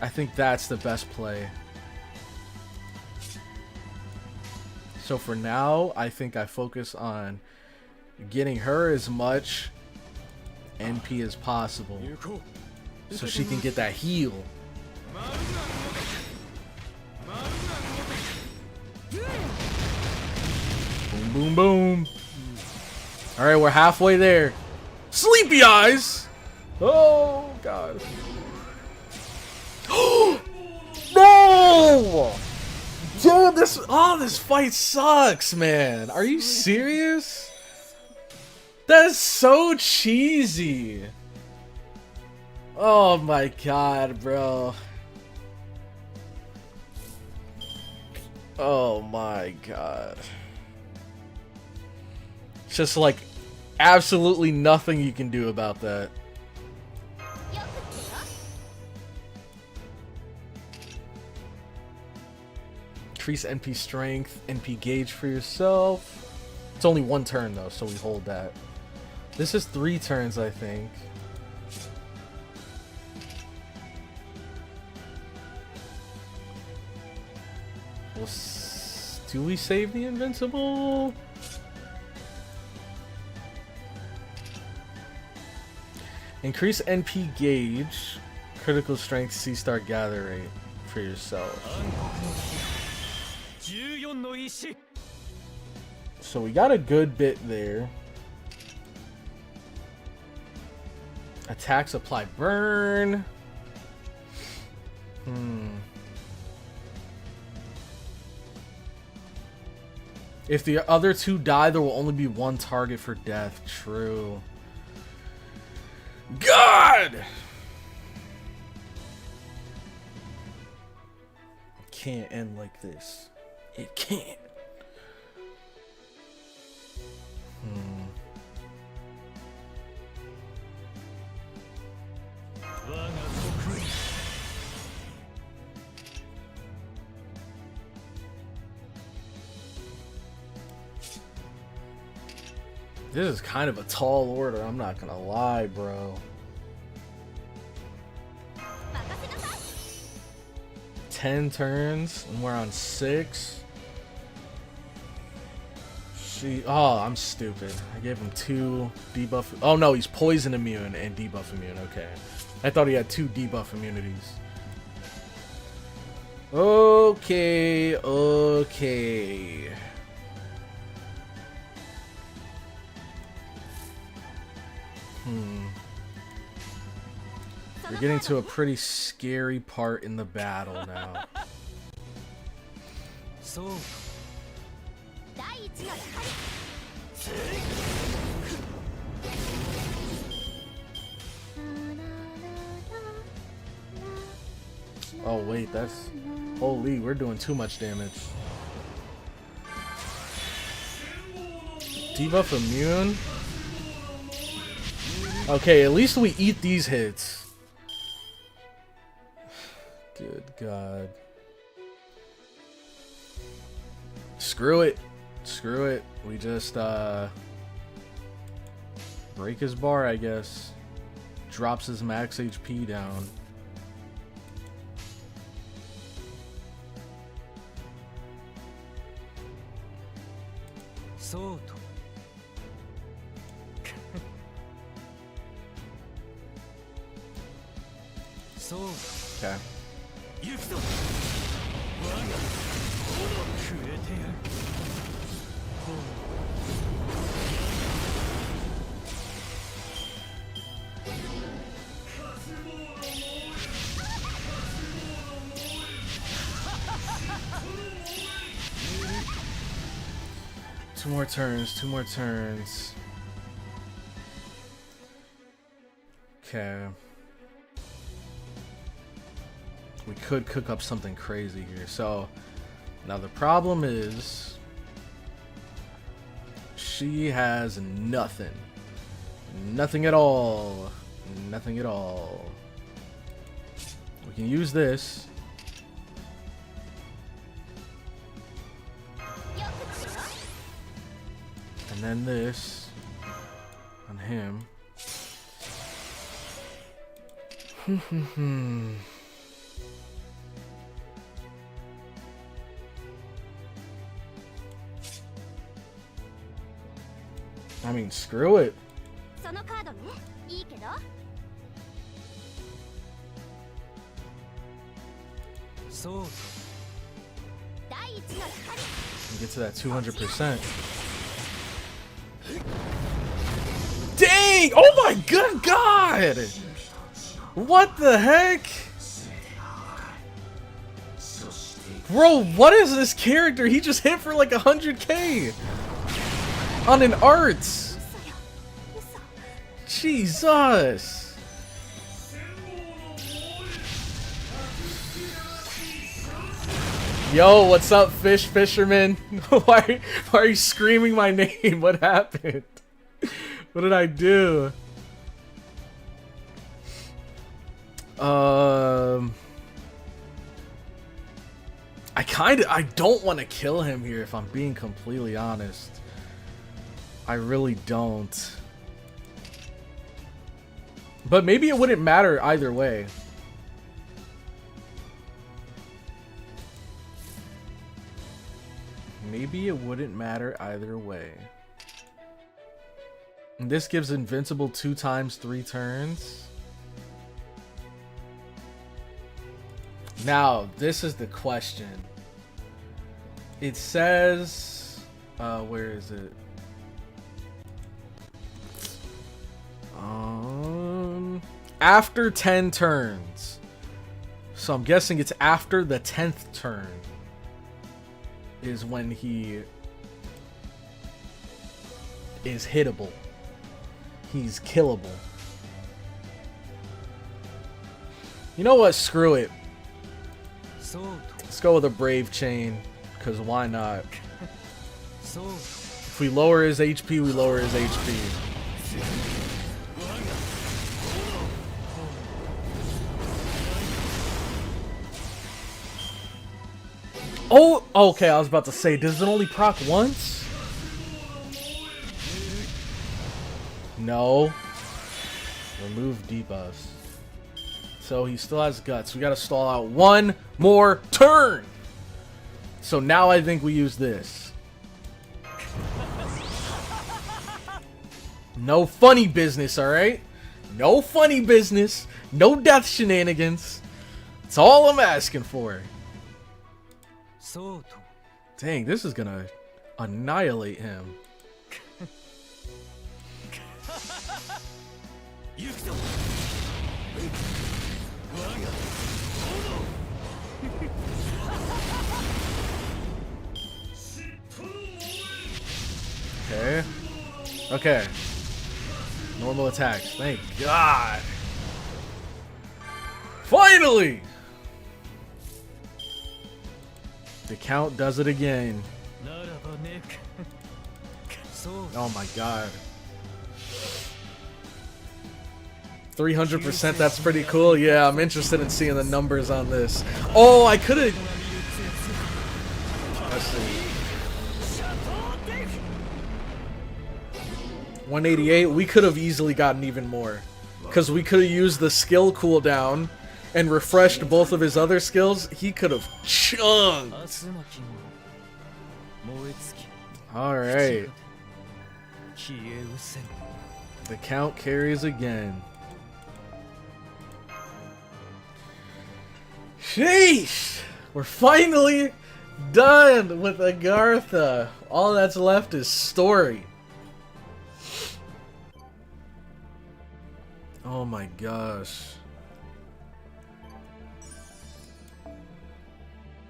I think that's the best play. So for now, I think I focus on getting her as much NP as possible. So she can get that heal. Boom, boom, boom. Alright, we're halfway there. Sleepy eyes! Oh, God. No! Dude, this fight sucks, man. Are you serious? That's so cheesy. Oh my God, bro. Oh my God. Just like absolutely nothing you can do about that. Increase NP strength, NP gauge for yourself. It's only 1 turn though, so we hold that. This is 3 turns, I think. Do we save the invincible? Increase NP gauge, critical strength, C-star gather rate for yourself. So we got a good bit there. Attacks apply burn. If the other two die, there will only be one target for death. True. God! It can't end like this. It can't. This is kind of a tall order, I'm not gonna lie, bro. 10 turns, and we're on 6. Oh, I'm stupid. I gave him 2 debuff. Oh no, he's poison immune and debuff immune. Okay. I thought he had 2 debuff immunities. Okay, okay. We're getting to a pretty scary part in the battle now. Oh wait, that's... Holy, we're doing too much damage. Debuff immune? Okay, at least we eat these hits. Good God. Screw it. Screw it. We just, break his bar, I guess. Drops his max HP down. Okay. Two more turns, 2 more turns. Okay. We could cook up something crazy here. So, now the problem is... she has nothing. Nothing at all. Nothing at all. We can use this. And then this on him. I mean, screw it. Get to that 200%. Dang! Oh my good God! What the heck? Bro, what is this character? He just hit for like 100k on an arts. Jesus. Yo, what's up, fisherman? Why are you screaming my name? What happened? What did I do? I don't want to kill him here, if I'm being completely honest. I really don't. But maybe it wouldn't matter either way. Maybe it wouldn't matter either way. And this gives invincible 2 times 3 turns. Now, this is the question. It says, where is it? After 10 turns. So I'm guessing it's after the 10th turn is when he is hittable. He's killable. You know what? Screw it. Let's go with a Brave Chain, because why not? If we lower his HP, we lower his HP. Oh, okay, I was about to say, does it only proc once? No. Remove debuffs. So he still has guts. We gotta stall out 1 more turn. So now I think we use this. No funny business, alright? No funny business. No death shenanigans. That's all I'm asking for. Dang, this is gonna annihilate him. Okay. Okay. Normal attacks. Thank God. Finally! The count does it again. Oh my God. 300%, that's pretty cool. Yeah, I'm interested in seeing the numbers on this. Oh, I could have... Let's see. 188, we could have easily gotten even more. Because we could have used the skill cooldown and refreshed both of his other skills. He could have chunked. Alright. The count carries again. Sheesh! We're finally done with Agartha. All that's left is story. Oh my gosh.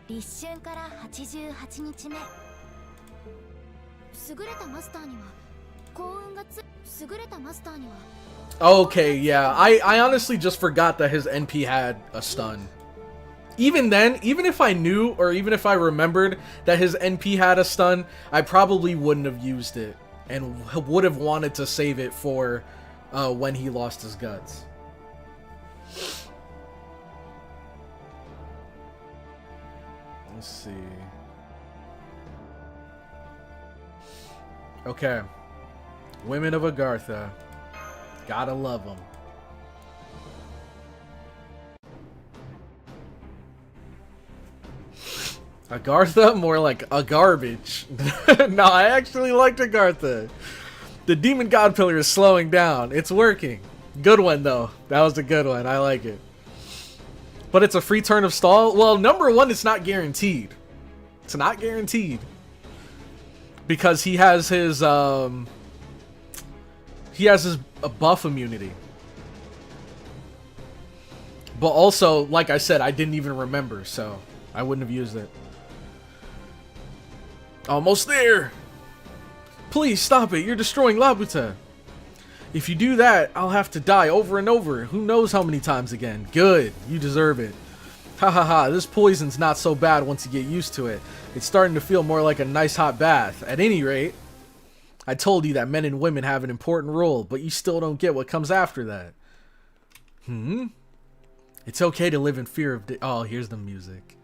立春から88日目。優れたマスターには幸運が優れたマスターには Okay, yeah. I honestly just forgot that his NP had a stun. Even then, even if I knew or even if I remembered that his NP had a stun, I probably wouldn't have used it and would have wanted to save it for when he lost his guts. Let's see. Okay. Women of Agartha. Gotta love them. Agartha? More like a garbage. No, I actually liked Agartha. The Demon God Pillar is slowing down. It's working. Good one, though. That was a good one. I like it. But it's a free turn of stall? Well, number one, it's not guaranteed. It's not guaranteed. Because he has his buff immunity. But also, like I said, I didn't even remember, so I wouldn't have used it. Almost there! Please stop it, you're destroying Labuta. If you do that, I'll have to die over and over. Who knows how many times again. Good, you deserve it. Ha ha ha, this poison's not so bad once you get used to it. It's starting to feel more like a nice hot bath. At any rate, I told you that men and women have an important role, but you still don't get what comes after that. It's okay to live in fear of oh, here's the music.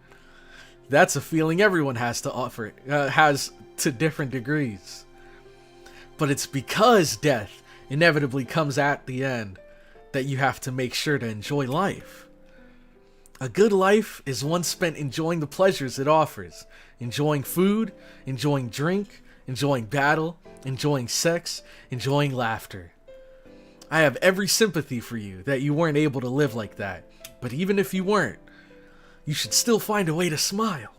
That's a feeling everyone has to offer, has to different degrees. But it's because death inevitably comes at the end that you have to make sure to enjoy life. A good life is one spent enjoying the pleasures it offers. Enjoying food, enjoying drink, enjoying battle, enjoying sex, enjoying laughter. I have every sympathy for you that you weren't able to live like that. But even if you weren't, you should still find a way to smile.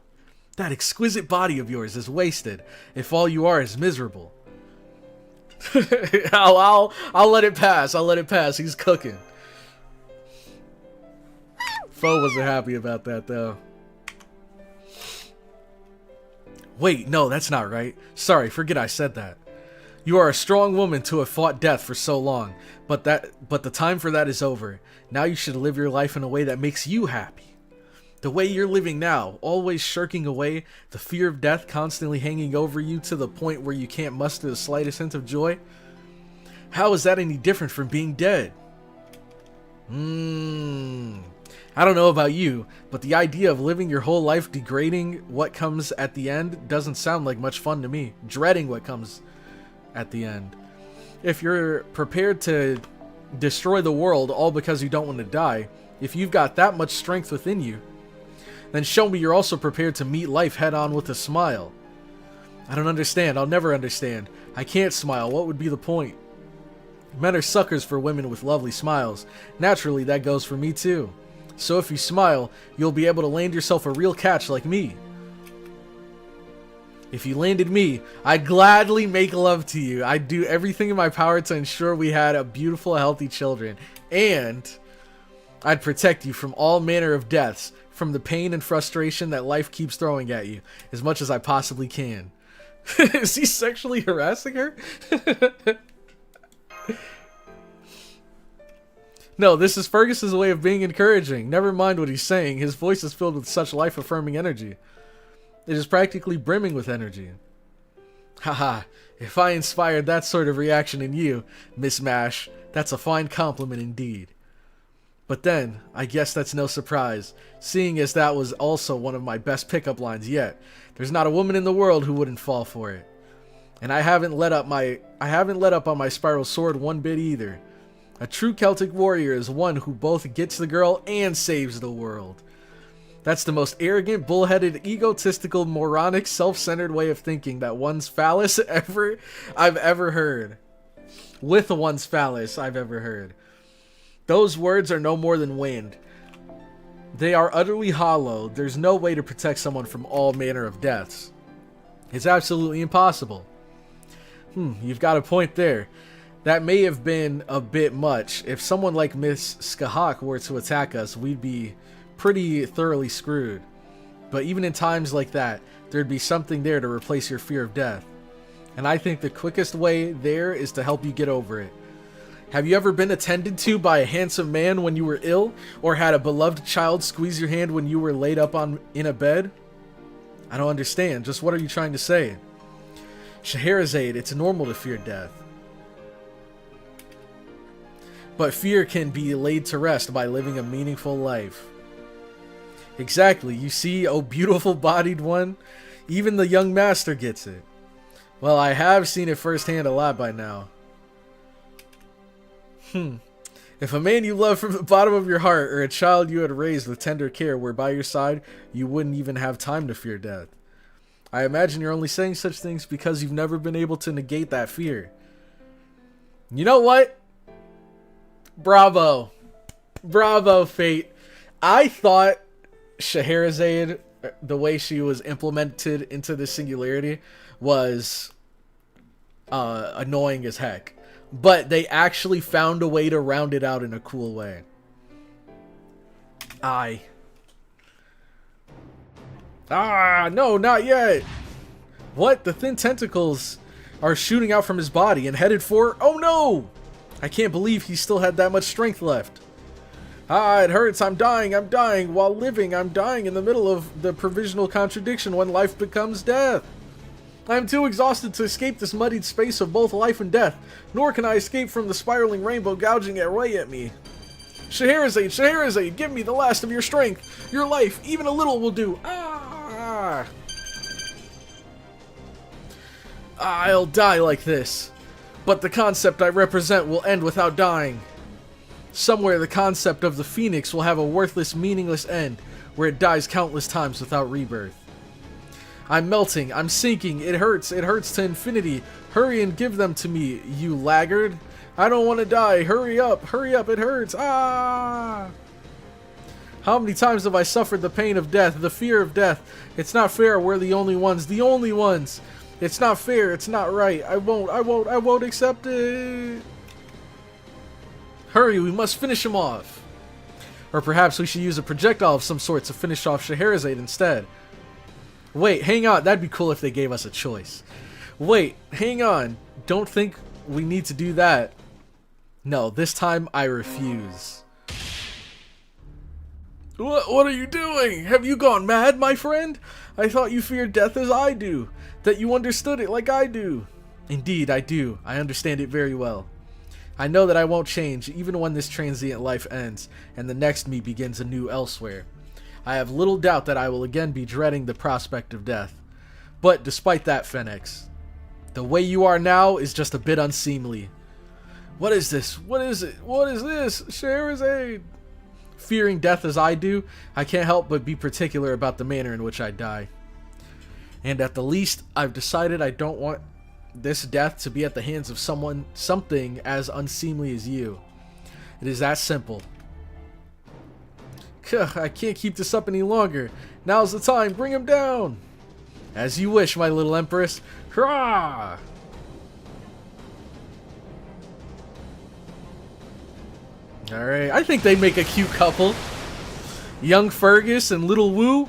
That exquisite body of yours is wasted if all you are is miserable. I'll let it pass. I'll let it pass. He's cooking. Fo wasn't happy about that though. Wait, no, that's not right. Sorry, forget I said that. You are a strong woman to have fought death for so long, but the time for that is over. Now you should live your life in a way that makes you happy. The way you're living now, always shirking away, the fear of death constantly hanging over you to the point where you can't muster the slightest hint of joy. How is that any different from being dead? I don't know about you, but the idea of living your whole life degrading what comes at the end doesn't sound like much fun to me. Dreading what comes at the end. If you're prepared to destroy the world all because you don't want to die, if you've got that much strength within you, then show me you're also prepared to meet life head on with a smile. I don't understand. I'll never understand. I can't smile. What would be the point? Men are suckers for women with lovely smiles. Naturally, that goes for me too. So if you smile, you'll be able to land yourself a real catch like me. If you landed me, I'd gladly make love to you. I'd do everything in my power to ensure we had a beautiful, healthy children. And I'd protect you from all manner of deaths, from the pain and frustration that life keeps throwing at you, as much as I possibly can. Is he sexually harassing her? No, this is Fergus's way of being encouraging. Never mind what he's saying. His voice is filled with such life-affirming energy. It is practically brimming with energy. Haha, if I inspired that sort of reaction in you, Miss Mash, that's a fine compliment indeed. But then, I guess that's no surprise, seeing as that was also one of my best pickup lines yet. There's not a woman in the world who wouldn't fall for it. And I haven't let up on my spiral sword one bit either. A true Celtic warrior is one who both gets the girl and saves the world. That's the most arrogant, bullheaded, egotistical, moronic, self-centered way of thinking that one's phallus I've ever heard. With one's phallus I've ever heard. Those words are no more than wind. They are utterly hollow. There's no way to protect someone from all manner of deaths. It's absolutely impossible. You've got a point there. That may have been a bit much. If someone like Miss SCHEHERAZADE were to attack us, we'd be pretty thoroughly screwed. But even in times like that, there'd be something there to replace your fear of death. And I think the quickest way there is to help you get over it. Have you ever been attended to by a handsome man when you were ill? Or had a beloved child squeeze your hand when you were laid up in a bed? I don't understand. Just what are you trying to say? Scheherazade, it's normal to fear death. But fear can be laid to rest by living a meaningful life. Exactly, you see, oh beautiful bodied one? Even the young master gets it. Well, I have seen it firsthand a lot by now. If a man you love from the bottom of your heart, or a child you had raised with tender care were by your side, you wouldn't even have time to fear death. I imagine you're only saying such things because you've never been able to negate that fear. You know what? Bravo. Bravo, Fate. I thought Scheherazade, the way she was implemented into the singularity, was annoying as heck. But they actually found a way to round it out in a cool way. No, not yet. What? The thin tentacles are shooting out from his body and headed for... Oh no! I can't believe he still had that much strength left. It hurts. I'm dying. I'm dying. While living, I'm dying in the middle of the provisional contradiction when life becomes death. I am too exhausted to escape this muddied space of both life and death, nor can I escape from the spiraling rainbow gouging away at me. Scheherazade, Scheherazade, give me the last of your strength. Your life, even a little, will do. I'll die like this. But the concept I represent will end without dying. Somewhere the concept of the phoenix will have a worthless, meaningless end, where it dies countless times without rebirth. I'm melting, I'm sinking, it hurts to infinity. Hurry and give them to me, you laggard. I don't want to die, hurry up, it hurts, ah! How many times have I suffered the pain of death, the fear of death? It's not fair, we're the only ones. It's not fair, it's not right. I won't accept it. Hurry, we must finish him off. Or perhaps we should use a projectile of some sort to finish off Scheherazade instead. Wait, hang on, that'd be cool if they gave us a choice. Wait, hang on, don't think we need to do that. No, this time I refuse. What are you doing? Have you gone mad, my friend? I thought you feared death as I do. That you understood it like I do. Indeed, I do. I understand it very well. I know that I won't change, even when this transient life ends, and the next me begins anew elsewhere. I have little doubt that I will again be dreading the prospect of death. But despite that, Phoenix, the way you are now is just a bit unseemly. What is this? What is it? What is this? Scheherazade! Fearing death as I do, I can't help but be particular about the manner in which I die. And at the least, I've decided I don't want this death to be at the hands of something as unseemly as you. It is that simple. I can't keep this up any longer. Now's the time, bring him down! As you wish, my little empress. Hurrah! Alright, I think they make a cute couple. Young Fergus and Little Woo.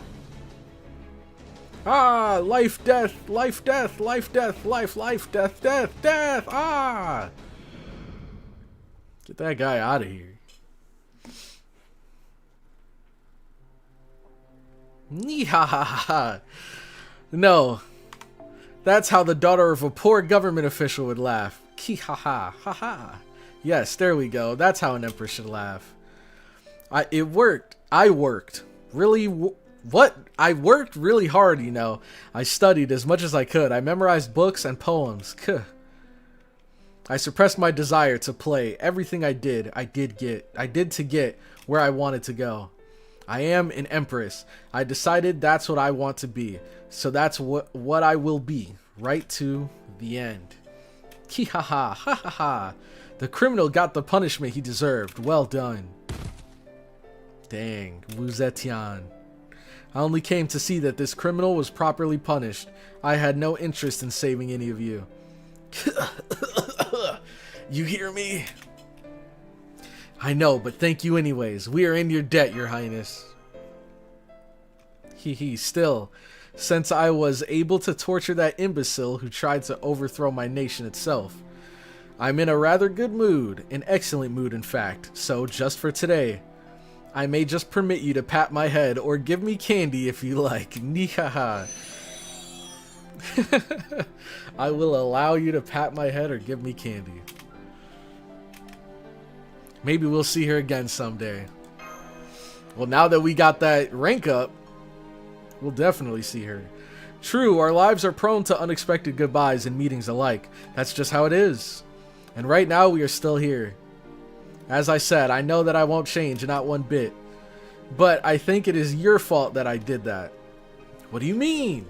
Ah, life, death, life, death, life, death, life, death, death, death, ah! Get that guy out of here. Neehahaha. No. That's how the daughter of a poor government official would laugh. Kihaha, haha. Yes, there we go. That's how an empress should laugh. It worked. I worked. Really, what? I worked really hard, you know. I studied as much as I could. I memorized books and poems. I suppressed my desire to play. Everything I did to get where I wanted to go. I am an empress. I decided that's what I want to be. So that's what I will be. Right to the end. Kihaha, ha ha ha. The criminal got the punishment he deserved. Well done. Dang, Wu Zetian. I only came to see that this criminal was properly punished. I had no interest in saving any of you. You hear me? I know, but thank you anyways. We are in your debt, your highness. Still, since I was able to torture that imbecile who tried to overthrow my nation itself, I'm in a rather good mood, an excellent mood in fact, so just for today, I may just permit you to pat my head or give me candy if you like. Nihaha. I will allow you to pat my head or give me candy. Maybe we'll see her again someday. Well, now that we got that rank up, we'll definitely see her. True, our lives are prone to unexpected goodbyes and meetings alike. That's just how it is. And right now we are still here. As I said, I know that I won't change, not one bit. But I think it is your fault that I did that. What do you mean?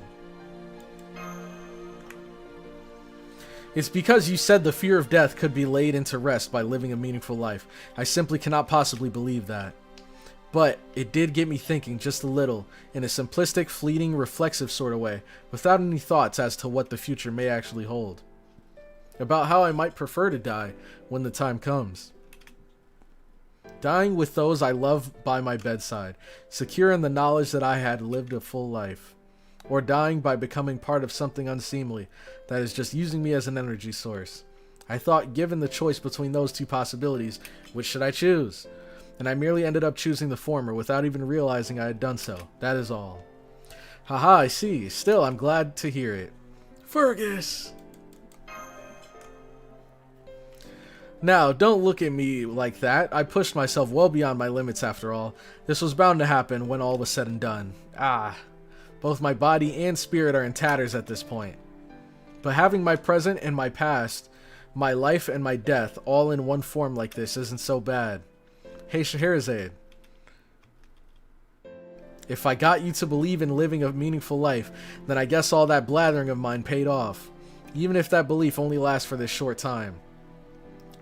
It's because you said the fear of death could be laid into rest by living a meaningful life. I simply cannot possibly believe that. But it did get me thinking just a little, in a simplistic, fleeting, reflexive sort of way, without any thoughts as to what the future may actually hold. About how I might prefer to die when the time comes. Dying with those I love by my bedside, secure in the knowledge that I had lived a full life. Or dying by becoming part of something unseemly that is just using me as an energy source. I thought, given the choice between those two possibilities, which should I choose? And I merely ended up choosing the former without even realizing I had done so. That is all. Haha, I see. Still, I'm glad to hear it. Fergus! Now, don't look at me like that. I pushed myself well beyond my limits after all. This was bound to happen when all was said and done. Both my body and spirit are in tatters at this point. But having my present and my past, my life and my death, all in one form like this isn't so bad. Hey, Scheherazade. If I got you to believe in living a meaningful life, then I guess all that blathering of mine paid off. Even if that belief only lasts for this short time.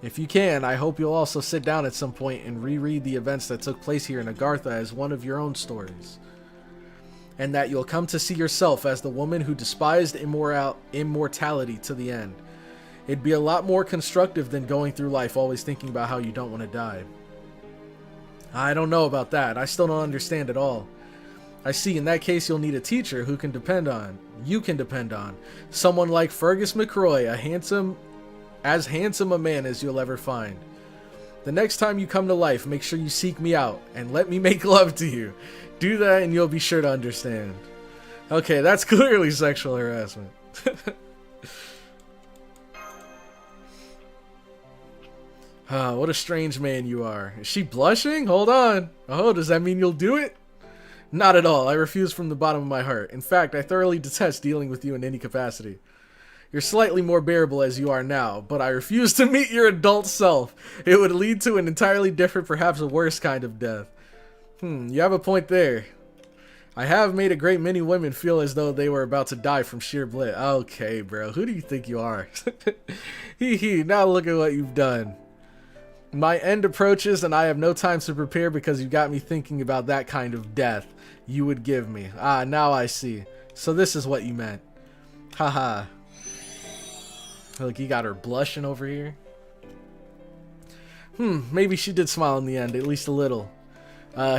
If you can, I hope you'll also sit down at some point and reread the events that took place here in Agartha as one of your own stories. And that you'll come to see yourself as the woman who despised immortality to the end. It'd be a lot more constructive than going through life always thinking about how you don't want to die. I don't know about that. I still don't understand at all. I see, in that case you'll need a teacher who can depend on. You can depend on. Someone like Fergus McCroy, as handsome a man as you'll ever find. The next time you come to life, make sure you seek me out and let me make love to you. Do that and you'll be sure to understand. Okay, that's clearly sexual harassment. What a strange man you are. Is she blushing? Hold on. Oh, does that mean you'll do it? Not at all. I refuse from the bottom of my heart. In fact, I thoroughly detest dealing with you in any capacity. You're slightly more bearable as you are now, but I refuse to meet your adult self. It would lead to an entirely different, perhaps a worse kind of death. You have a point there. I have made a great many women feel as though they were about to die from sheer bliss. Okay, bro. Who do you think you are? Hee hee. Now look at what you've done. My end approaches and I have no time to prepare because you got me thinking about that kind of death you would give me. Ah, now I see. So this is what you meant. Haha. Look, you got her blushing over here. Maybe she did smile in the end, at least a little.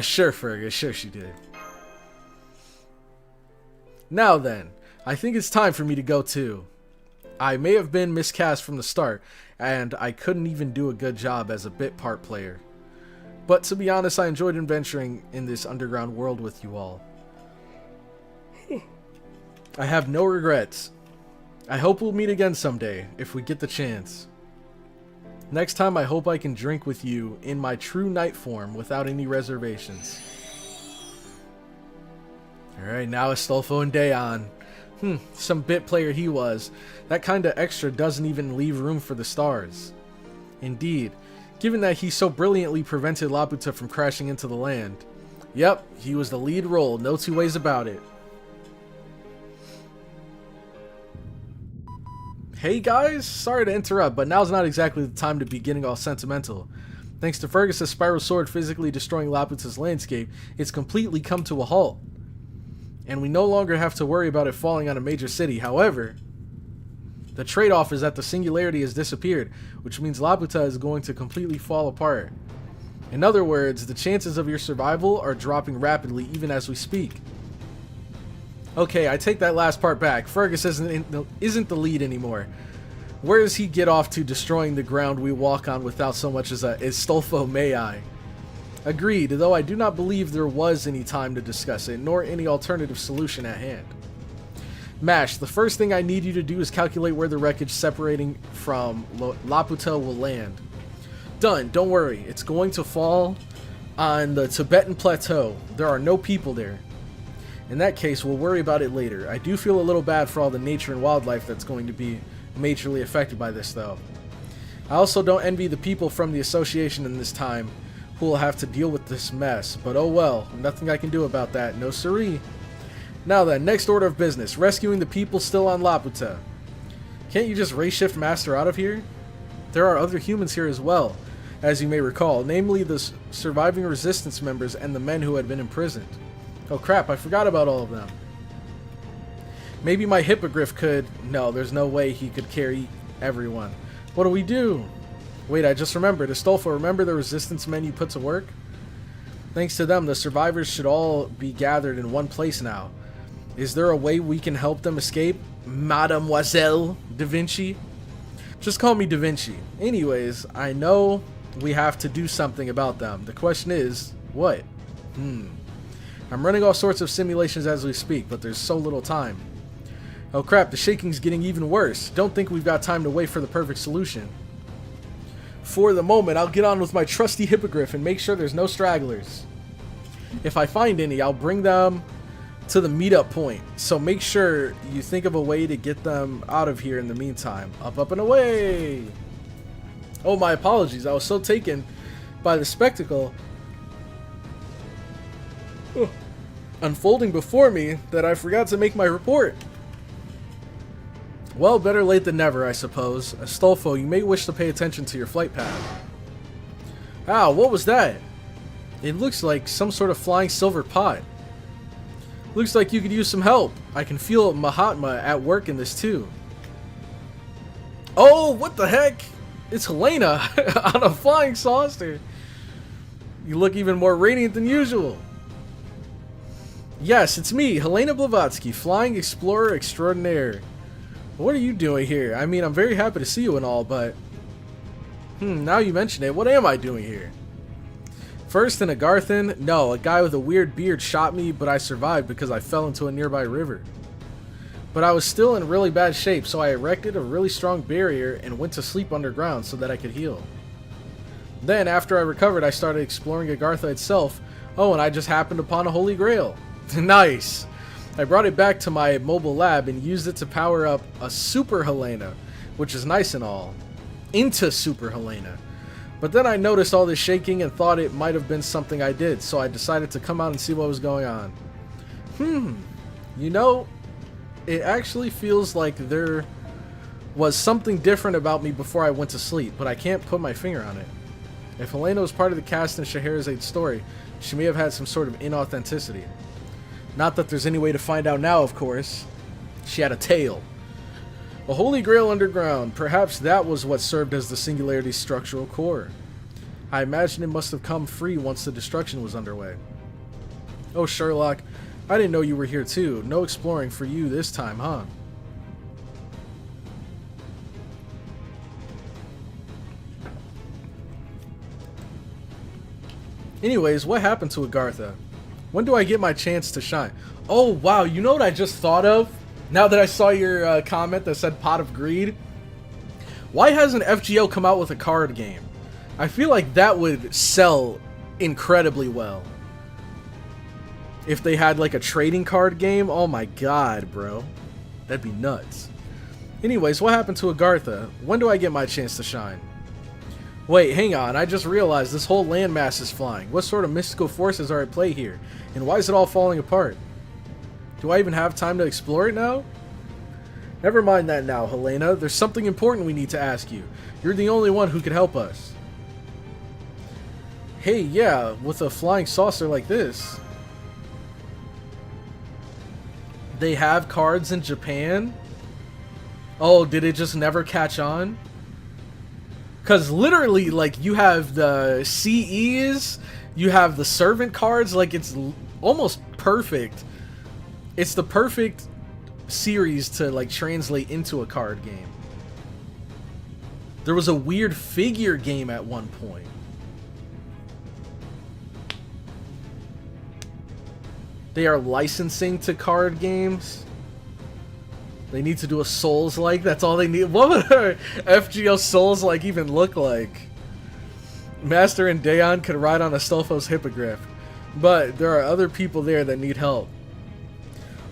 Sure, Fergus, sure she did. Now then, I think it's time for me to go too. I may have been miscast from the start, and I couldn't even do a good job as a bit part player. But to be honest, I enjoyed adventuring in this underground world with you all. I have no regrets. I hope we'll meet again someday, if we get the chance. Next time, I hope I can drink with you in my true knight form without any reservations. Alright, now Astolfo and Daeon. Some bit player he was. That kind of extra doesn't even leave room for the stars. Indeed, given that he so brilliantly prevented Laputa from crashing into the land. Yep, he was the lead role, no two ways about it. Hey guys, sorry to interrupt, but now's not exactly the time to be getting all sentimental. Thanks to Fergus' spiral sword physically destroying Laputa's landscape, it's completely come to a halt. And we no longer have to worry about it falling on a major city. However, the trade-off is that the singularity has disappeared, which means Laputa is going to completely fall apart. In other words, the chances of your survival are dropping rapidly even as we speak. Okay, I take that last part back. Fergus isn't the lead anymore. Where does he get off to destroying the ground we walk on without so much as a Istolfo may I? Agreed, though I do not believe there was any time to discuss it, nor any alternative solution at hand. Mash, the first thing I need you to do is calculate where the wreckage separating from Laputa will land. Done, don't worry. It's going to fall on the Tibetan Plateau. There are no people there. In that case, we'll worry about it later. I do feel a little bad for all the nature and wildlife that's going to be majorly affected by this, though. I also don't envy the people from the association in this time who will have to deal with this mess, but oh well, nothing I can do about that, no siree. Now then, next order of business, rescuing the people still on Laputa. Can't you just race shift Master out of here? There are other humans here as well, as you may recall, namely the surviving resistance members and the men who had been imprisoned. Oh crap, I forgot about all of them. Maybe my hippogriff could... No, there's no way he could carry everyone. What do we do? Wait, I just remembered. Astolfo, remember the resistance men you put to work? Thanks to them, the survivors should all be gathered in one place now. Is there a way we can help them escape? Mademoiselle Da Vinci? Just call me Da Vinci. Anyways, I know we have to do something about them. The question is, what? I'm running all sorts of simulations as we speak, but there's so little time. Oh crap, the shaking's getting even worse. Don't think we've got time to wait for the perfect solution. For the moment, I'll get on with my trusty hippogriff and make sure there's no stragglers. If I find any, I'll bring them to the meetup point. So make sure you think of a way to get them out of here in the meantime. Up, up, and away! Oh, my apologies. I was so taken by the spectacle unfolding before me that I forgot to make my report. Well, better late than never, I suppose. Astolfo, you may wish to pay attention to your flight path. Ah, what was that? It looks like some sort of flying silver pot. Looks like you could use some help. I can feel Mahatma at work in this too. Oh, what the heck? It's Helena on a flying saucer. You look even more radiant than usual. Yes, it's me, Helena Blavatsky, flying explorer extraordinaire. What are you doing here? I mean, I'm very happy to see you and all, but... now you mention it, what am I doing here? First in Agarthan? No, a guy with a weird beard shot me, but I survived because I fell into a nearby river. But I was still in really bad shape, so I erected a really strong barrier and went to sleep underground so that I could heal. Then, after I recovered, I started exploring Agartha itself. Oh, and I just happened upon a holy grail. Nice! I brought it back to my mobile lab and used it to power up a Super Helena, which is nice and all. Into Super Helena. But then I noticed all this shaking and thought it might have been something I did, so I decided to come out and see what was going on. You know, it actually feels like there was something different about me before I went to sleep, but I can't put my finger on it. If Helena was part of the cast in Scheherazade's story, she may have had some sort of inauthenticity. Not that there's any way to find out now, of course. She had a tail. A holy grail underground. Perhaps that was what served as the Singularity's structural core. I imagine it must have come free once the destruction was underway. Oh, Sherlock, I didn't know you were here too. No exploring for you this time, huh? Anyways, what happened to Agartha? When do I get my chance to shine? Oh, wow, you know what I just thought of? Now that I saw your comment that said Pot of Greed? Why hasn't FGO come out with a card game? I feel like that would sell incredibly well. If they had like a trading card game, oh my god, bro. That'd be nuts. Anyways, what happened to Agartha? When do I get my chance to shine? Wait, hang on, I just realized this whole landmass is flying. What sort of mystical forces are at play here? And why is it all falling apart? Do I even have time to explore it now? Never mind that now, Helena. There's something important we need to ask you. You're the only one who could help us. Hey, yeah, with a flying saucer like this. They have cards in Japan? Oh, did it just never catch on? Because literally, like, you have the CEs, you have the servant cards, like, it's almost perfect. It's the perfect series to, like, translate into a card game. There was a weird figure game at one point. They are licensing to card games. They need to do a Souls-like. That's all they need. What would our FGO Souls-like even look like? Master and Daeon could ride on Astolfo's hippogriff. But there are other people there that need help.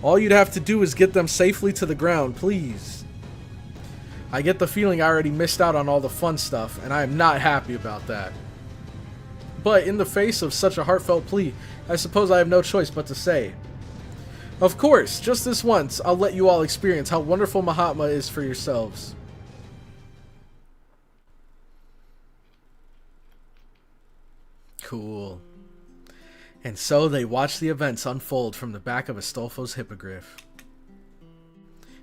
All you'd have to do is get them safely to the ground, please. I get the feeling I already missed out on all the fun stuff, and I am not happy about that. But in the face of such a heartfelt plea, I suppose I have no choice but to say, of course, just this once, I'll let you all experience how wonderful Mahatma is for yourselves. Cool. And so they watch the events unfold from the back of Astolfo's hippogriff.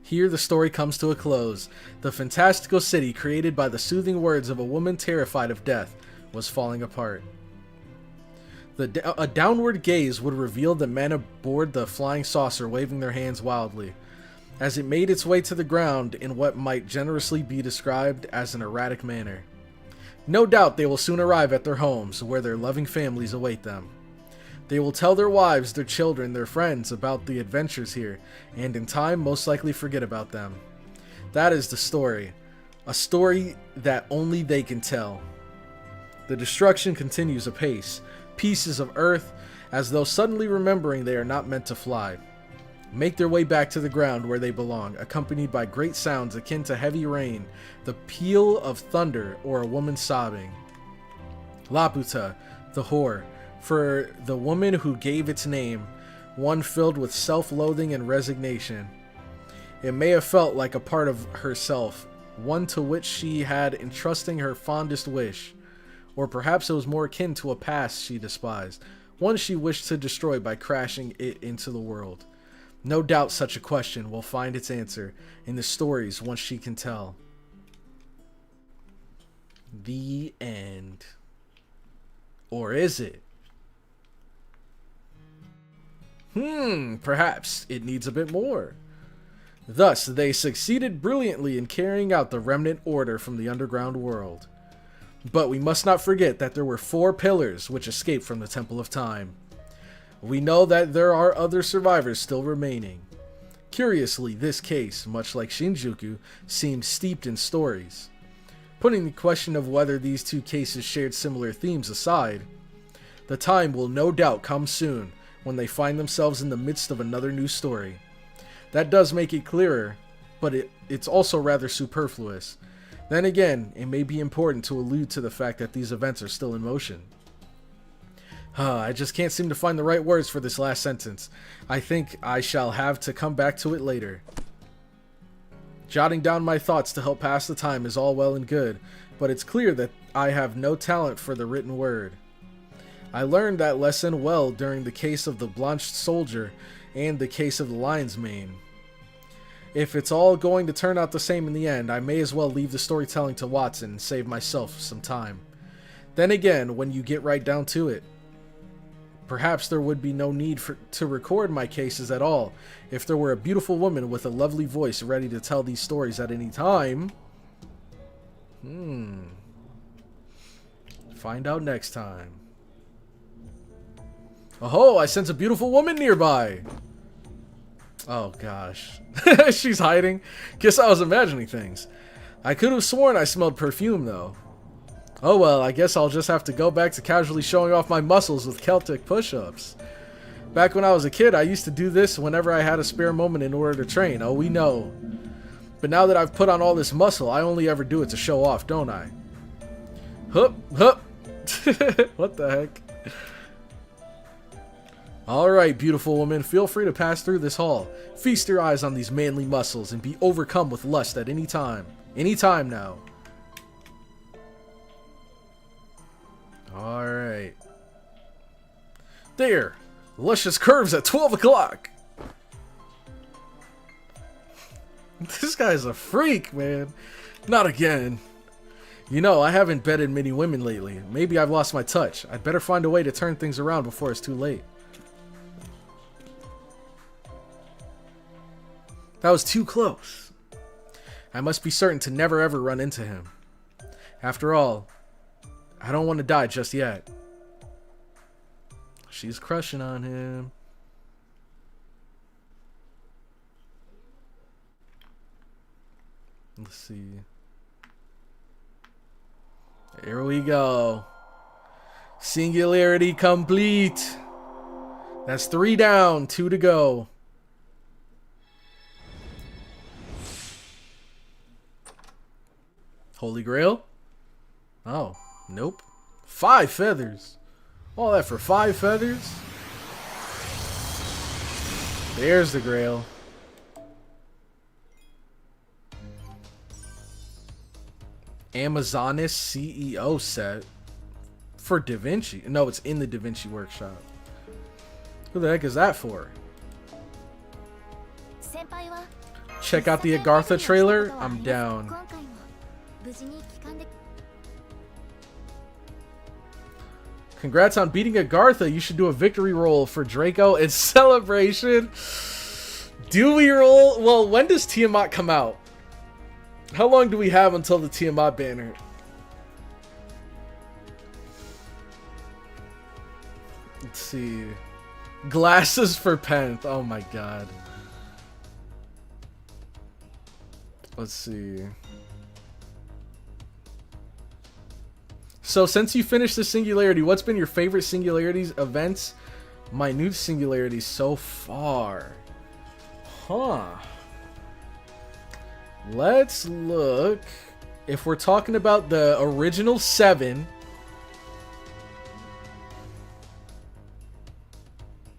Here the story comes to a close. The fantastical city, created by the soothing words of a woman terrified of death, was falling apart. A downward gaze would reveal the men aboard the flying saucer waving their hands wildly, as it made its way to the ground in what might generously be described as an erratic manner. No doubt they will soon arrive at their homes, where their loving families await them. They will tell their wives, their children, their friends about the adventures here, and in time most likely forget about them. That is the story. A story that only they can tell. The destruction continues apace. Pieces of earth, as though suddenly remembering they are not meant to fly, make their way back to the ground where they belong, accompanied by great sounds akin to heavy rain, the peal of thunder, or a woman sobbing. Laputa, the whore, for the woman who gave its name, one filled with self-loathing and resignation. It may have felt like a part of herself, one to which she had entrusting her fondest wish. Or perhaps it was more akin to a past she despised, one she wished to destroy by crashing it into the world. No doubt such a question will find its answer in the stories once she can tell. The end. Or is it? Perhaps it needs a bit more. Thus, they succeeded brilliantly in carrying out the remnant order from the underground world. But we must not forget that there were 4 pillars which escaped from the Temple of Time. We know that there are other survivors still remaining. Curiously, this case, much like Shinjuku, seemed steeped in stories. Putting the question of whether these 2 cases shared similar themes aside, the time will no doubt come soon when they find themselves in the midst of another new story. That does make it clearer, but it's also rather superfluous. Then again, it may be important to allude to the fact that these events are still in motion. I just can't seem to find the right words for this last sentence. I think I shall have to come back to it later. Jotting down my thoughts to help pass the time is all well and good, but it's clear that I have no talent for the written word. I learned that lesson well during the case of the blanched soldier and the case of the lion's mane. If it's all going to turn out the same in the end, I may as well leave the storytelling to Watson and save myself some time. Then again, when you get right down to it, perhaps there would be no need to record my cases at all if there were a beautiful woman with a lovely voice ready to tell these stories at any time. Find out next time. Oh, I sense a beautiful woman nearby. Oh gosh. She's hiding. Guess I was imagining things. I could have sworn I smelled perfume though. Oh well, I guess I'll just have to go back to casually showing off my muscles with Celtic push-ups. Back when I was a kid, I used to do this whenever I had a spare moment in order to train. Oh, we know. But now that I've put on all this muscle, I only ever do it to show off, don't I? Hup, hup. What the heck? Alright, beautiful woman, feel free to pass through this hall. Feast your eyes on these manly muscles and be overcome with lust at any time. Any time now. Alright. There! Luscious curves at 12 o'clock! This guy's a freak, man. Not again. You know, I haven't bedded many women lately. Maybe I've lost my touch. I'd better find a way to turn things around before it's too late. That was too close. I must be certain to never ever run into him. After all, I don't want to die just yet. She's crushing on him. Let's see. Here we go. Singularity complete. That's 3 down, 2 to go. Holy Grail? Oh, nope. 5 feathers. All that for 5 feathers? There's the Grail. Amazonis CEO set for Da Vinci. No, it's in the Da Vinci workshop. Who the heck is that for? Check out the Agartha trailer. I'm down. Congrats on beating Agartha. You should do a victory roll for Draco in celebration. Do we roll? Well, when does Tiamat come out? How long do we have until the Tiamat banner? Let's see. Glasses for Penth. Oh my god. Let's see. So since you finished the Singularity, what's been your favorite Singularities events? Minute Singularities so far. Huh. Let's look. If we're talking about the original 7,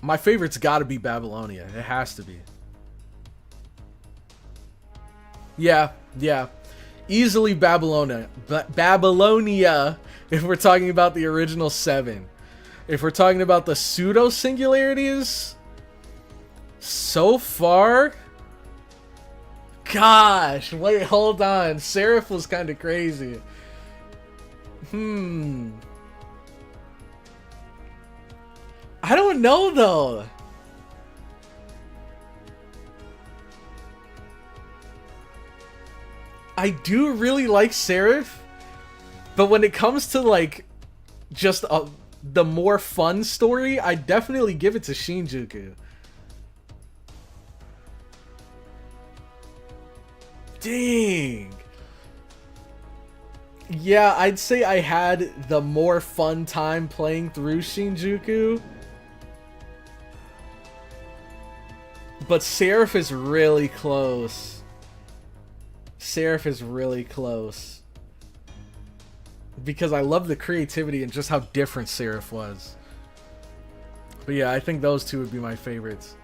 My favorite's gotta be Babylonia. It has to be. Yeah, yeah. Easily Babylonia. Babylonia, if we're talking about the original 7. If we're talking about the pseudo-singularities, so far... Gosh, wait, hold on. Seraph was kind of crazy. I don't know, though. I do really like Seraph, but when it comes to, like, just the more fun story, I definitely give it to Shinjuku. Dang. Yeah, I'd say I had the more fun time playing through Shinjuku. But Seraph is really close. Seraph is really close. Because I love the creativity and just how different Seraph was. But yeah, I think those two would be my favorites.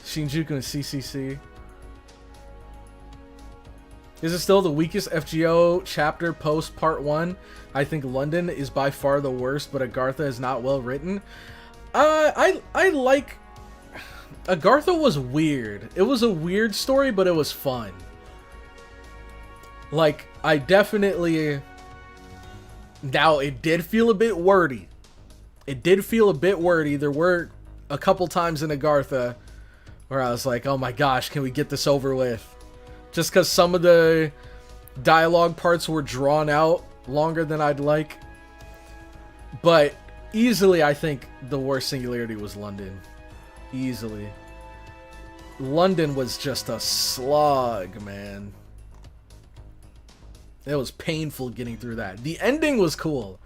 Shinjuku and CCC. Is it still the weakest FGO chapter post part 1? I think London is by far the worst, but Agartha is not well written. I like... Agartha was weird. It was a weird story, but it was fun. Like, I definitely... Now, it did feel a bit wordy. It did feel a bit wordy. There were a couple times in Agartha where I was like, oh my gosh, can we get this over with? Just because some of the dialogue parts were drawn out longer than I'd like. But easily, I think the worst singularity was London. Easily. London was just a slog, man. It was painful getting through that. The ending was cool.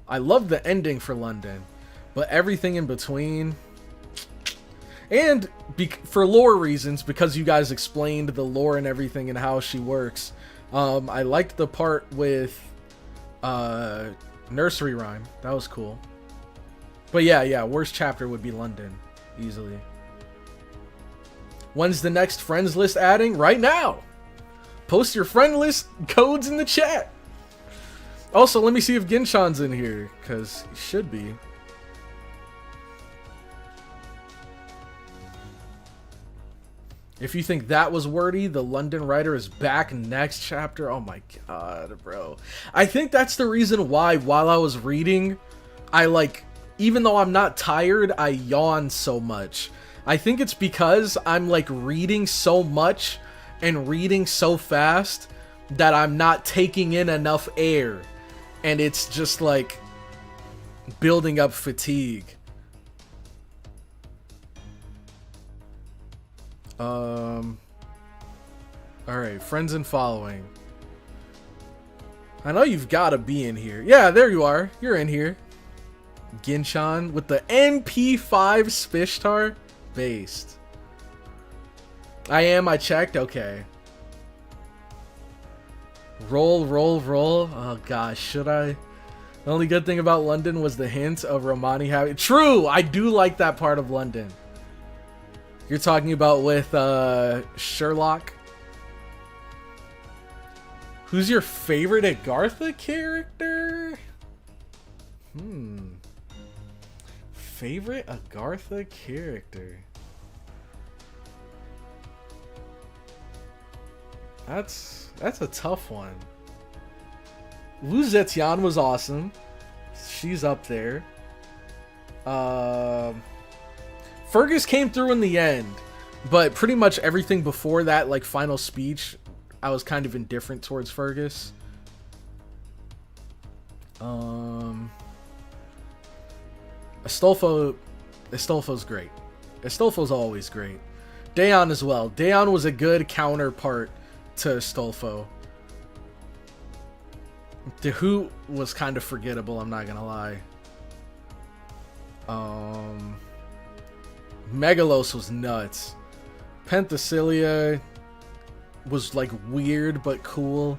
I loved the ending for London. But everything in between... And for lore reasons, because you guys explained the lore and everything and how she works, I liked the part with Nursery Rhyme. That was cool. But yeah, worst chapter would be London. Easily. When's the next friends list adding? Right now! Post your friend list codes in the chat! Also, let me see if Ginchan's in here, because he should be. If you think that was wordy, the London writer is back next chapter. Oh my god, bro. I think that's the reason why, while I was reading, I like, even though I'm not tired, I yawn so much. I think it's because I'm like reading so much and reading so fast that I'm not taking in enough air. And it's just like building up fatigue. Alright, friends and following. I know you've got to be in here. Yeah, there you are. You're in here. Ginchan with the MP5 Spishtar based. I checked. Okay. Roll. Oh gosh, should I? The only good thing about London was the hint of Romani having... True! I do like that part of London. You're talking about with Sherlock? Who's your favorite Agartha character? Favorite Agartha character? That's a tough one. Wu Zetian was awesome. She's up there. Fergus came through in the end, but pretty much everything before that, like final speech, I was kind of indifferent towards Fergus. Astolfo's great. Astolfo's always great. Daeon as well. Daeon was a good counterpart to Astolfo. The Who was kind of forgettable, I'm not gonna lie. Megalos was nuts. Penthesilea was like weird but cool.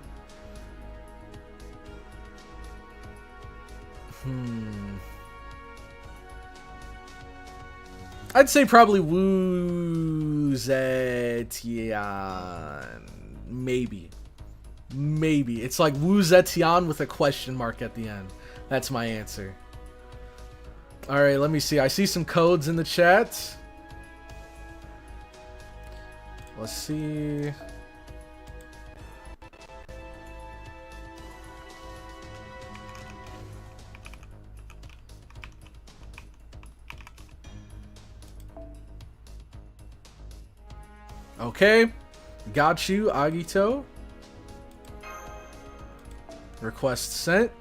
I'd say probably Wu Zetian. Maybe. Maybe. It's like Wu Zetian with a question mark at the end. That's my answer. Alright, let me see. I see some codes in the chat. Let's see. Okay. Got you, Agito. Request sent.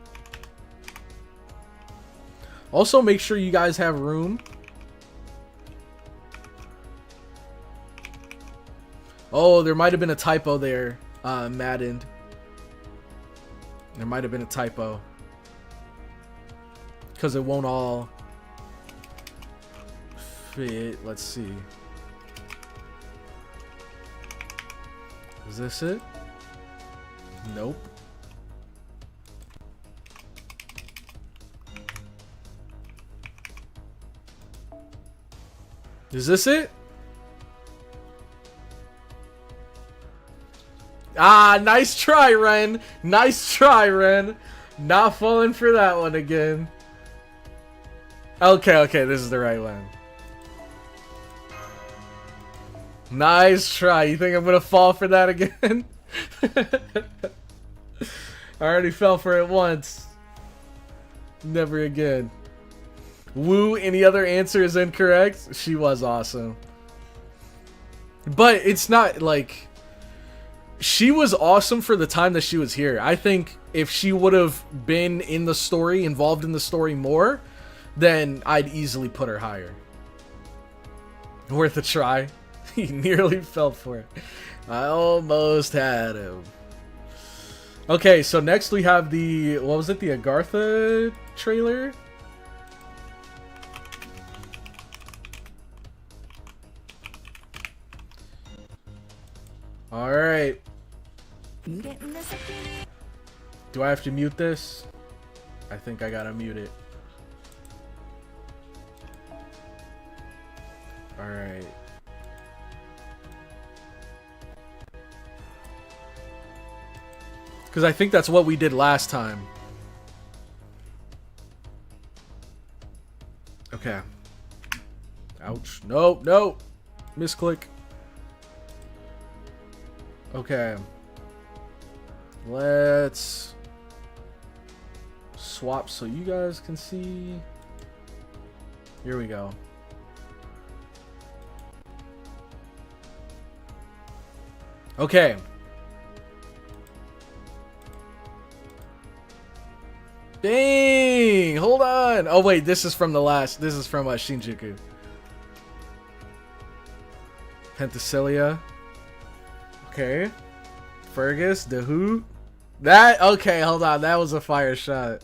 Also, make sure you guys have room. Oh, there might have been a typo there, Maddened. There might have been a typo. Because it won't all fit. Let's see. Is this it? Nope. Is this it? Ah, nice try, Ren. Nice try, Ren. Not falling for that one again. Okay, okay, this is the right one. Nice try. You think I'm gonna fall for that again? I already fell for it once. Never again. Woo, any other answer is incorrect. She was awesome. But it's not like... She was awesome for the time that she was here. I think if she would have been in the story, involved in the story more, then I'd easily put her higher. Worth a try. He nearly fell for it. I almost had him. Okay, so next we have the... What was it? The Agartha trailer? Alright. Do I have to mute this? I think I gotta mute it. Alright. Because I think that's what we did last time. Okay. Ouch. No, no. Misclick. Okay. Let's swap so you guys can see. Here we go. Okay. Dang! Hold on! Oh wait, this is from the last. This is from Shinjuku. Penthesilea. Okay. Fergus, the who? That, okay, hold on. That was a fire shot.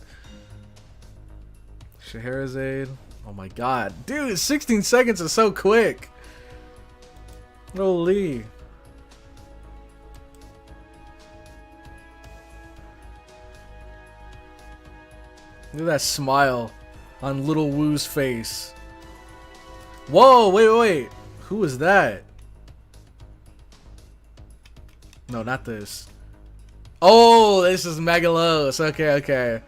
Scheherazade. Oh my god. Dude, 16 seconds is so quick. Holy. Look at that smile on little Woo's face. Whoa, wait, wait. Who is that? No, not this. Oh, this is Megalos. Okay, okay.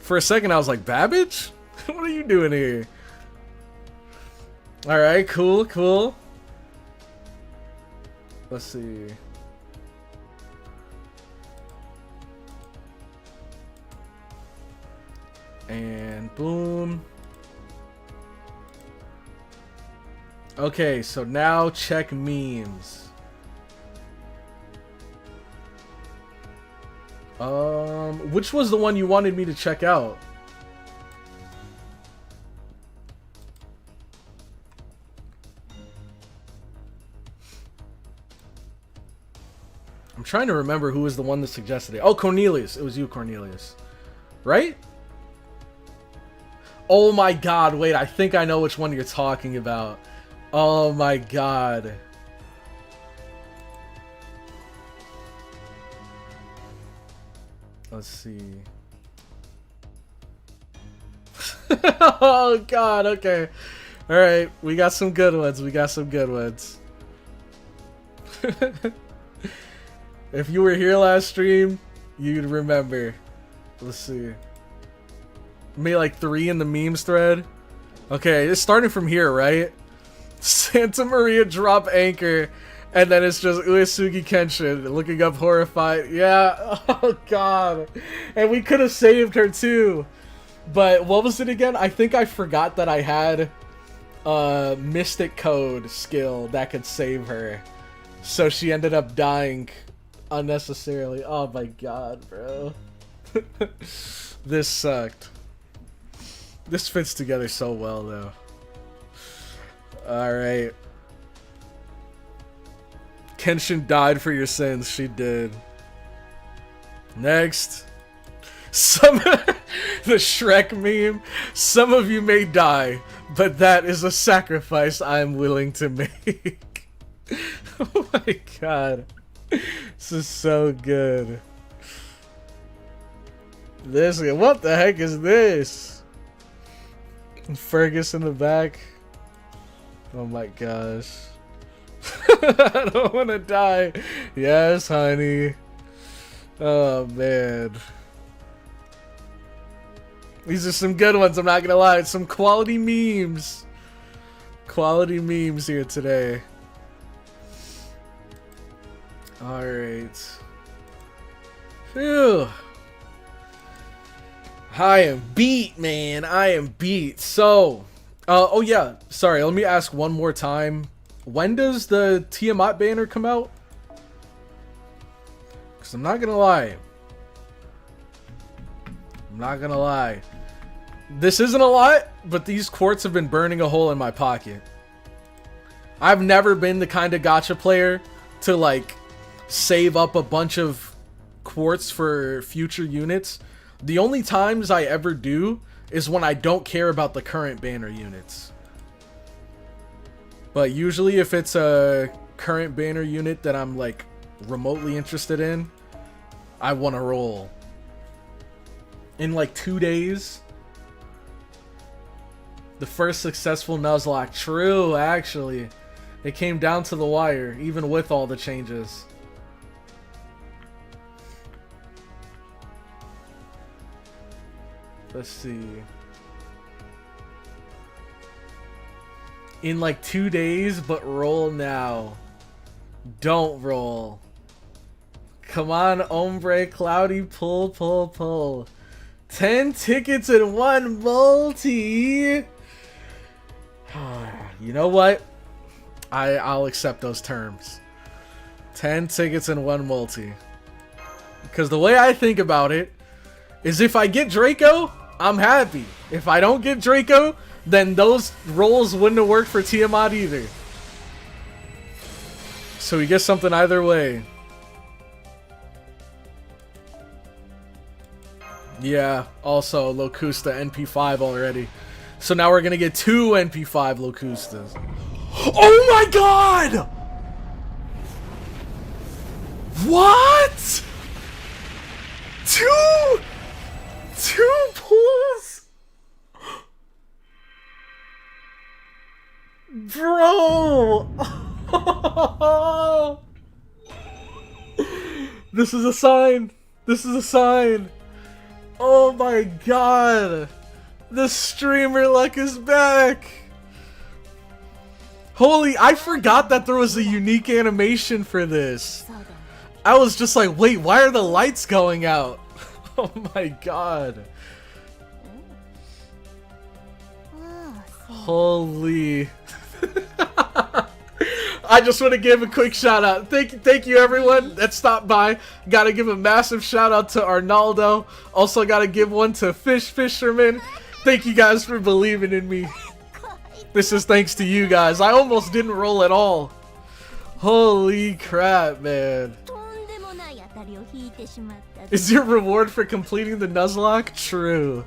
For a second, I was like, Babbage? What are you doing here? Alright, cool, cool. Let's see. And boom. Okay, so now check memes. Which was the one you wanted me to check out? I'm trying to remember who was the one that suggested it. Oh, Cornelius. It was you, Cornelius. Right? Oh my god, wait, I think I know which one you're talking about. Oh my god. Let's see. Oh god, okay. Alright, we got some good ones. We got some good ones. If you were here last stream, you'd remember. Let's see. Made like 3 in the memes thread. Okay, it's starting from here, right? Santa Maria drop anchor, and then it's just Uesugi Kenshin looking up horrified. Yeah, oh god. And we could have saved her too. But what was it again? I think I forgot that I had a Mystic Code skill that could save her. So she ended up dying unnecessarily. Oh my god, bro. This sucked. This fits together so well, though. Alright. Kenshin died for your sins. She did. Next. Some the Shrek meme. Some of you may die, but that is a sacrifice I am willing to make. Oh my god. This is so good. This, what the heck is this? Fergus in the back. Oh my gosh. I don't want to die. Yes, honey. Oh man. These are some good ones, I'm not gonna lie. It's some quality memes. Quality memes here today. Alright. Phew. I am beat, man. I am beat. So, oh yeah. Sorry, let me ask one more time. When does the Tiamat banner come out? Because I'm not gonna lie. I'm not gonna lie. This isn't a lot, but these quartz have been burning a hole in my pocket. I've never been the kind of gacha player to like save up a bunch of quartz for future units. The only times I ever do is when I don't care about the current banner units. But usually if it's a current banner unit that I'm like remotely interested in, I want to roll. In like 2 days, the first successful Nuzlocke. True, actually. It came down to the wire, even with all the changes. Let's see. In like 2 days, but roll now. Don't roll. Come on, Ombre, Cloudy, pull, pull, pull. 10 tickets and 1 multi. You know what? I'll accept those terms. 10 tickets and 1 multi. Because the way I think about it is if I get Draco, I'm happy. If I don't get Draco, then those rolls wouldn't have worked for Tiamat either. So we get something either way. Yeah, also Locusta NP5 already. So now we're gonna get 2 NP5 Locustas. Oh my god! What? Two pulls? Bro! This is a sign. This is a sign. Oh my god. The streamer luck is back. Holy, I forgot that there was a unique animation for this. I was just like, wait, why are the lights going out? Oh my god. Holy. I just want to give a quick shout out. Thank you everyone that stopped by. Gotta give a massive shout out to Arnaldo. Also gotta give one to Fisherman. Thank you guys for believing in me. This is thanks to you guys. I almost didn't roll at all. Holy crap, man. Is your reward for completing the Nuzlocke? True.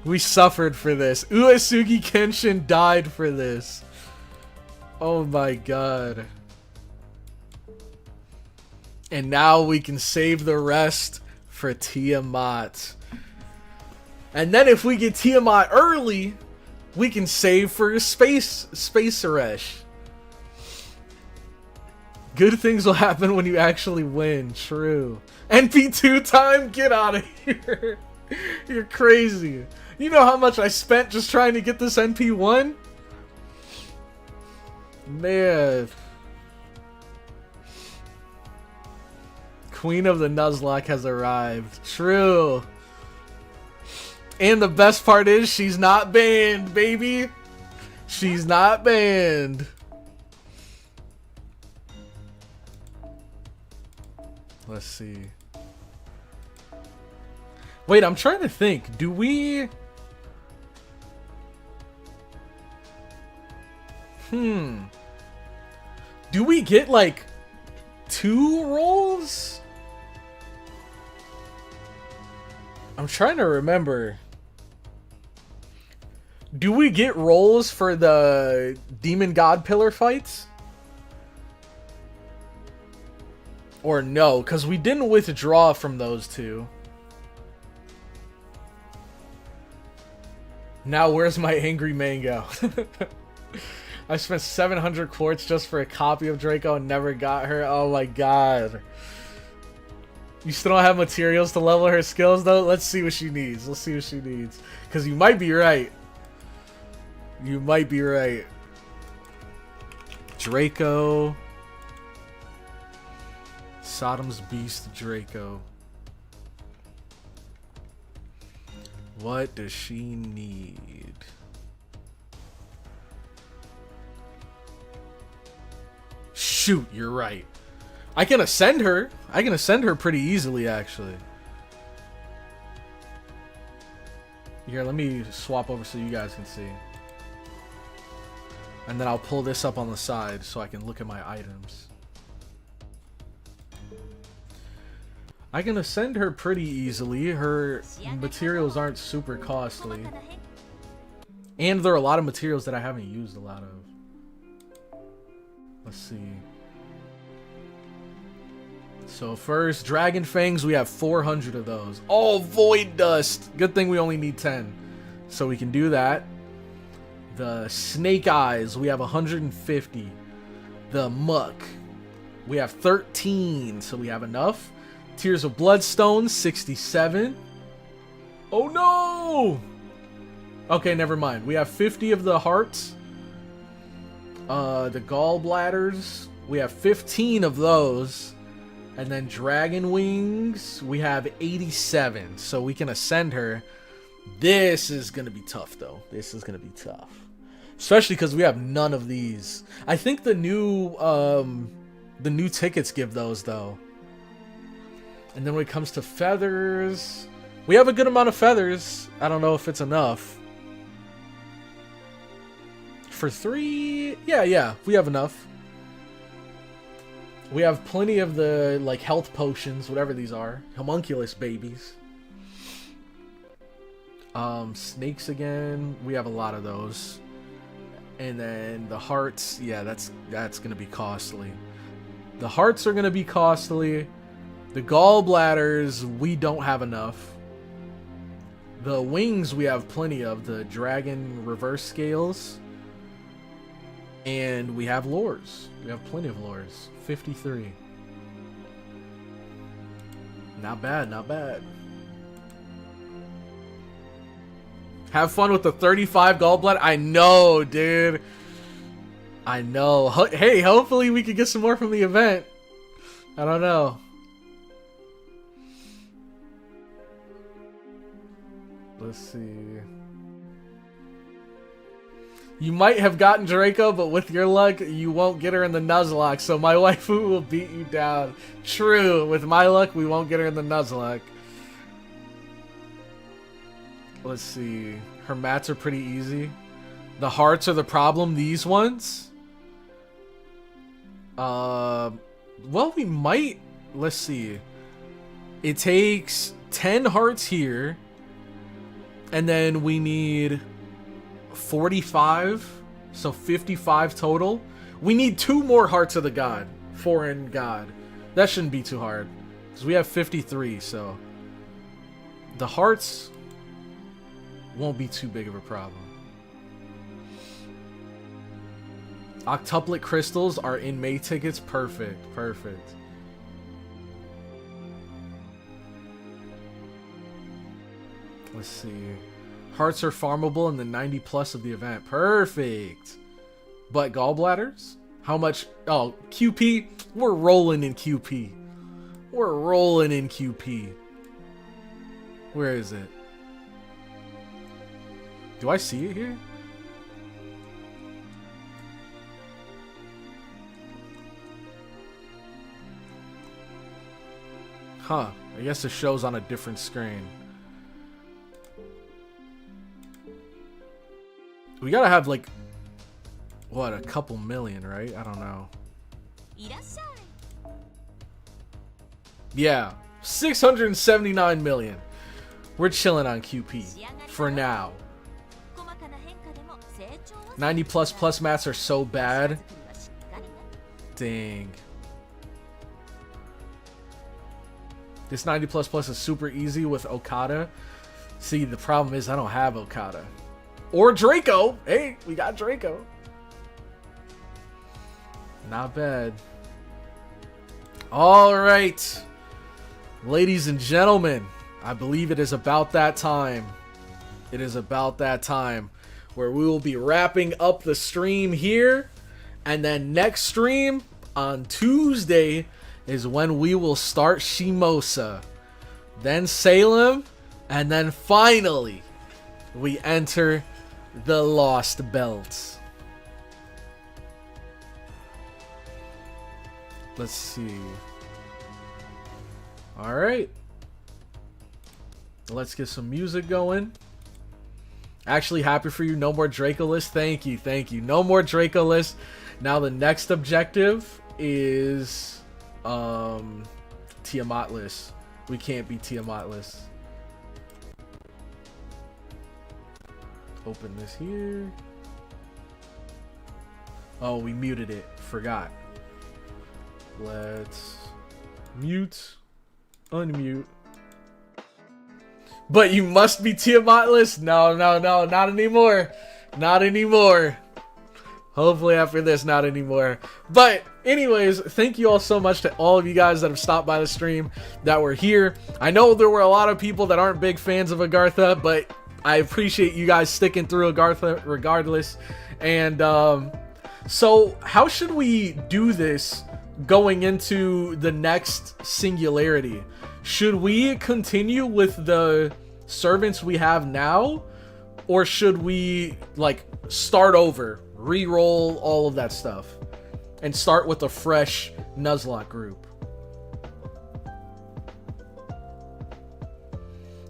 We suffered for this. Uesugi Kenshin died for this. Oh my god. And now we can save the rest for Tiamat. And then if we get Tiamat early, We can save for Space Suresh. Good things will happen when you actually win. True. NP2 time? Get out of here. You're crazy. You know how much I spent just trying to get this NP1? Man. Queen of the Nuzlocke has arrived. True. And the best part is she's not banned, baby. She's not banned. Let's see. Wait, I'm trying to think. Do we... Do we get, like, 2 rolls? I'm trying to remember. Do we get rolls for the Demon God Pillar fights? Or no, because we didn't withdraw from those 2. Now where's my angry mango? I spent 700 quartz just for a copy of Draco and never got her. Oh my god. You still don't have materials to level her skills though? Let's see what she needs. Let's see what she needs. Because you might be right. You might be right. Draco. Sodom's Beast Draco. What does she need? Shoot, you're right. I can ascend her. I can ascend her pretty easily, actually. Here, let me swap over so you guys can see. And then I'll pull this up on the side so I can look at my items. I can ascend her pretty easily. Her materials aren't super costly. And there are a lot of materials that I haven't used a lot of. Let's see. So first, Dragon Fangs, we have 400 of those. Oh, Void Dust! Good thing we only need 10. So we can do that. The Snake Eyes, we have 150. The Muck, we have 13, so we have enough. Tears of Bloodstone, 67. Oh no! Okay, never mind. We have 50 of the hearts. The Gallbladders, we have 15 of those. And then Dragon Wings, we have 87. So we can ascend her. This is going to be tough, though. This is going to be tough. Especially because we have none of these. I think the new tickets give those, though. And then when it comes to feathers, we have a good amount of feathers. I don't know if it's enough. For 3, yeah, we have enough. We have plenty of the, like, health potions, whatever these are. Homunculus babies. Snakes again. We have a lot of those. And then the hearts, yeah, that's gonna be costly. The hearts are gonna be costly. The gallbladders, we don't have enough. The wings, we have plenty of. The dragon reverse scales. And we have lures. We have plenty of lures. 53. Not bad, not bad. Have fun with the 35 gallbladder. I know, dude. I know. Hey, hopefully we could get some more from the event. I don't know. Let's see. You might have gotten Draco, but with your luck, you won't get her in the Nuzlocke, so my waifu will beat you down. True. With my luck, we won't get her in the Nuzlocke. Let's see. Her mats are pretty easy. The hearts are the problem. These ones? Well, we might... Let's see. It takes 10 hearts here. And then we need 45. So 55 total. We need 2 more hearts of the god. Foreign god. That shouldn't be too hard. Because we have 53, so... The hearts... won't be too big of a problem. Octuplet crystals are in May tickets. Perfect. Perfect. Let's see. Hearts are farmable in the 90 plus of the event. Perfect. But gallbladders? How much? Oh, QP? We're rolling in QP. We're rolling in QP. Where is it? Do I see it here? Huh. I guess it shows on a different screen. We gotta have like, what, a couple million, right? I don't know. Yeah, 679 million. We're chilling on QP for now. 90 plus mats are so bad. Dang. This 90 plus is super easy with Okada. See, the problem is I don't have Okada. Or Draco. Hey, we got Draco. Not bad. All right. Ladies and gentlemen, I believe it is about that time. It is about that time where we will be wrapping up the stream here. And then next stream on Tuesday is when we will start Shimosa. Then Salem. And then finally, we enter the Lost Belts. Let's see. Alright. Let's get some music going. Actually, happy for you. No more Dracolist. Thank you. Thank you. No more Dracolist. Now the next objective is Tiamatless. We can't be Tiamatless. Open this here. Oh, we muted it. Forgot. Let's mute. Unmute. But you must be Tiamatless? No, no, no. Not anymore. Not anymore. Hopefully after this, not anymore. But anyways, thank you all so much to all of you guys that have stopped by the stream, that were here. I know there were a lot of people that aren't big fans of Agartha, but I appreciate you guys sticking through Agartha regardless. And so how should we do this going into the next singularity? Should we continue with the servants we have now? Or should we like start over, re-roll all of that stuff, and start with a fresh Nuzlocke group?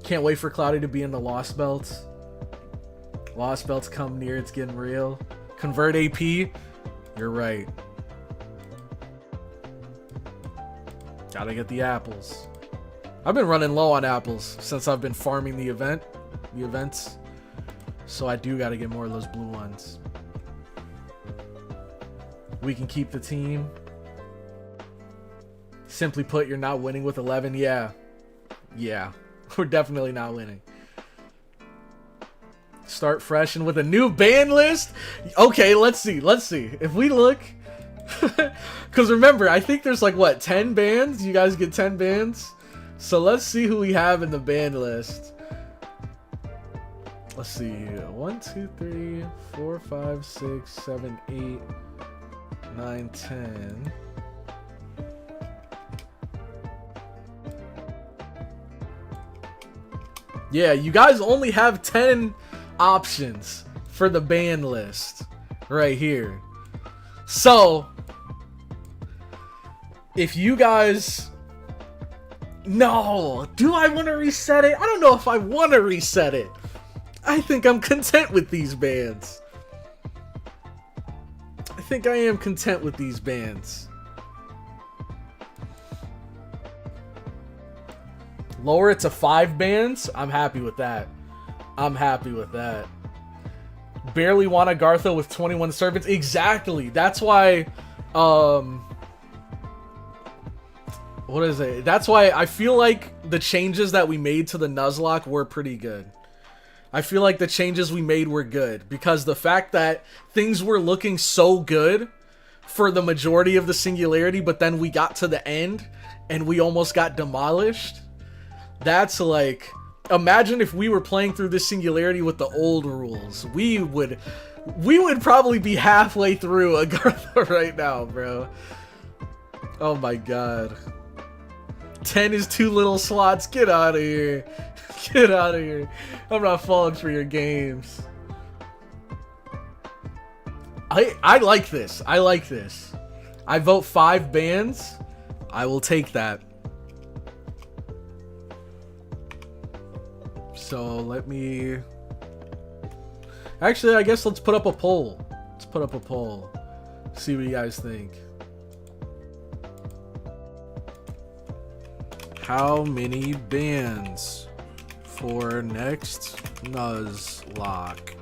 Can't wait for Cloudy to be in the Lost Belts. Lost Belts come near, it's getting real. Convert AP, you're right. Gotta get the apples. I've been running low on apples since I've been farming the events. So I do gotta get more of those blue ones. We can keep the team. Simply put, you're not winning with 11. Yeah. Yeah. We're definitely not winning. Start fresh and with a new ban list? Okay, let's see. Let's see. If we look... Because remember, I think there's like, what, 10 bans? You guys get 10 bans? So let's see who we have in the ban list. Let's see. 1, 2, 3, 4, 5, 6, 7, 8, 9, 10. Yeah, you guys only have 10 options for the ban list right here. So, if you guys... No! Do I want to reset it? I don't know if I want to reset it. I think I'm content with these bans. I think I am content with these bans. Lower it to 5 bans? I'm happy with that. I'm happy with that. Barely want Agartha with 21 servants? Exactly. That's why, what is it? That's why I feel like the changes that we made to the Nuzlocke were pretty good. I feel like the changes we made were good, because the fact that things were looking so good for the majority of the singularity, but then we got to the end and we almost got demolished. That's like, imagine if we were playing through this singularity with the old rules. We would probably be halfway through Agartha right now, bro. Oh my god. 10 is too little slots. Get out of here. Get out of here. I'm not falling for your games. I like this. I like this. I vote 5 bans. I will take that. So let me... Actually, I guess let's put up a poll. Let's put up a poll. See what you guys think. How many bans for next Nuzlocke?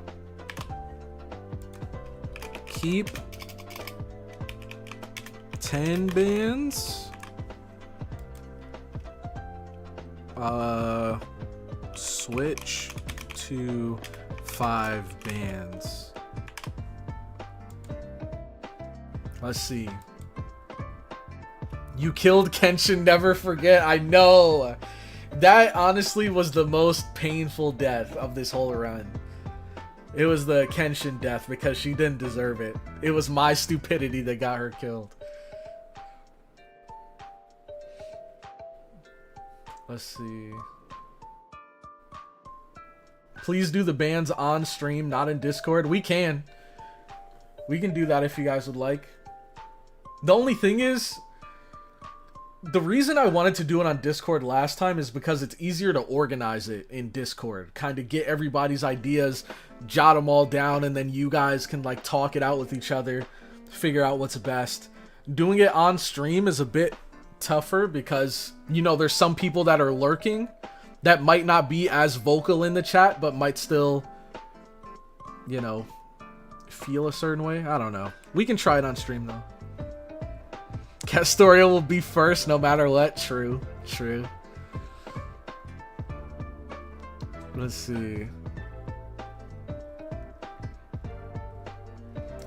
Keep 10 bans. Switch to 5 bans. Let's see. You killed Kenshin, never forget. I know. That honestly was the most painful death of this whole run. It was the Kenshin death because she didn't deserve it. It was my stupidity that got her killed. Let's see. Please do the bans on stream, not in Discord. We can. We can do that if you guys would like. The only thing is, the reason I wanted to do it on Discord last time is because it's easier to organize it in Discord. Kind of get everybody's ideas, jot them all down, and then you guys can like talk it out with each other, figure out what's best. Doing it on stream is a bit tougher because, you know, there's some people that are lurking that might not be as vocal in the chat, but might still, you know, feel a certain way. I don't know. We can try it on stream though. Castoria will be first no matter what. True. True. Let's see.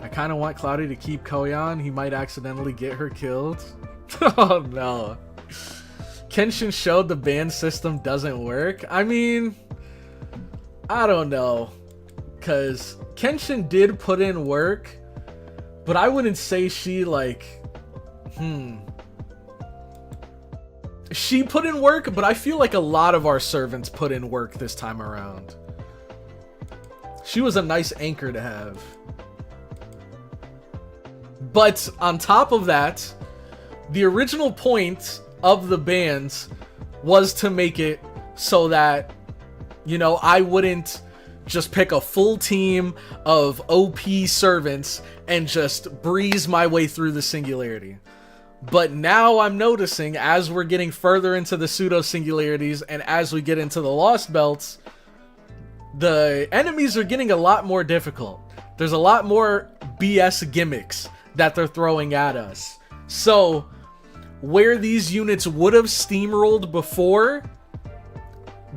I kind of want Cloudy to keep Koyan. He might accidentally get her killed. Oh no. Kenshin showed the ban system doesn't work. I mean, I don't know. Because Kenshin did put in work, but I wouldn't say she like... She put in work, but I feel like a lot of our servants put in work this time around. She was a nice anchor to have. But on top of that, the original point of the bans was to make it so that, you know, I wouldn't just pick a full team of OP servants and just breeze my way through the singularity. But now I'm noticing, as we're getting further into the pseudo-singularities and as we get into the Lost Belts, the enemies are getting a lot more difficult. There's a lot more BS gimmicks that they're throwing at us. So, where these units would have steamrolled before,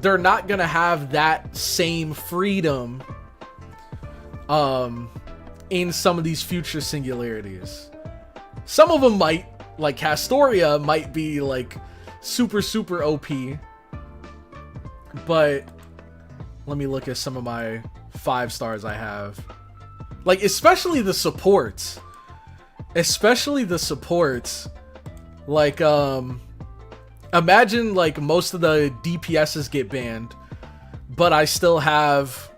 they're not gonna have that same freedom in some of these future singularities. Some of them might, like Castoria might be like super OP, but let me look at some of my 5 stars I have. Like, especially the supports. Like, imagine like most of the DPSs get banned, but I still have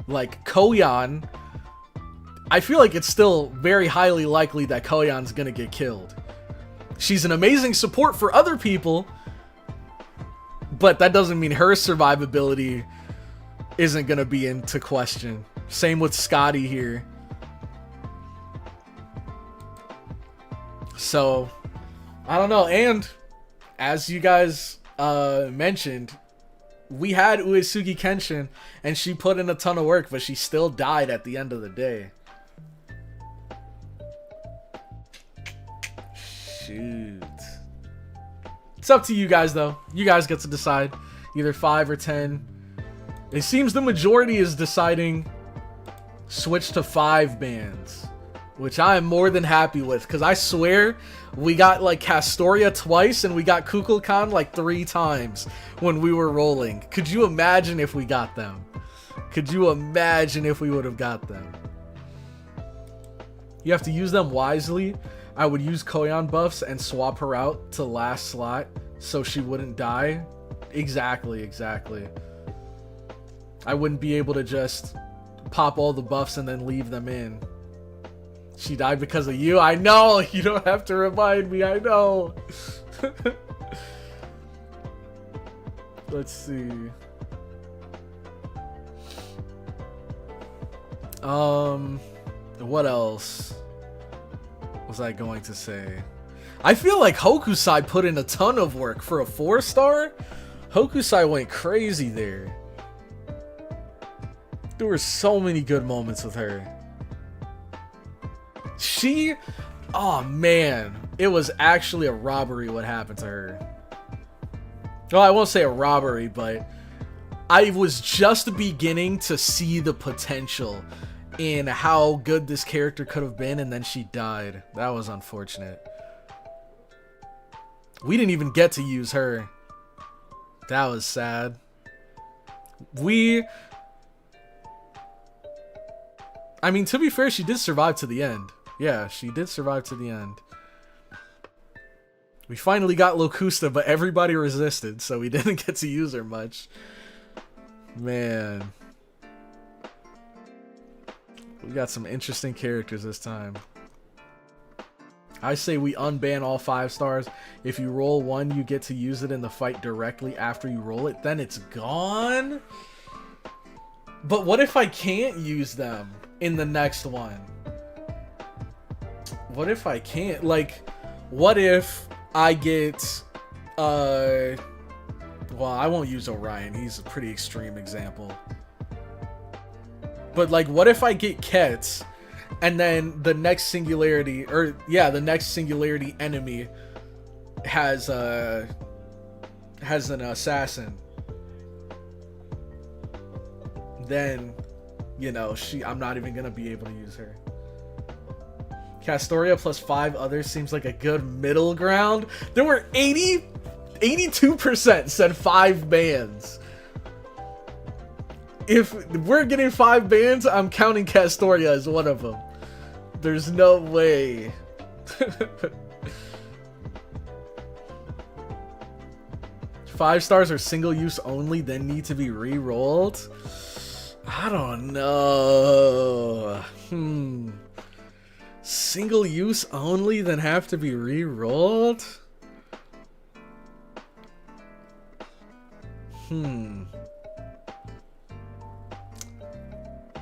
like Koyan. I feel like it's still very highly likely that Koyan's gonna get killed. She's an amazing support for other people, but that doesn't mean her survivability isn't gonna be into question. Same with Scotty here. So, I don't know. And as you guys mentioned, we had Uesugi Kenshin, and she put in a ton of work, but she still died at the end of the day. Shoot. It's up to you guys, though. You guys get to decide. Either 5 or 10. It seems the majority is deciding switch to 5 bans, which I am more than happy with, because I swear we got like Castoria twice and we got Kukulkan like 3 times when we were rolling. Could you imagine if we got them? Could you imagine if we would have got them? You have to use them wisely. I would use Koyan buffs and swap her out to last slot so she wouldn't die. Exactly, exactly. I wouldn't be able to just pop all the buffs and then leave them in. She died because of you? I know! You don't have to remind me, I know! Let's see. What else was I going to say? I feel like Hokusai put in a ton of work for a 4-star. Hokusai went crazy there. There were so many good moments with her. Oh man, it was actually a robbery what happened to her. Well, I won't say a robbery, but I was just beginning to see the potential in how good this character could have been, and then she died. That was unfortunate. We didn't even get to use her. That was sad. I mean, to be fair, she did survive to the end. Yeah, she did survive to the end. We finally got Locusta, but everybody resisted, so we didn't get to use her much. Man. We got some interesting characters this time. I say we unban all 5 stars. If you roll 1, you get to use it in the fight directly after you roll it. Then it's gone? But what if I can't use them in the next one? What if I can't? Like, what if I get... well, I won't use Orion. He's a pretty extreme example. But, like, what if I get Kets, and then the next singularity, or, yeah, the next singularity enemy has an assassin? Then, you know, I'm not even gonna be able to use her. Castoria plus 5 others seems like a good middle ground. There were 82% said 5 bans. If we're getting 5 bans, I'm counting Castoria as one of them. There's no way. Five stars are single use only, then need to be re-rolled? I don't know. Single use only, then have to be re-rolled?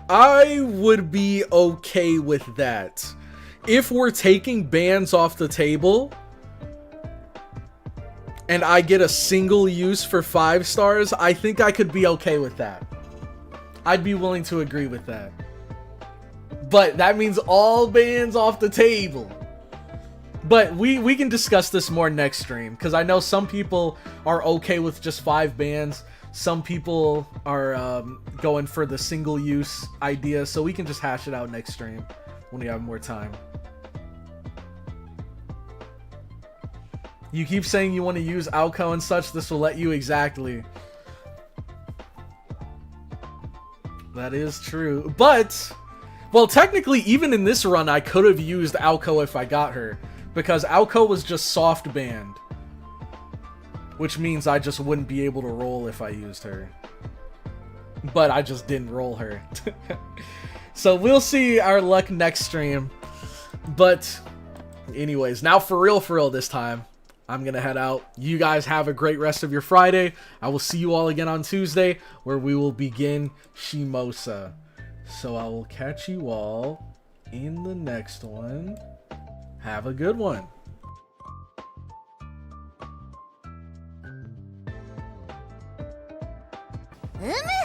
I would be okay with that. If we're taking bans off the table and I get a single use for 5 stars, I think I could be okay with that. I'd be willing to agree with that. But that means all bans off the table. But we can discuss this more next stream, because I know some people are okay with just 5 bans. Some people are going for the single use idea, so we can just hash it out next stream when we have more time. You keep saying you want to use Alco and such, this will let you. Exactly. That is true. But, well, technically, even in this run, I could have used Alco if I got her, because Alco was just soft banned. Which means I just wouldn't be able to roll if I used her. But I just didn't roll her. So we'll see our luck next stream. But anyways, now for real this time, I'm going to head out. You guys have a great rest of your Friday. I will see you all again on Tuesday, where we will begin Shimosa. So I will catch you all in the next one. Have a good one. Umu!